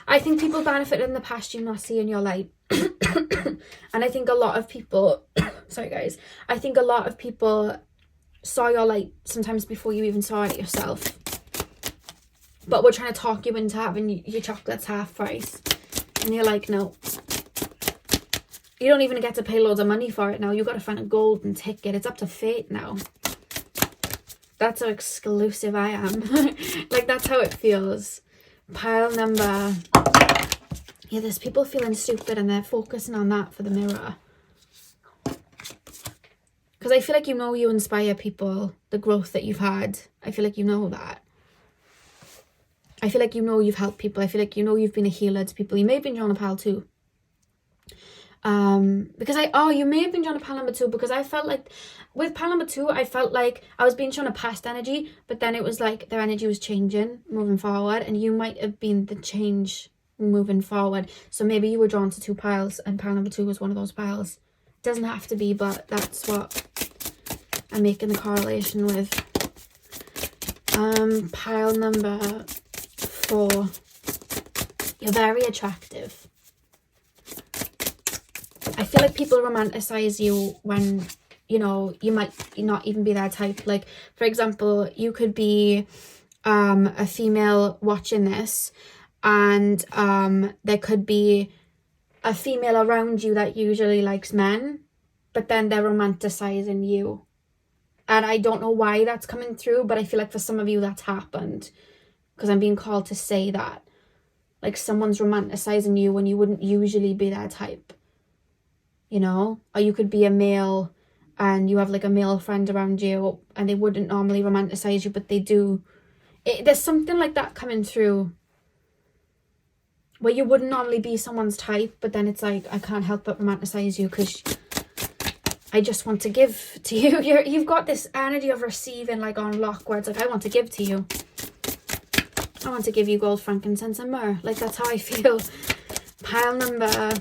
I think people benefited in the past you not seeing your light. And I think a lot of people, sorry guys, I think a lot of people saw your light sometimes before you even saw it yourself. But we're trying to talk you into having your chocolates half price. And you're like, no. You don't even get to pay loads of money for it now. You've got to find a golden ticket. It's up to fate now. That's how exclusive I am. Like, that's how it feels. Pile number... Yeah, there's people feeling stupid and they're focusing on that for the mirror. Because I feel like you inspire people, the growth that you've had. I feel like you know that. I feel like you've helped people. I feel like you've been a healer to people. You may have been drawn a pile too. Because you may have been drawn a pile number 2, because I felt like with pile number 2, I felt like I was being shown a past energy, but then it was like their energy was changing, moving forward, and you might have been the change moving forward. So maybe you were drawn to 2 piles and pile number 2 was one of those piles. It doesn't have to be, but that's what I'm making the correlation with. Pile number 4. You're very attractive. I feel like people romanticize you when, you might not even be their type. Like, for example, you could be a female watching this, and there could be a female around you that usually likes men, but then they're romanticizing you. And I don't know why that's coming through, but I feel like for some of you that's happened, because I'm being called to say that. Like, someone's romanticizing you when you wouldn't usually be their type. Or you could be a male and you have like a male friend around you and they wouldn't normally romanticize you, but they do. There's something like that coming through where you wouldn't normally be someone's type, but then it's like, I can't help but romanticize you because I just want to give to you. You've got this energy of receiving, like on lock, where it's like, I want to give to you. I want to give you gold, frankincense, and myrrh. Like, that's how I feel. Pile number...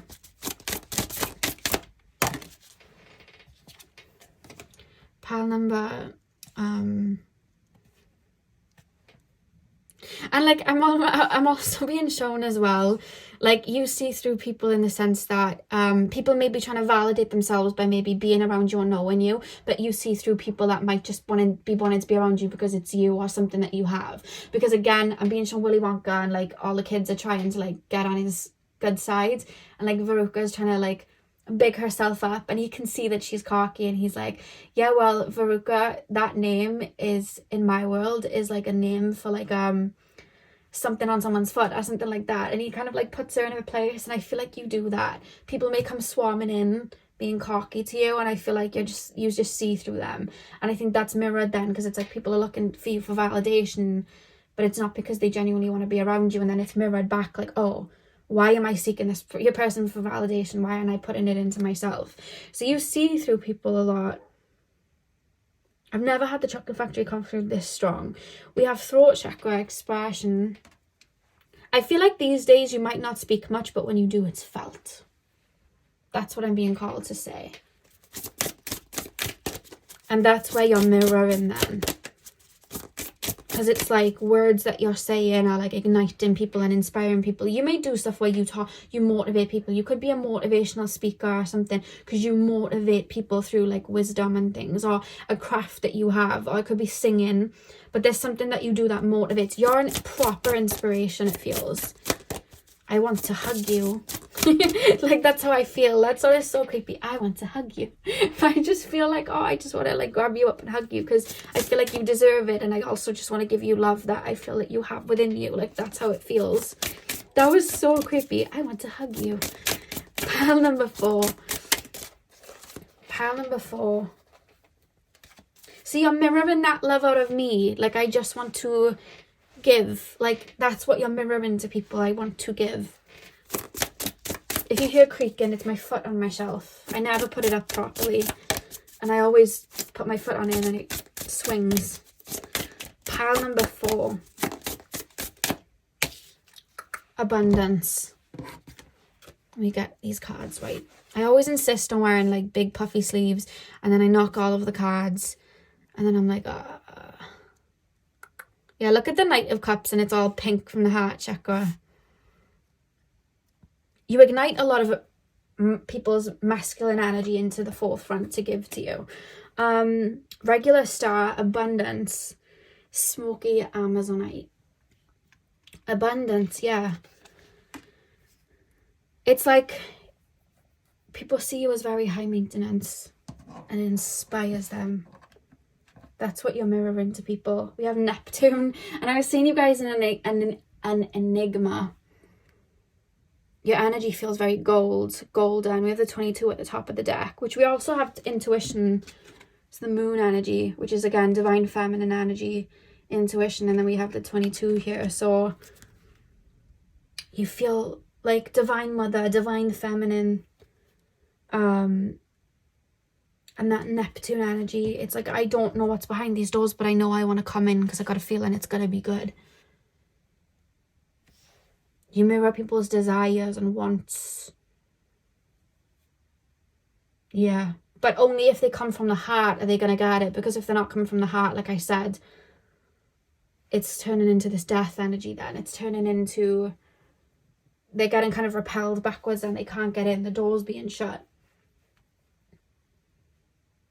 And And like I'm also being shown as well, like you see through people in the sense that people may be trying to validate themselves by maybe being around you or knowing you, but you see through people that might just wanting to be around you because it's you or something that you have. Because again, I'm being shown Willy Wonka, and like all the kids are trying to like get on his good side, and like Veruca's trying to like big herself up, and he can see that she's cocky, and he's like, yeah, well, Veruca, that name is in my world is like a name for like something on someone's foot or something like that, and he kind of like puts her in her place. And I feel like you do that. People may come swarming in being cocky to you, and I feel like you just see through them. And I think that's mirrored then, because it's like people are looking for you for validation, but it's not because they genuinely want to be around you. And then it's mirrored back like, oh, why am I seeking this for your person for validation? Why aren't I putting it into myself? So you see through people a lot. I've never had the chocolate factory come through this strong. We have throat chakra expression. I feel like these days you might not speak much, but when you do, it's felt. That's what I'm being called to say. And that's where you're mirroring them. Because it's like words that you're saying are like igniting people and inspiring people. You may do stuff where you motivate people. You could be a motivational speaker or something, because you motivate people through like wisdom and things, or a craft that you have, or it could be singing. But there's something that you do that motivates. You're a proper inspiration, it feels. I want to hug you. Like, that's how I feel. That's always so creepy. I want to hug you. I just feel like, oh, I just want to like grab you up and hug you, because I feel like you deserve it. And I also just want to give you love that I feel that you have within you. Like, that's how it feels. That was so creepy. I want to hug you. Pile number 4. Pile number 4. See, you're mirroring that love out of me. Like, I just want to give. Like, that's what you're mirroring to people. I want to give. If you hear creaking, it's my foot on my shelf. I never put it up properly, and I always put my foot on it and it swings. Pile number 4. Abundance. Let me get these cards right. I always insist on wearing like big puffy sleeves, and then I knock all of the cards, and then I'm like, yeah, look at the Knight of Cups, and it's all pink from the heart chakra. You ignite a lot of people's masculine energy into the forefront to give to you. Regular star, abundance, smoky Amazonite. Abundance, yeah. It's like people see you as very high maintenance, and it inspires them. That's what you're mirroring to people. We have Neptune, and I was seeing you guys in an enigma. Your energy feels very golden. We have the 22 at the top of the deck, which we also have intuition. It's the moon energy, which is again divine feminine energy, intuition, and then we have the 22 here. So you feel like divine mother, divine feminine, and that Neptune energy. It's like, I don't know what's behind these doors, but I know I want to come in because I got a feeling it's gonna be good. You mirror people's desires and wants. Yeah. But only if they come from the heart are they going to get it. Because if they're not coming from the heart, like I said, it's turning into this death energy then. It's turning into, they're getting kind of repelled backwards and they can't get in. The door's being shut.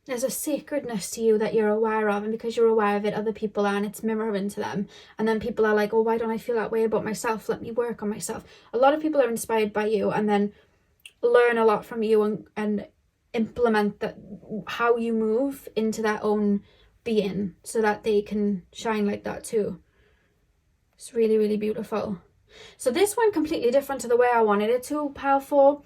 There's a sacredness to you that you're aware of, and because you're aware of it, other people are, and it's mirroring to them. And then people are like, oh, why don't I feel that way about myself? Let me work on myself. A lot of people are inspired by you and then learn a lot from you and implement that, how you move into their own being, so that they can shine like that too. It's really, really beautiful. So this one completely different to the way I wanted it to, powerful.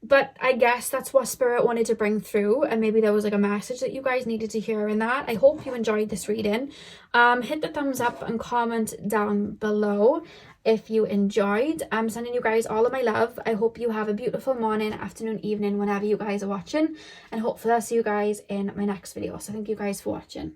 But I guess that's what Spirit wanted to bring through, and maybe there was like a message that you guys needed to hear in that. I hope you enjoyed this reading. Hit the thumbs up and comment down below if you enjoyed. I'm sending you guys all of my love. I hope you have a beautiful morning, afternoon, evening, whenever you guys are watching, and hopefully I'll see you guys in my next video. So thank you guys for watching.